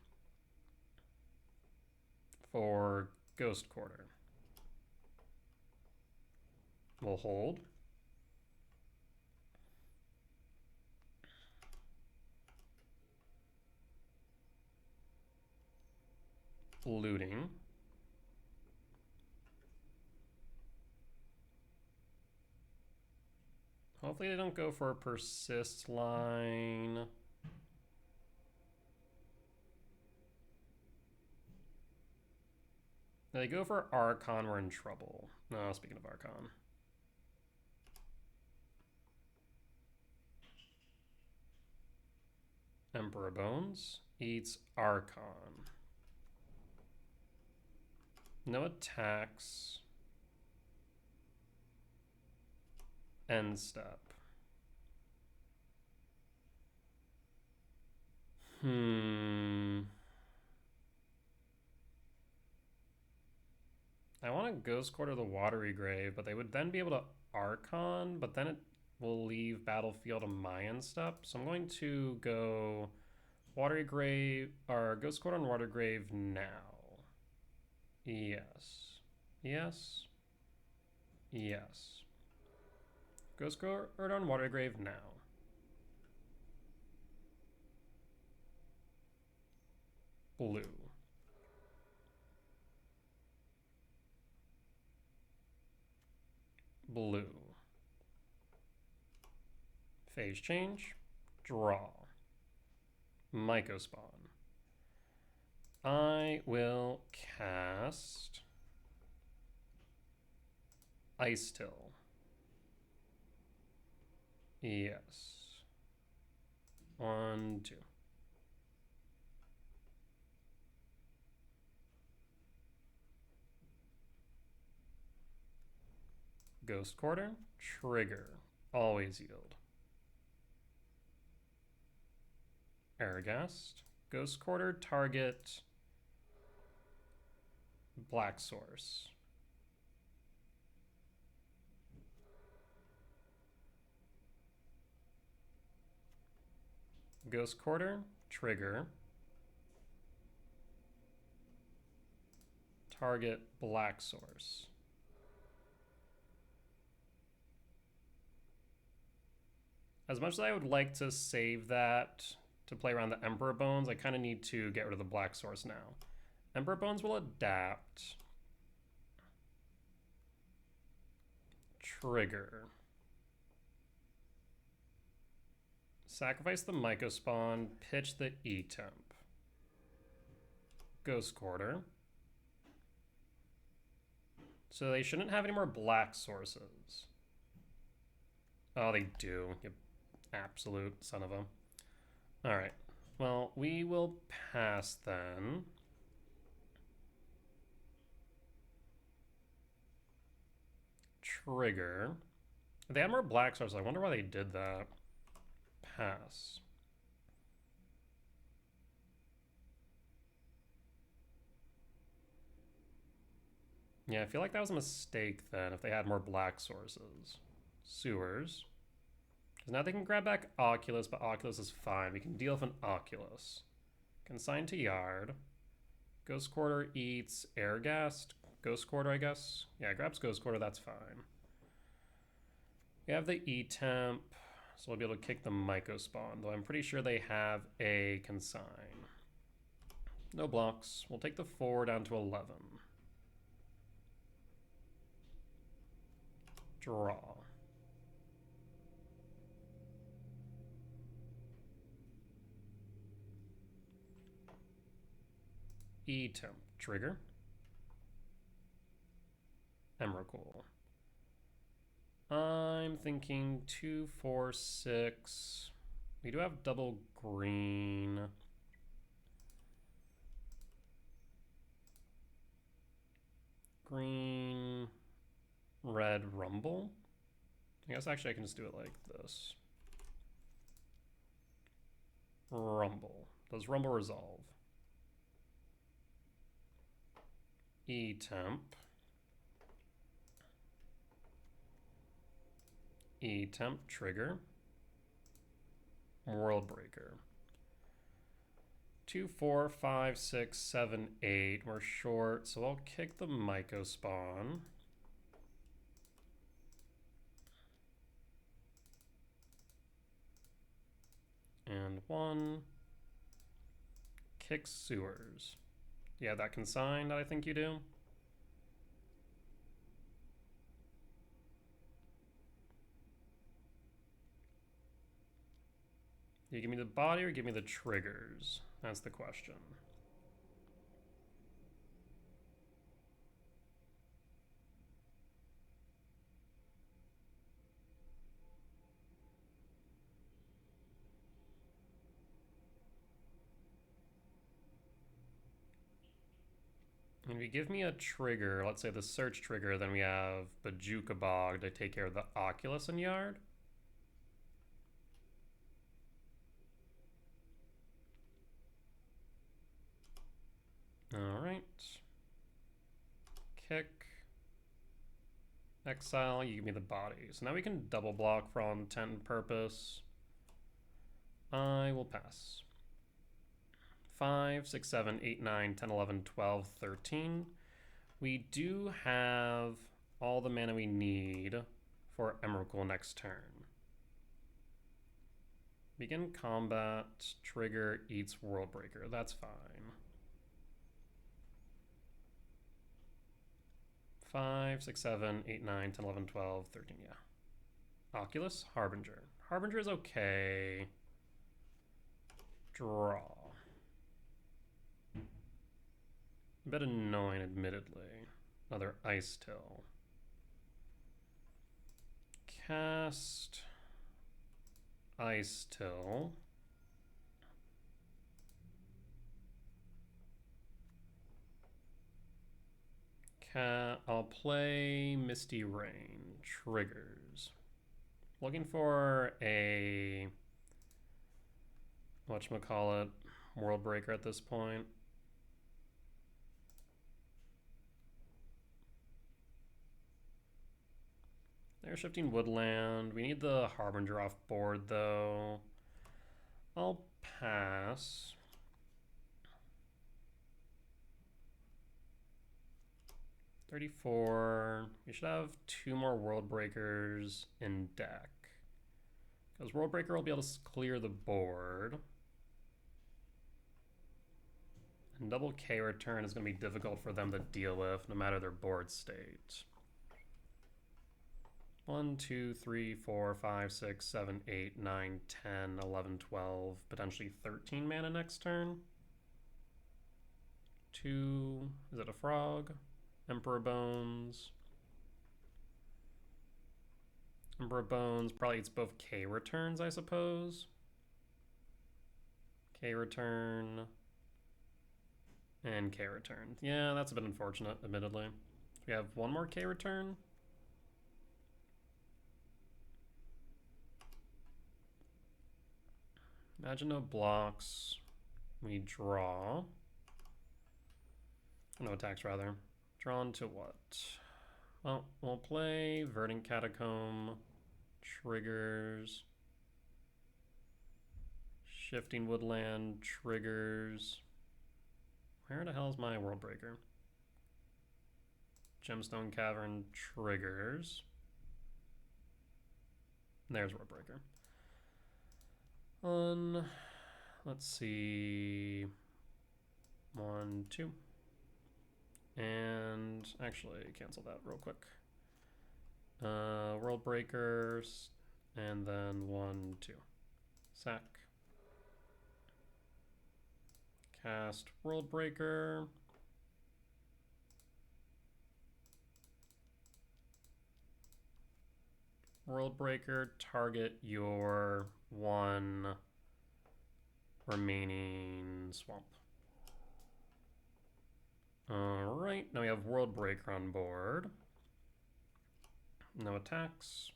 For Ghost Quarter. We'll hold. Looting. Hopefully they don't go for a persist line. If they go for Archon, we're in trouble. No, speaking of Archon. Emperor Bones eats Archon. No attacks. End step. I want to Ghost Quarter the Watery Grave, but they would then be able to Archon, but then it will leave battlefield a Mayan step. So I'm going to go Watery Grave, or Ghost Quarter on Water Grave now. Yes. Yes. Yes. Ghost Quarter on Water Grave now. Blue. Blue. Phase change. Draw. Mycospawn. I will cast Ice Till. Yes. 1, 2. Ghost Quarter. Trigger. Always yield. Aragast. Ghost Quarter. Target. Black Source. Ghost Quarter. Trigger. Target Black Source. As much as I would like to save that to play around the Emperor Bones, I kind of need to get rid of the Black Source now. Emperor Bones will adapt. Trigger. Sacrifice the Mycospawn, pitch the E-Temp. Ghost Quarter. So they shouldn't have any more black sources. Oh, they do. You absolute son of a. Alright. Well, we will pass then. Trigger. If they had more black sources, I wonder why they did that. Pass. Yeah, I feel like that was a mistake then, if they had more black sources. Sewers. Because now they can grab back Oculus, but Oculus is fine. We can deal with an Oculus. Consign to Yard. Ghost Quarter eats Airghast. Ghost Quarter, I guess. Yeah, grabs Ghost Quarter, that's fine. We have the E-Temp, so we'll be able to kick the Mycospawn, though I'm pretty sure they have a Consign. No blocks. We'll take the 4 down to 11. Draw. E-Temp. Trigger. Emrakul. I'm thinking 2, 4, 6. We do have double green. Green, red, rumble. I guess actually I can just do it like this. Rumble. Does rumble resolve? E-Temp. E-Temp, trigger. World Breaker. 2, 4, 5, 6, 7, 8. We're short, so I'll kick the Mycospawn. And 1. Kick Sewers. Yeah, that consigned, I think you do. You give me the body or give me the triggers? That's the question. And if you give me a trigger, let's say the search trigger, then we have Bajuka Bog to take care of the Oculus in yard. Alright. Kick. Exile, you give me the body. So now we can double block for all intent and purpose. I will pass. 5, 6, 7, 8, 9, 10, 11, 12, 13. We do have all the mana we need for Emrakul next turn. Begin combat, trigger, eats Worldbreaker. That's fine. 5, 6, 7, 8, 9, 10, 11, 12, 13, yeah. Oculus, Harbinger. Harbinger is okay. Draw. A bit annoying, admittedly. Another Ice Till. Cast Ice Till. I'll play Misty Rain. Triggers. Looking for a whatchamacallit, Worldbreaker at this point. They're shifting Woodland. We need the Harbinger off board though. I'll pass. $34. We should have 2 more Worldbreakers in deck. Because Worldbreaker will be able to clear the board. And double K return is going to be difficult for them to deal with, no matter their board state. 1, 2, 3, 4, 5, 6, 7, 8, 9, 10, 11, 12, potentially 13 mana next turn. 2, is it a frog? Emperor Bones. Emperor Bones probably eats both K returns, I suppose. K return. And K return. Yeah, that's a bit unfortunate, admittedly. We have 1 more K return. Imagine no blocks. We draw. No attacks, rather. Drawn to what? Well, we'll play Verdant Catacomb, triggers, Shifting Woodland, triggers. Where the hell is my Worldbreaker? Gemstone Cavern, triggers. There's Worldbreaker. Let's see. 1, 2. And actually, cancel that real quick. World Breakers, and then 1, 2. Sack. Cast World Breaker. World Breaker, target your 1 remaining swamp. Alright, now we have World Breaker on board. No attacks.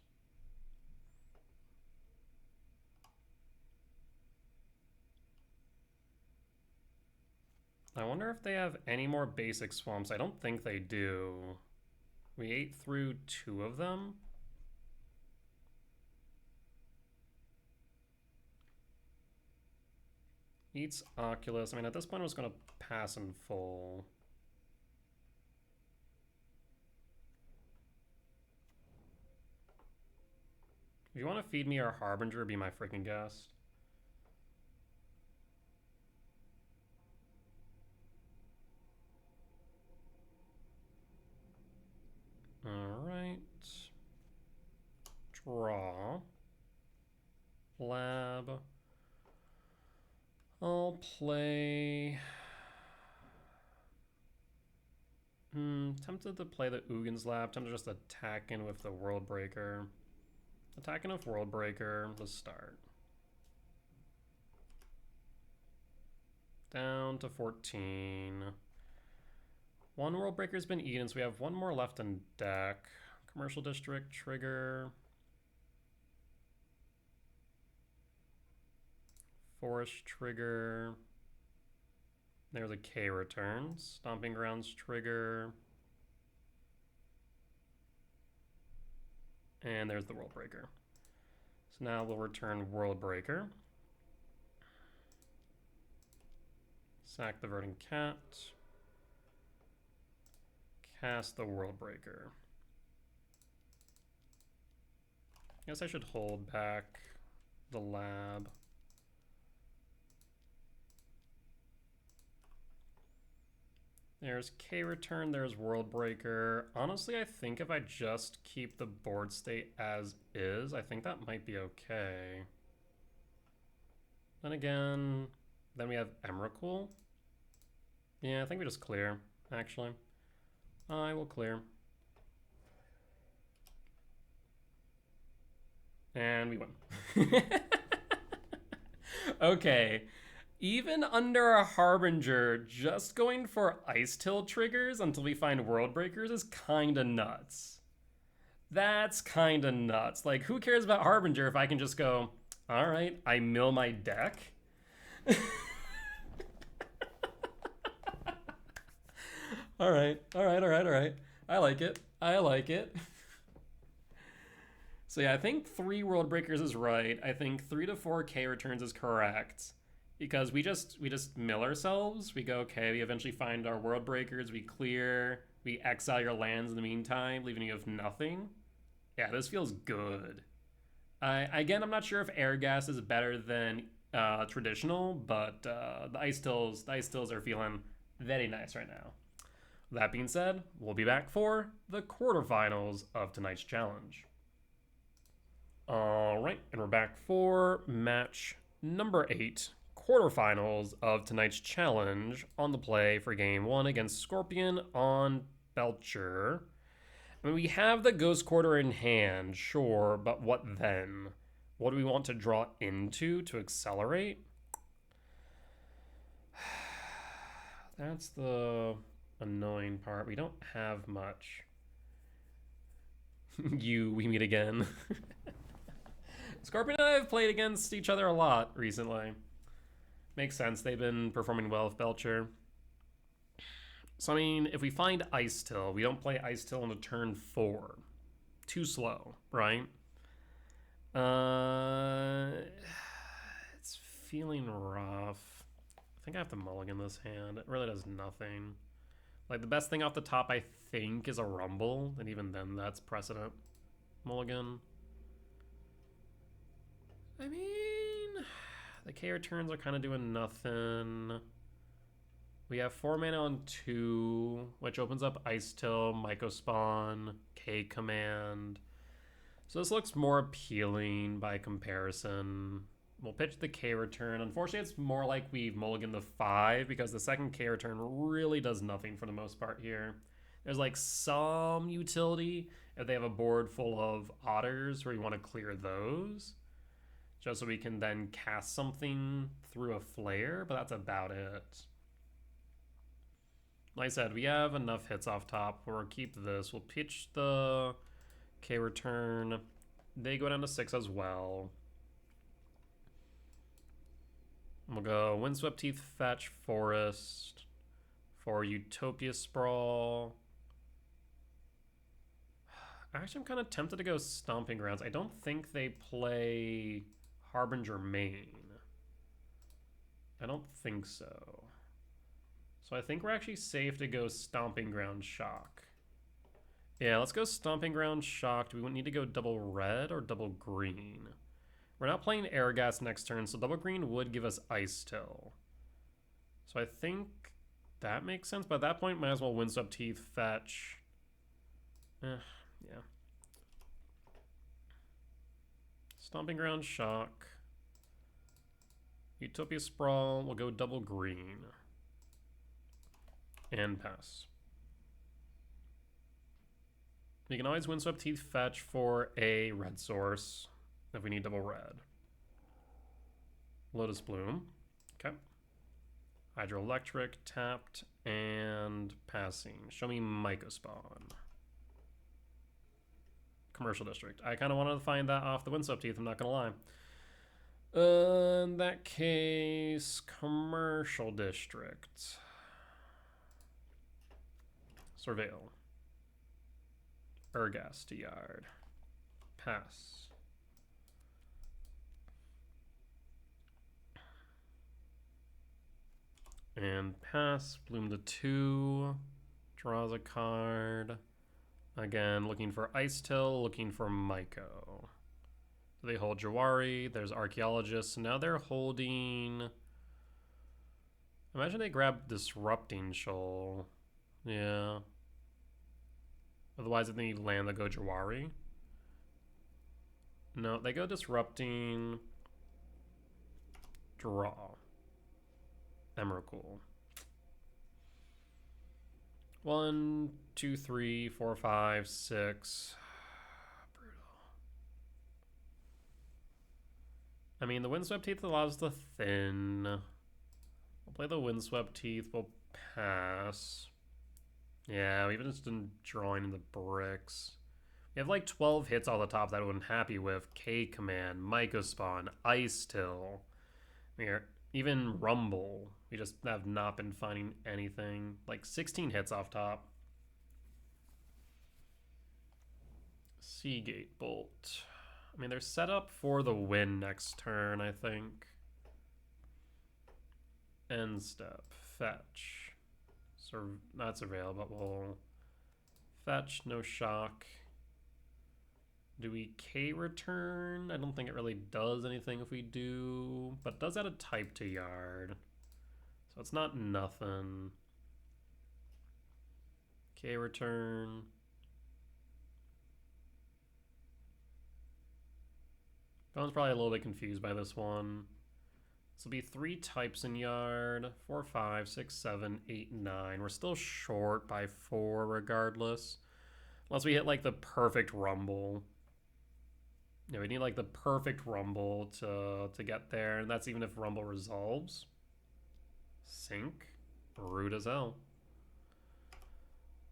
I wonder if they have any more basic swamps. I don't think they do. We ate through 2 of them. Eats Oculus. I mean, at this point I was going to pass in full. If you want to feed me our Harbinger, be my freaking guest. Alright. Draw. Lab. I'll play... tempted to play the Ugin's Lab. Tempted to just attack in with the World Breaker. Attacking with World Breaker. Let's start. Down to 14. One World Breaker's been eaten, so we have one more left in deck. Commercial District, trigger. Forest, trigger. There's a K return. Stomping Grounds, trigger. And there's the World Breaker. So now we'll return World Breaker. Sack the Verdant Cat. Cast the World Breaker. Guess I should hold back the lab. There's K return, there's World Breaker. Honestly, I think if I just keep the board state as is, I think that might be okay. Then again, then we have Emrakul. Yeah, I think we just clear, actually. I will clear. And we win. Okay. Even under a Harbinger, just going for Ice Till triggers until we find World Breakers is kinda nuts. That's kinda nuts. Like, who cares about Harbinger if I can just go, alright, I mill my deck? Alright. I like it. So yeah, I think 3 World Breakers is right. I think 3 to 4 K returns is correct. Because we just mill ourselves. We go, okay, we eventually find our World Breakers, we clear, we exile your lands in the meantime, leaving you with nothing. Yeah, this feels good. Again, I'm not sure if air gas is better than traditional, but the ice tills are feeling very nice right now. That being said, we'll be back for the quarterfinals of tonight's challenge. All right, and we're back for match number 8, quarterfinals of tonight's challenge, on the play for game 1 against Scorpion on Belcher. I mean, we have the Ghost Quarter in hand, sure, but what then? What do we want to draw into to accelerate? That's the annoying part. We don't have much. We meet again. Scorpion and I have played against each other a lot recently. Makes sense. They've been performing well with Belcher. So, I mean, if we find Ice Till, we don't play Ice Till into turn 4. Too slow, right? It's feeling rough. I think I have to mulligan this hand. It really does nothing. Like, the best thing off the top, I think, is a Rumble. And even then, that's precedent. Mulligan. I mean, the K returns are kind of doing nothing. We have 4 mana on 2, which opens up Ice Till, Myco Spawn, K Command. So this looks more appealing by comparison. We'll pitch the K return. Unfortunately, it's more like we mulligan the 5 because the second K return really does nothing for the most part here. There's like some utility if they have a board full of otters where you want to clear those, just so we can then cast something through a flare, but that's about it. Like I said, we have enough hits off top. We'll keep this. We'll pitch the K return. They go down to 6 as well. We'll go Windswept Teeth, Fetch, Forest for Utopia Sprawl. Actually, I'm kind of tempted to go Stomping Grounds. I don't think they play Harbinger main. I don't think so. So I think we're actually safe to go Stomping Ground Shock. Yeah, let's go Stomping Ground Shock. Do we need to go double red or double green? We're not playing Air Gas next turn, so double green would give us Ice Till. So I think that makes sense, but at that point, might as well Windswept Teeth, Fetch. Yeah. Stomping Ground Shock. Utopia Sprawl, we'll go double green. And pass. We can always Windswept Teeth, Fetch for a red source if we need double red. Lotus Bloom. Okay. Hydroelectric tapped And passing. Show me Mycospawn. Commercial District. I kind of wanted to find that off the Windswept Heath, I'm not going to lie. In that case, Commercial District. Surveil. Ergast Yard. Pass. And pass. Bloom the 2. Draws a card. Again, looking for Ice Till, looking for Myco. They hold Jawari. There's Archaeologists. Now they're holding... Imagine they grab Disrupting Shoal. Yeah. Otherwise, if they need land, they go Jawari. No, they go Disrupting... Draw. Emrakul. 1, 2, 3, 4, 5, 6. Brutal. I mean, the Windswept Teeth allows the thin. We'll play the Windswept Teeth. We'll pass. Yeah, we've just been drawing in the bricks. We have like 12 hits on the top that I wasn't happy with. K-Command, Mycospawn, Ice Till. Even Rumble. We just have not been finding anything. Like 16 hits off top. Seagate Bolt. I mean, they're set up for the win next turn, I think. End step. Fetch. Not Surveil, but we'll fetch, no shock. Do we K return? I don't think it really does anything if we do, but it does add a type to yard. So it's not nothing. K return. Bone's probably a little bit confused by this one. This will be 3 types in yard. 4, 5, 6, 7, 8, 9. We're still short by 4 regardless. Unless we hit like the perfect rumble. Yeah, we need like the perfect rumble to get there, and that's even if rumble resolves. Sink. Rude as hell.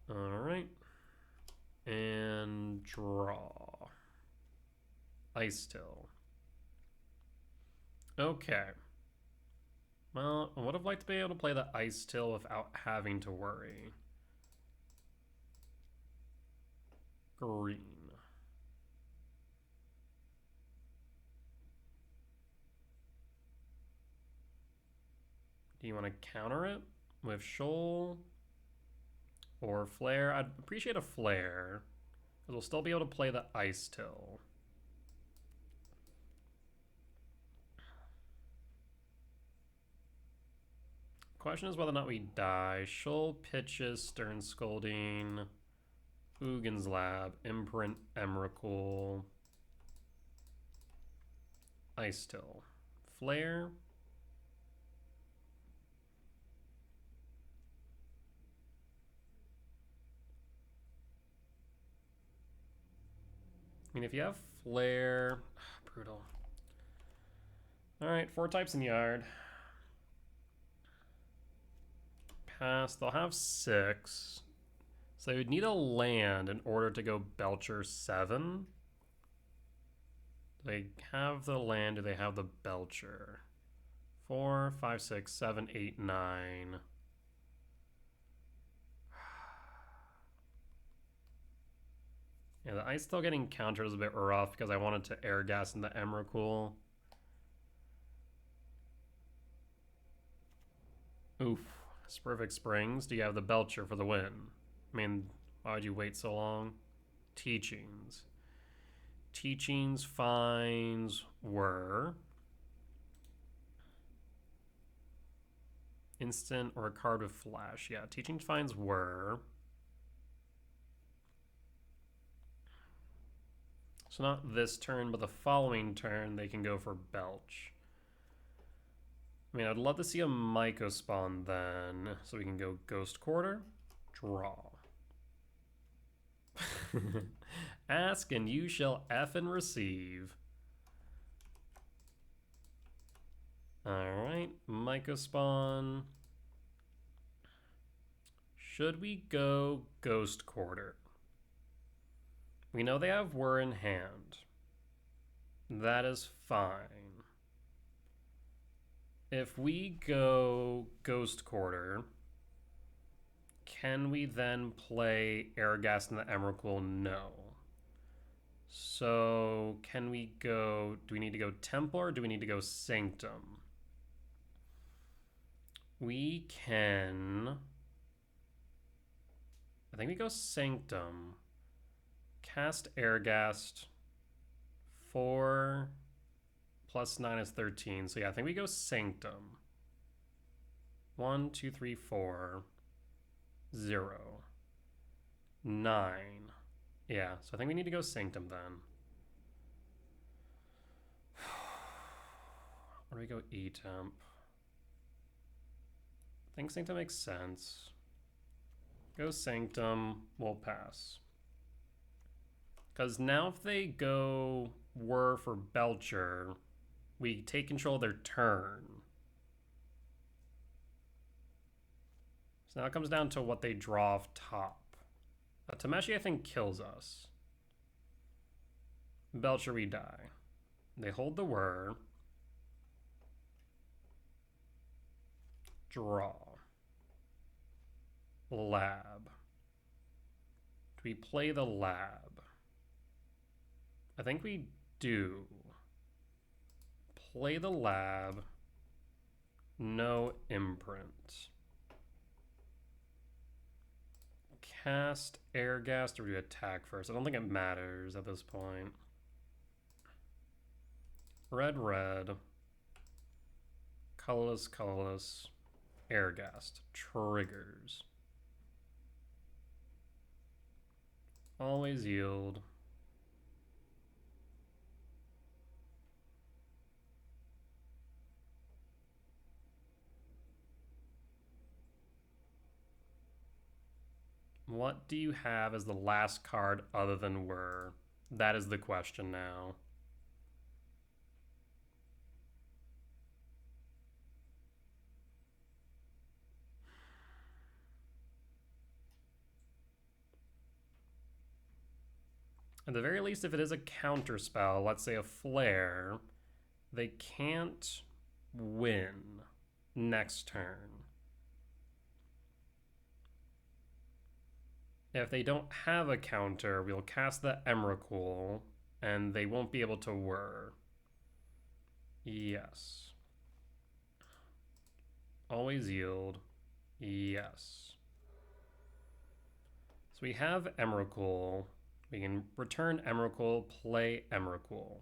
Alright. And draw. Ice Till. Okay. Well, I would have liked to be able to play the Ice Till without having to worry. Green. Do you want to counter it with Shoal or Flare? I'd appreciate a Flare, because we'll still be able to play the Ice Till. Question is whether or not we die. Shoal pitches, Stern Scolding, Ugin's Lab, Imprint, Emrakul, Ice Till, Flare. I mean, if you have Flare, brutal. All right, 4 types in yard. Pass. They'll have 6. So they would need a land in order to go Belcher 7. Do they have the land? Do they have the Belcher? 4, 5, 6, 7, 8, 9. Yeah, the Ice Still getting countered is a bit rough because I wanted to air gas in the Emrakul. Oof. Spurvic Springs. Do you have the Belcher for the win? I mean, why would you wait so long? Teachings. Teachings finds were instant or a card with flash. Yeah, Teachings finds were. So not this turn, but the following turn they can go for Belch. I mean, I'd love to see a Mycospawn then, so we can go Ghost Quarter, draw. Ask and you shall effing receive. Alright, Mycospawn. Should we go Ghost Quarter? We know they have Whir in hand. That is fine. If we go Ghost Quarter, can we then play Airghast in the Emrakul? No. So can we go... Do we need to go Temple or do we need to go Sanctum? We can... I think we go Sanctum. Cast Airghast. 4 plus 9 is 13. So yeah, I think we go Sanctum. 1, 2, 3, 4. 0. 9. Yeah, so I think we need to go Sanctum then. Or do we go E-Temp? I think Sanctum makes sense. Go Sanctum, we'll pass. Because now if they go Whir for Belcher, we take control of their turn. So now it comes down to what they draw off top. Tameshi, I think, kills us. Belcher, we die. They hold the Whir. Draw. Lab. Do we play the lab? I think we do. Play the lab. No imprint. Cast Airghast or do we attack first? I don't think it matters at this point. Red, red. Colorless, colorless. Airghast. Triggers. Always yield. What do you have as the last card other than Whir? That is the question now. At the very least, if it is a counter spell, let's say a flare, they can't win next turn. If they don't have a counter, we'll cast the Emrakul, and they won't be able to Whir. Yes. Always yield. Yes. So we have Emrakul. We can return Emrakul, play Emrakul.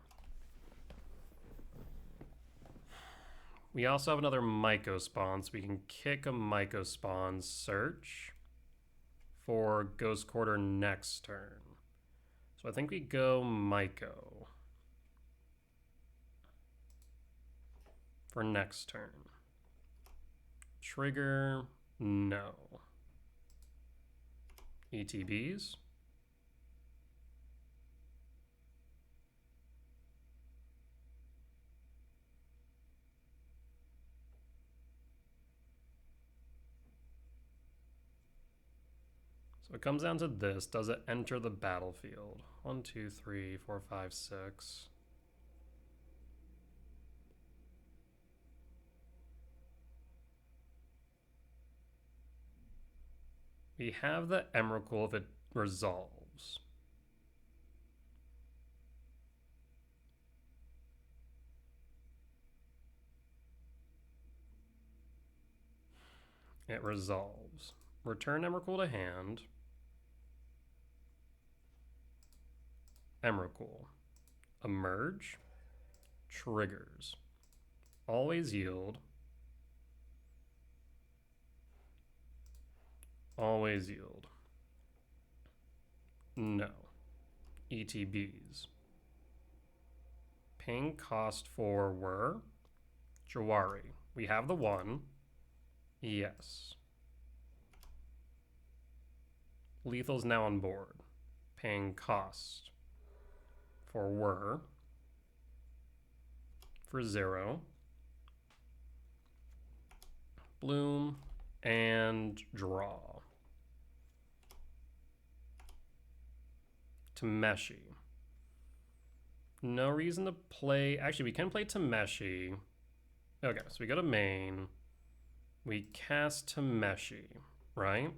We also have another Myco spawn, so we can kick a Myco spawn, search for Ghost Quarter next turn. So I think we go Myco for next turn. Trigger, no. ETBs. So it comes down to this. Does it enter the battlefield? 1, 2, 3, 4, 5, 6. We have the Emrakul if it resolves. It resolves. Return Emrakul to hand. Emrakul. Emerge. Triggers. Always yield. Always yield. No. ETBs. Paying cost for Whir. Jawari. We have the 1. Yes. Lethal's now on board. Paying cost for Whir. For 0. Bloom and draw. Tameshi. No reason to play... Actually, we can play Tameshi. Okay, so we go to main. We cast Tameshi, right?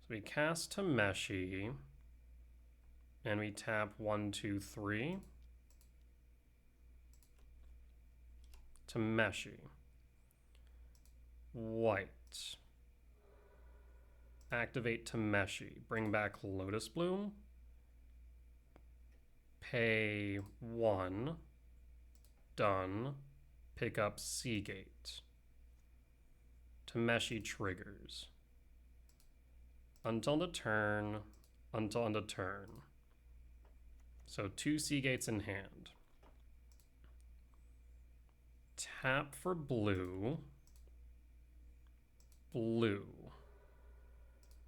So we cast Tameshi. And we tap 1, 2, 3. Tameshi. White. Activate Tameshi. Bring back Lotus Bloom. Pay 1. Done. Pick up Seagate. Tameshi triggers. Until end of turn. Until end of turn. So 2 Seagates in hand. Tap for blue. Blue.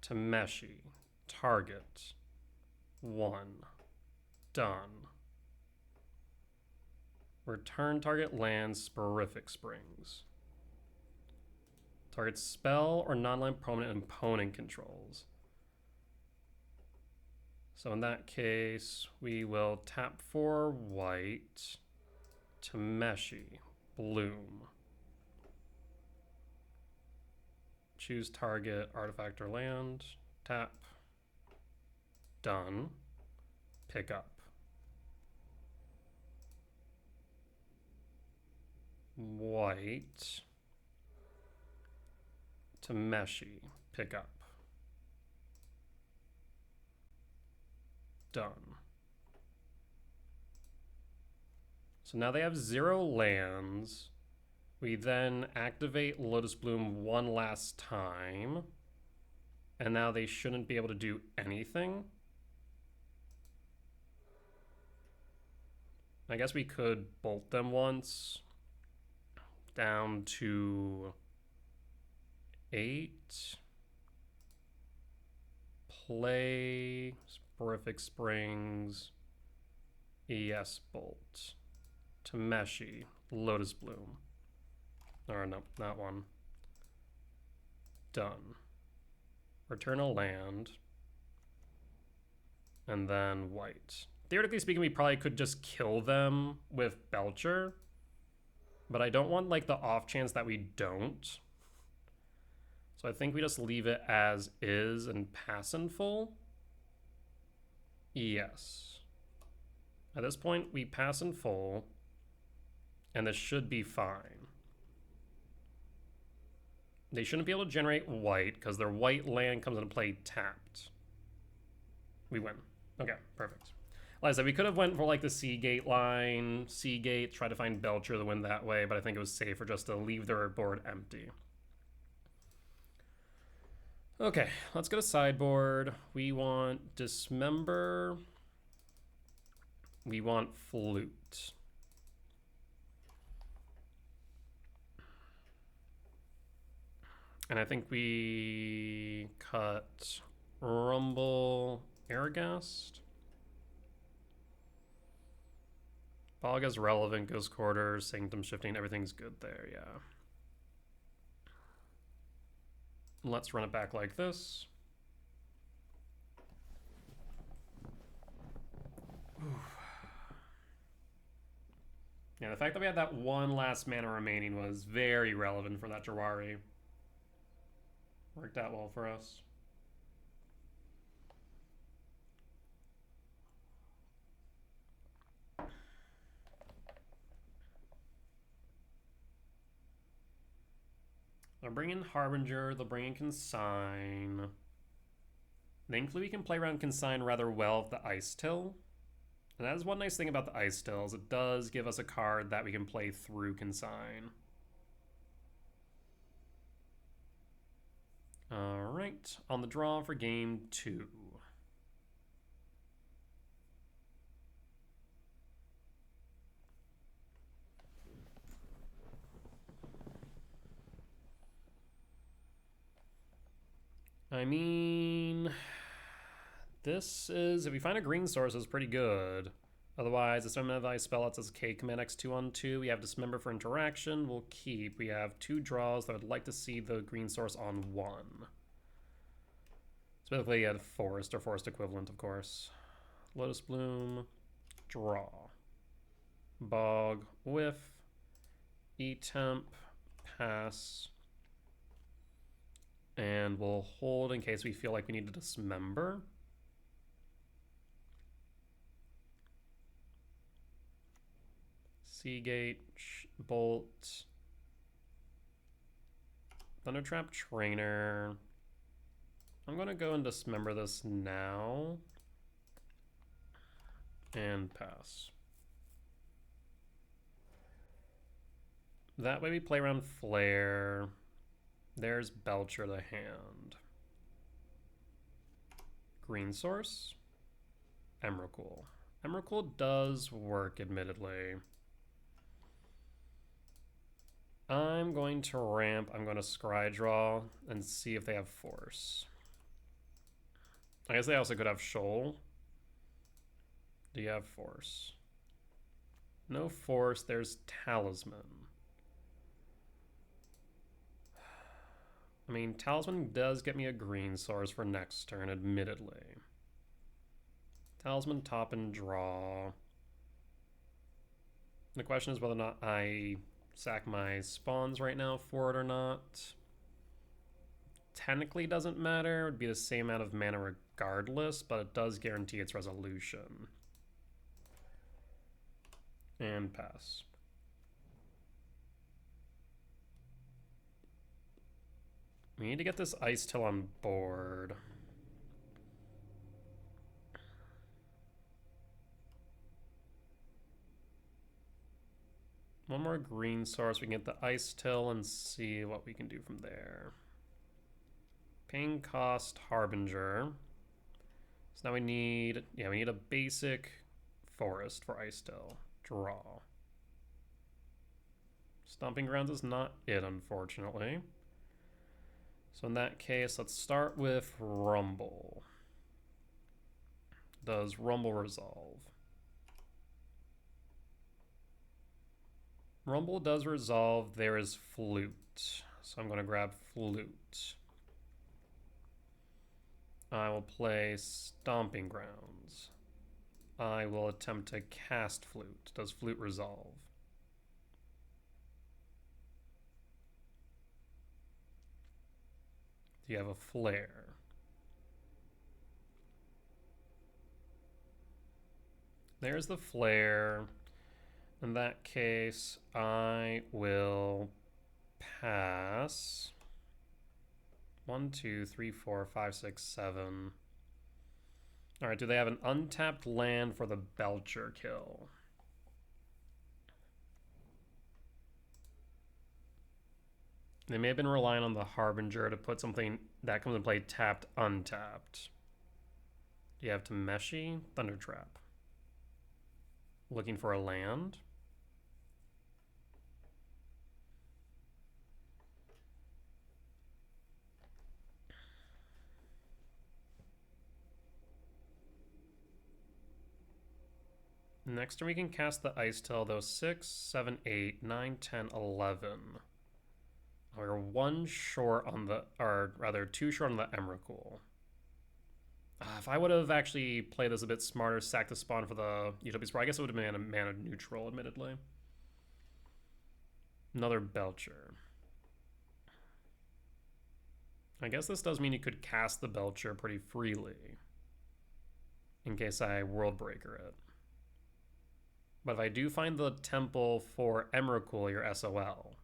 Tameshi. Target. 1. Done. Return target lands Sporific Springs. Target spell or non-land permanent opponent controls. So in that case, we will tap for white. Tameshi. Bloom. Choose target artifact or land. Tap. Done. Pick up. White. Tameshi. Pick up. Done. So now they have 0 lands. We then activate Lotus Bloom 1 last time. And now they shouldn't be able to do anything. I guess we could bolt them once. Down to 8. Play Sporific Springs. ES Bolt. Tameshi. Lotus Bloom. Or no, not one. Done. Return a land. And then white. Theoretically speaking, we probably could just kill them with Belcher. But I don't want like the off chance that we don't. So I think we just leave it as is and pass in full. Yes. At this point, we pass in full. And this should be fine. They shouldn't be able to generate white because their white land comes into play tapped. We win. Okay, perfect. Like I said, we could have went for like the Seagate line, Seagate, try to find Belcher to win that way, but I think it was safer just to leave their board empty. Okay, let's go to sideboard. We want Dismember. We want Flute. And I think we cut Rumble, Aragast. Balga's relevant, Ghost Quarter, Sanctum Shifting, everything's good there, yeah. Let's run it back like this. Yeah, the fact that we had that 1 last mana remaining was very relevant for that Jawari. Worked out well for us. They'll bring in Harbinger, they'll bring in Consign. Thankfully we can play around Consign rather well with the Ice Till. And that is one nice thing about the Ice Tills. It does give us a card that we can play through Consign. Alright, on the draw for game 2. I mean, this is, if we find a green source, is pretty good. Otherwise, Dismember of Ice spell lets us K command X2 on 2. We have Dismember for interaction. We'll keep. We have 2 draws that I'd like to see the green source on 1. Specifically at forest or forest equivalent, of course. Lotus Bloom, draw. Bog, whiff. E-temp, pass. And we'll hold in case we feel like we need to dismember. Seagate, Bolt. Thundertrap Trainer. I'm going to go and dismember this now. And pass. That way we play around Flare. There's Belcher the hand. Green source. Emrakul. Emrakul does work, admittedly. I'm going to ramp. I'm going to scry draw and see if they have force. I guess they also could have shoal. Do you have force? No force. There's talisman. I mean, talisman does get me a green source for next turn, admittedly. Talisman, top, and draw. The question is whether or not I sack my spawns right now for it or not. Technically doesn't matter. It would be the same amount of mana regardless, but it does guarantee its resolution. And pass. We need to get this Ice Till on board. One more green source. We can get the Ice Till and see what we can do from there. Paying cost Harbinger. So now we need a basic forest for Ice Till. Draw. Stomping Grounds is not it, unfortunately. So in that case, let's start with Rumble. Does Rumble resolve? Rumble does resolve. There is Flute. So I'm going to grab Flute. I will play Stomping Grounds. I will attempt to cast Flute. Does Flute resolve? Do you have a flare? There's the flare. In that case, I will pass. 1, 2, 3, 4, 5, 6, 7. All right, do they have an untapped land for the Belcher kill? They may have been relying on the Harbinger to put something that comes into play tapped, untapped. Do you have Tameshi? Thundertrap. Looking for a land. Next turn we can cast the Ice Till, though 6, 7, 8, 9, 10, 11. We're 1 short on the, or rather 2 short on the Emrakul. If I would have actually played this a bit smarter, sacked the spawn for the Utopia Spore, I guess it would have been a mana neutral, admittedly. Another Belcher. I guess this does mean you could cast the Belcher pretty freely. In case I World Breaker it. But if I do find the temple for Emrakul, you're SOL.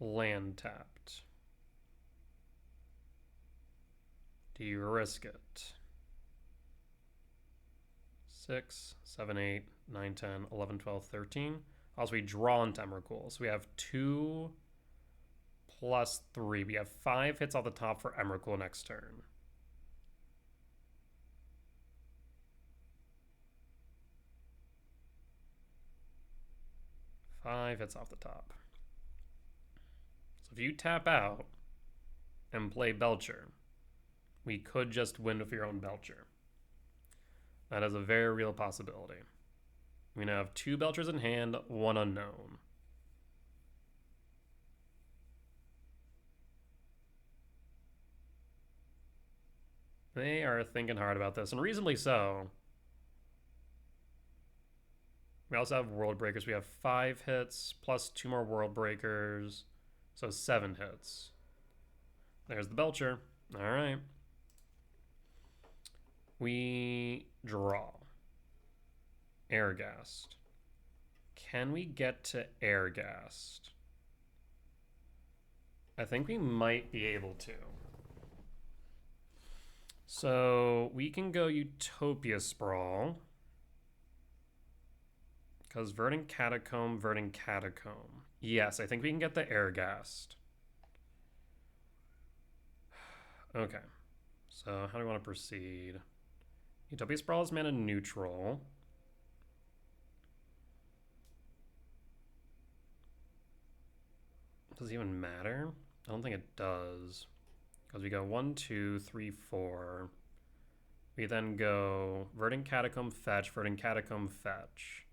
Land tapped. Do you risk it? 6, 7, 8, 9, 10, 11, 12, 13. Also, we draw into Emrakul. So we have 2 plus 3. We have 5 hits off the top for Emrakul next turn. Five hits off the top. So if you tap out and play Belcher, we could just win with your own Belcher. That is a very real possibility. We now have 2 Belchers in hand, 1 unknown. They are thinking hard about this, and reasonably so. We also have World Breakers. We have 5 hits, plus 2 more World Breakers. So 7 hits. There's the Belcher. Alright. We draw. Airghast. Can we get to Airghast? I think we might be able to. So we can go Utopia Sprawl. Because Verdant Catacomb, Verdant Catacomb. Yes, I think we can get the Airghast. Okay. So how do we want to proceed? Utopia Sprawl is mana neutral. Does it even matter? I don't think it does. Because we go 1, 2, 3, 4. We then go Verdant Catacomb, fetch, Verdant Catacomb, fetch.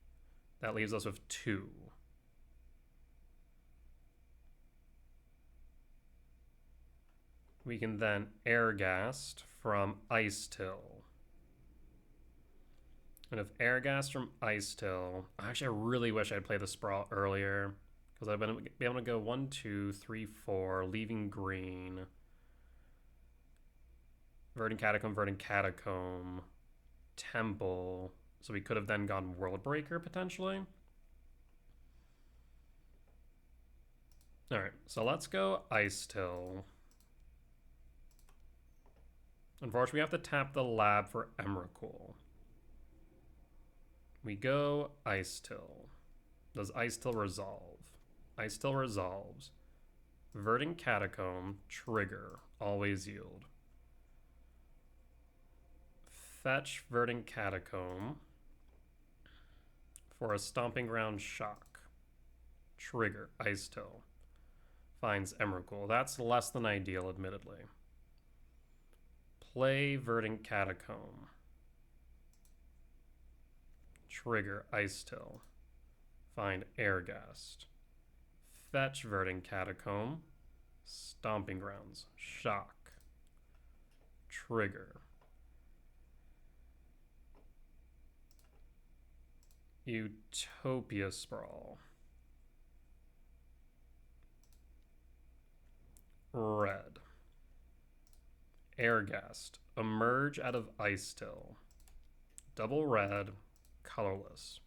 That leaves us with 2. We can then Airghast from Ice Till. And if Airghast from Ice Till... Actually, I really wish I'd played the Sprawl earlier. Because I've been able to go 1, 2, 3, 4, leaving green. Verdant Catacomb, Temple. So we could have then gone World Breaker, potentially. Alright, so let's go Ice Till. Unfortunately, we have to tap the lab for Emrakul. We go Ice Till. Does Ice Till resolve? Ice Till resolves. Verdant Catacomb, trigger, always yield. Fetch Verdant Catacomb for a Stomping Ground shock. Trigger, Ice Till. Finds Emrakul. That's less than ideal, admittedly. Play Verdant Catacomb. Trigger, Ice Till. Find Airghast. Fetch Verdant Catacomb. Stomping Grounds. Shock. Trigger. Utopia Sprawl. Red. Airghast. Emerge out of Ice Till. Double red. Colorless.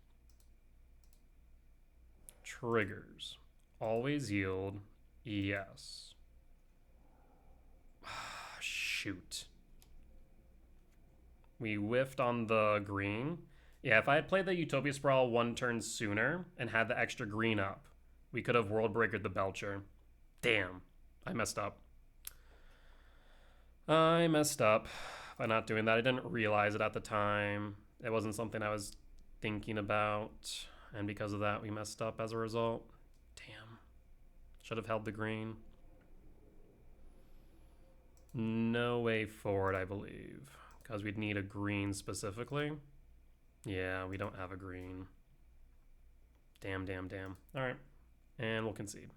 Triggers. Always yield. Yes. Shoot. We whiffed on the green. Yeah, if I had played the Utopia Sprawl 1 turn sooner and had the extra green up, we could have World Breakered the Belcher. Damn. I messed up. I messed up by not doing that. I didn't realize it at the time. It wasn't something I was thinking about. And because of that, we messed up as a result. Damn. Should have held the green. No way forward, I believe. Because we'd need a green specifically. Yeah, we don't have a green. Damn, damn, damn. All right. And we'll concede.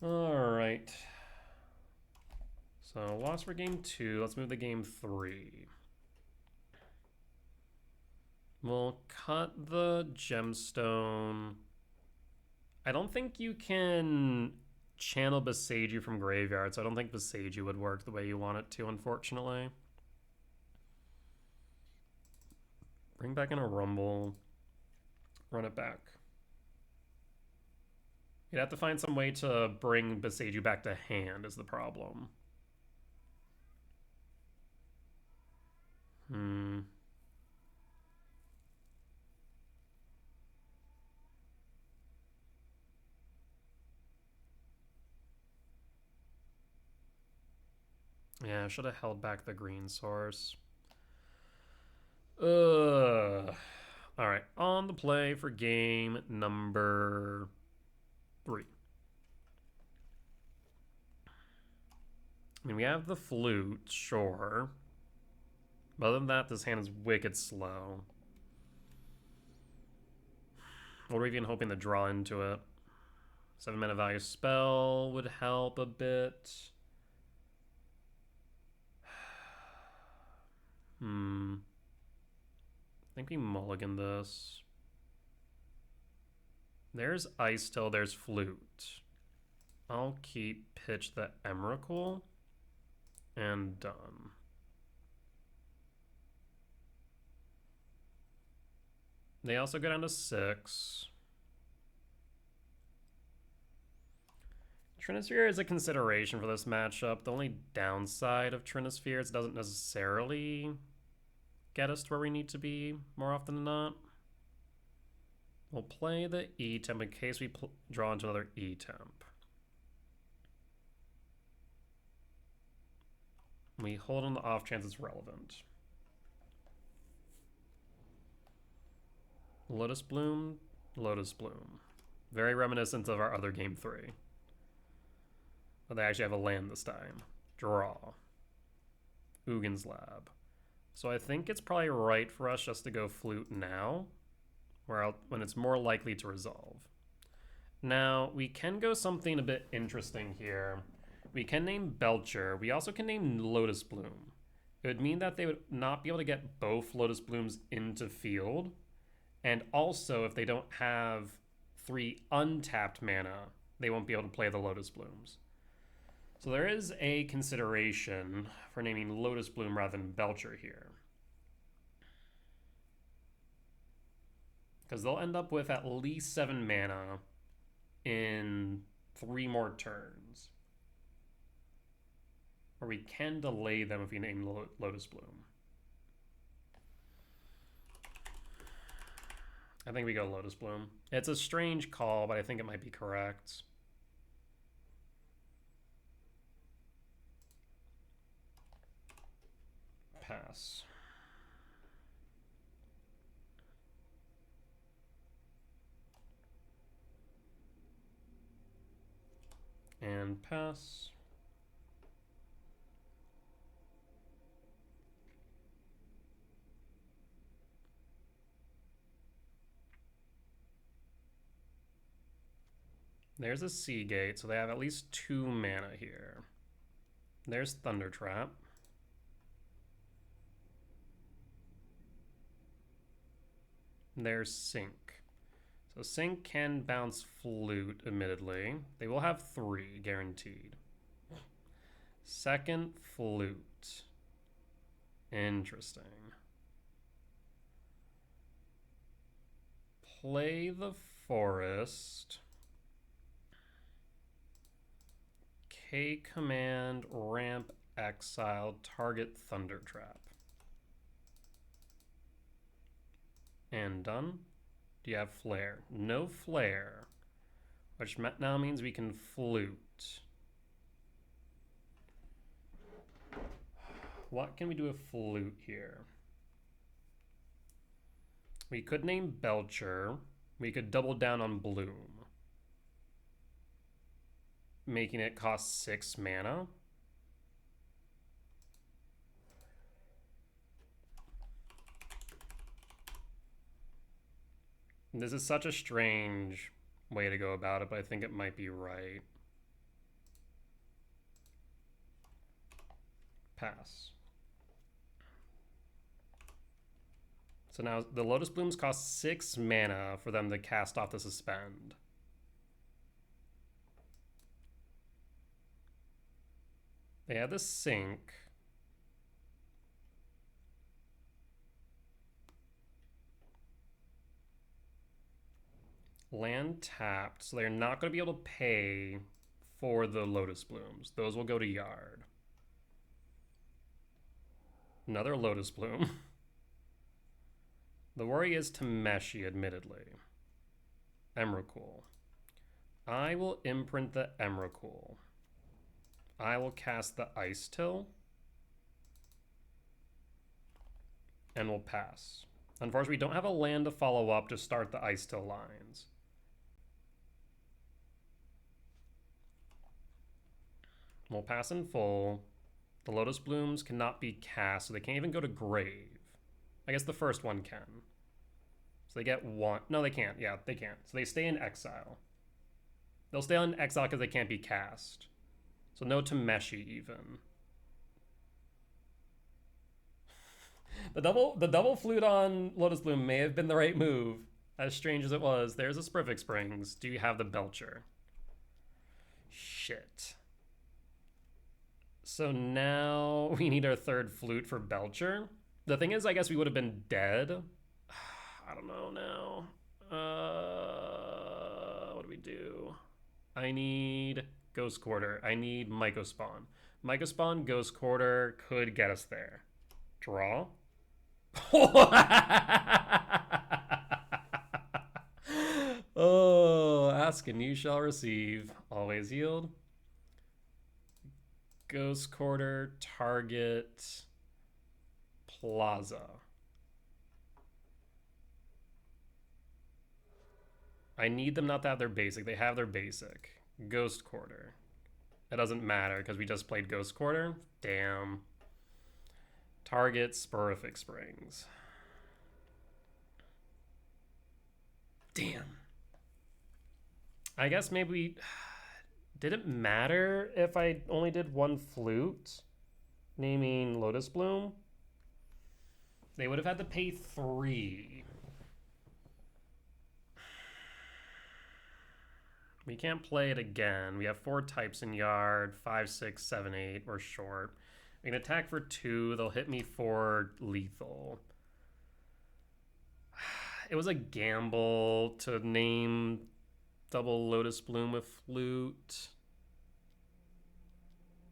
All right. So, loss for game 2. Let's move to game 3. We'll cut the gemstone. I don't think you can channel Boseiju from graveyard, so I don't think Boseiju would work the way you want it to, unfortunately. Bring back in a Rumble. Run it back. You'd have to find some way to bring Boseiju back to hand is the problem. Yeah, I should have held back the green source. Alright, on the play for game number 3. I mean, we have the flute, sure. But other than that, this hand is wicked slow. What are we even hoping to draw into it? 7 mana value spell would help a bit. think we mulligan this. There's Ice Till, there's Flute. I'll keep pitch the Emrakul and done. They also go down to 6. Trinisphere is a consideration for this matchup. The only downside of Trinisphere is it doesn't necessarily get us to where we need to be more often than not. We'll play the E-Temp in case we draw into another E-Temp. We hold on the off chance it's relevant. Lotus Bloom, Lotus Bloom. Very reminiscent of our other game 3. But they actually have a land this time. Draw. Ugin's Lab. So I think it's probably right for us just to go Flute now, when it's more likely to resolve. Now, we can go something a bit interesting here. We can name Belcher. We also can name Lotus Bloom. It would mean that they would not be able to get both Lotus Blooms into field. And also, if they don't have 3 untapped mana, they won't be able to play the Lotus Blooms. So there is a consideration for naming Lotus Bloom rather than Belcher here. Because they'll end up with at least 7 mana in 3 more turns. Or we can delay them if we name Lotus Bloom. I think we go Lotus Bloom. It's a strange call, but I think it might be correct. Pass. And pass. There's a Sea Gate, so they have at least 2 mana here. There's Thunder Trap. There's Sync. So Sync can bounce Flute, admittedly. They will have 3, guaranteed. Second Flute. Interesting. Play the Forest. K command, ramp, exile, target Thunder Trap. And done. Do you have flare? No flare, which now means we can flute. What can we do with flute here? We could name Belcher. We could double down on Bloom, making it cost 6 mana. This is such a strange way to go about it, but I think it might be right. Pass. So now the Lotus Blooms cost 6 mana for them to cast off the Suspend. They have the Sync. Land tapped, so they're not going to be able to pay for the Lotus Blooms. Those will go to Yard. Another Lotus Bloom. The worry is Tameshi, admittedly. Emrakul. I will imprint the Emrakul. I will cast the Ice Till. And we'll pass. Unfortunately, we don't have a land to follow up to start the Ice Till lines. We'll pass in full. The Lotus Blooms cannot be cast, so they can't even go to grave. I guess the first one can. So they get 1. No, they can't. Yeah, they can't. So they stay in exile. They'll stay in exile because they can't be cast. So no Tameshi even. The double flute on Lotus Bloom may have been the right move. As strange as it was, there's a Spivik Springs. Do you have the Belcher? Shit. So now we need our third flute for Belcher. The thing is, I guess we would have been dead. I don't know now. What do we do? I need Ghost Quarter. I need Mycospawn. Mycospawn, Ghost Quarter could get us there. Draw. Oh, ask and you shall receive. Always yield. Ghost Quarter, target, Plaza. I need them not to have their basic. They have their basic. Ghost Quarter. It doesn't matter because we just played Ghost Quarter. Damn. Target, Spurific Springs. Damn. I guess maybe... Did it matter if I only did one flute? Naming Lotus Bloom? They would have had to pay 3. We can't play it again. We have 4 types in yard. 5, 6, 7, 8. We're short. We can attack for 2. They'll hit me for lethal. It was a gamble to name double Lotus Bloom with flute.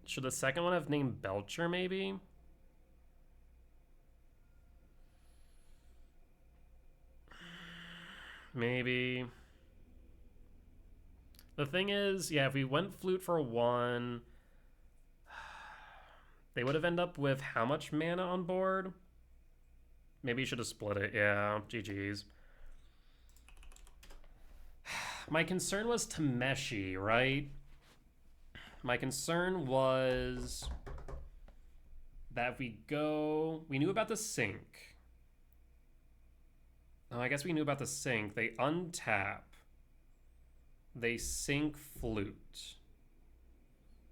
Should the second one have named Belcher, maybe? Maybe. The thing is, yeah, if we went flute for 1, they would have ended up with how much mana on board? Maybe you should have split it. Yeah, GG's. My concern was Tameshi, right? My concern was that if we go... We knew about the sink. Oh, I guess we knew about the sink. They untap. They sink flute.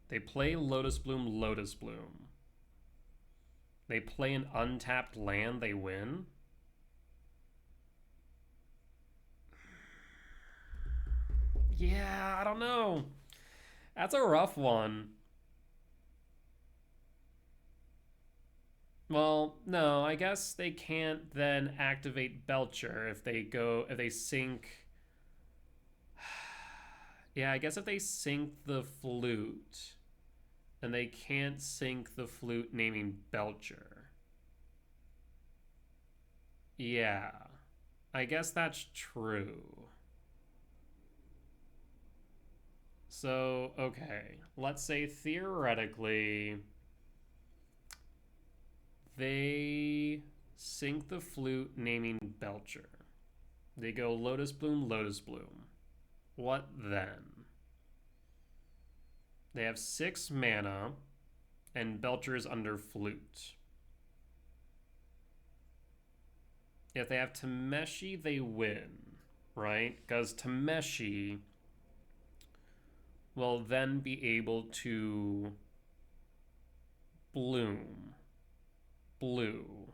They play Lotus Bloom, Lotus Bloom. They play an untapped land, they win. Yeah, I don't know. That's a rough one. Well, no, I guess they can't then activate Belcher if they sink. Yeah, I guess if they sink the flute, and they can't sink the flute naming Belcher. Yeah, I guess that's true. So, okay, let's say theoretically they sink the flute naming Belcher. They go Lotus Bloom, Lotus Bloom. What then? They have 6 mana, and Belcher's under flute. If they have Tameshi, they win, right? Because Tameshi will then be able to bloom blue,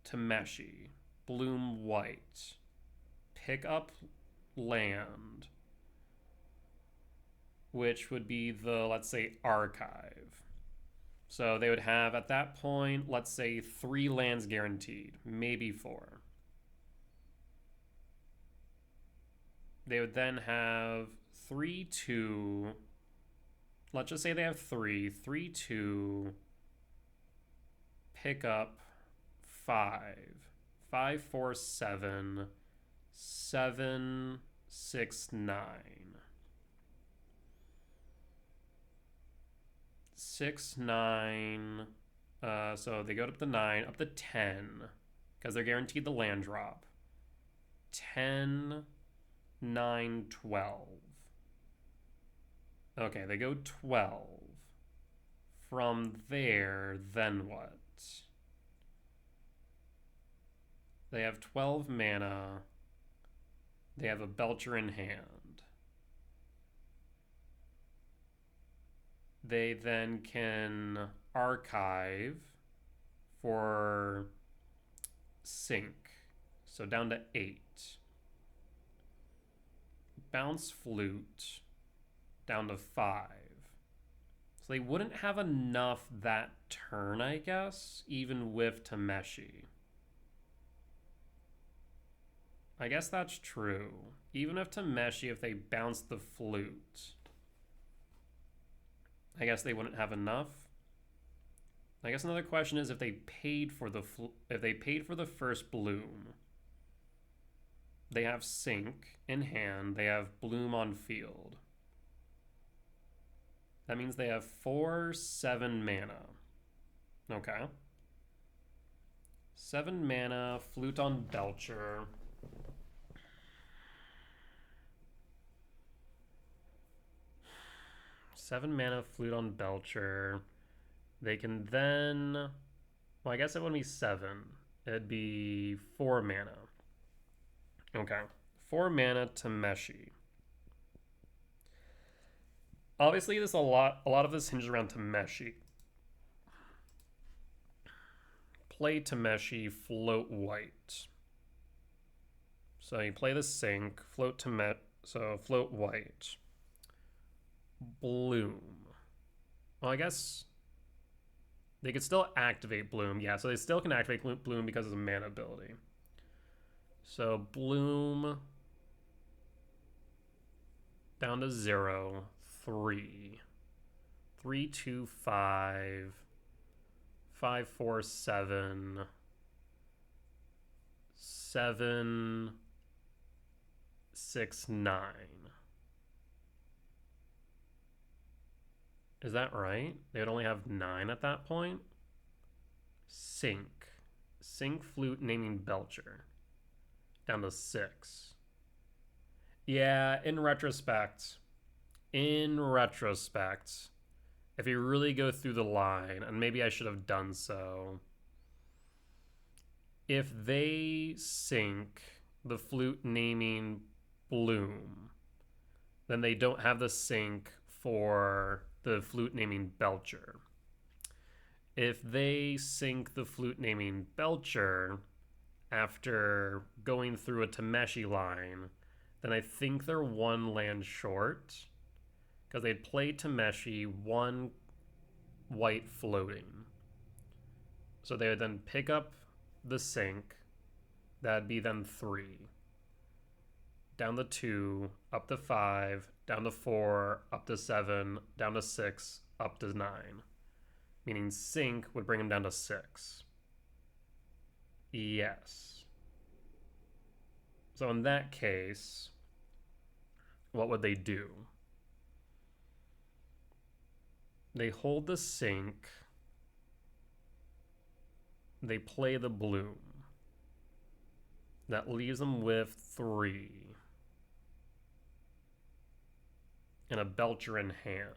Tameshi, bloom white, pick up land, which would be the, let's say, archive. So they would have, at that point, let's say 3 lands guaranteed, maybe 4. They would then have 3-2. Let's just say they have 3-2. Pick up 5. 5, 4, 7. 7, 6, 9. 6, 9. So they go up to 9, up to 10, because they're guaranteed the land drop. 10, 9, 12. Okay, they go 12. From there, then what? They have 12 mana. They have a Belcher in hand. They then can archive for sink. So down to 8. Bounce flute down to 5. So they wouldn't have enough that turn, I guess, even with Tameshi. I guess that's true. Even if Tameshi, if they bounce the flute, I guess they wouldn't have enough. I guess another question is if they paid for the first bloom. They have sink in hand. They have bloom on field. That means they have 4, 7 mana. Okay. 7 mana, flute on Belcher. Seven mana, flute on Belcher. They can then... Well, I guess it wouldn't be 7. It'd be 4 mana. Okay. 4 mana to Tameshi. Obviously, a lot of this hinges around Tameshi. Play Tameshi, float white. So you play the sink, float float white. Bloom. Well, I guess they could still activate Bloom. Yeah, so they still can activate Bloom because of the mana ability. So Bloom down to 0, 3. 3, 2, 5. 5, 4, 7. 7, 6, 9. Is that right? They would only have 9 at that point? Sink. Sink flute naming Belcher. Down to 6. Yeah, in retrospect, if you really go through the line, and maybe I should have done so, if they sink the flute naming Bloom, then they don't have the sink for the flute naming Belcher. If they sink the flute naming Belcher after going through a Tameshi line, then I think they're 1 land short, because they'd play Tameshi, 1 white floating. So they would then pick up the sink. That'd be then 3. Down to 2, up to 5, down to 4, up to 7, down to 6, up to 9. Meaning sink would bring him down to 6. Yes. So in that case, what would they do? They hold the sink. They play the bloom. That leaves them with 3. And a Belcher in hand.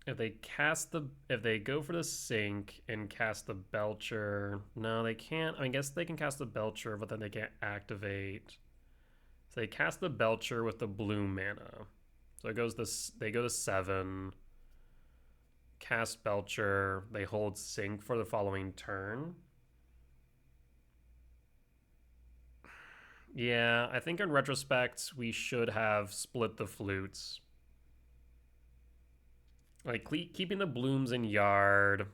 If they go for the sink and cast the Belcher, no, they can't. I guess they can cast the Belcher, but then they can't activate. So they cast the Belcher with the blue mana. So they go to 7. Cast Belcher. They hold sink for the following turn. Yeah, I think in retrospect, we should have split the flutes. Like, keeping the blooms in yard,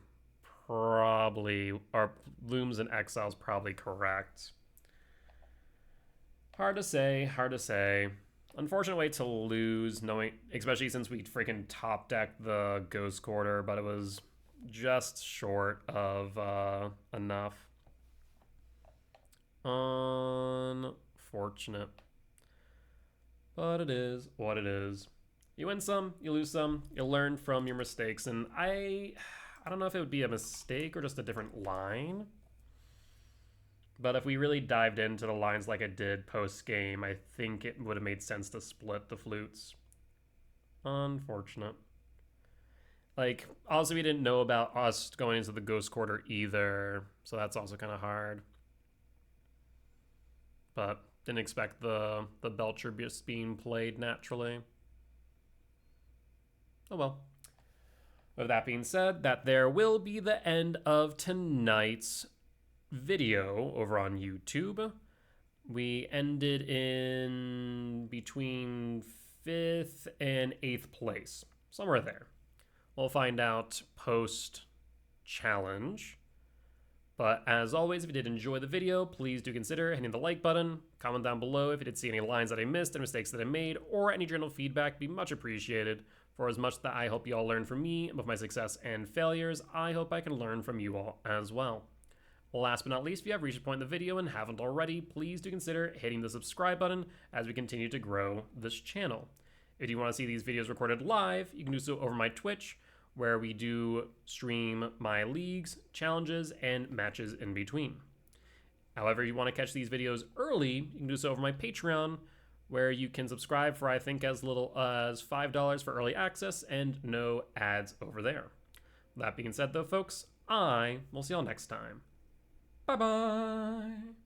probably, or blooms in exile is probably correct. Hard to say. Unfortunate way to lose, knowing, especially since we freaking top decked the Ghost Quarter, but it was just short of enough. Unfortunate. But it is what it is. You win some, you lose some, you learn from your mistakes, and I don't know if it would be a mistake or just a different line. But if we really dived into the lines like I did post-game, I think it would have made sense to split the flutes. Unfortunate. Like, also we didn't know about us going into the Ghost Quarter either, so that's also kind of hard. But didn't expect the Belcher just being played naturally. Oh well. With that being said, that there will be the end of tonight's video over on YouTube. We ended in between 5th and 8th place, somewhere there. We'll find out post-challenge. But as always, if you did enjoy the video, please do consider hitting the like button. Comment down below if you did see any lines that I missed and mistakes that I made, or any general feedback. Be much appreciated. For as much that I hope you all learn from me of my success and failures, I hope I can learn from you all as well. Last but not least, if you have reached a point in the video and haven't already, please do consider hitting the subscribe button as we continue to grow this channel. If you want to see these videos recorded live, you can do so over my Twitch, where we do stream my leagues, challenges, and matches in between. However, if you want to catch these videos early, you can do so over my Patreon, where you can subscribe for I think as little as $5 for early access and no ads over there. That being said though, folks, I will see y'all next time. Bye-bye!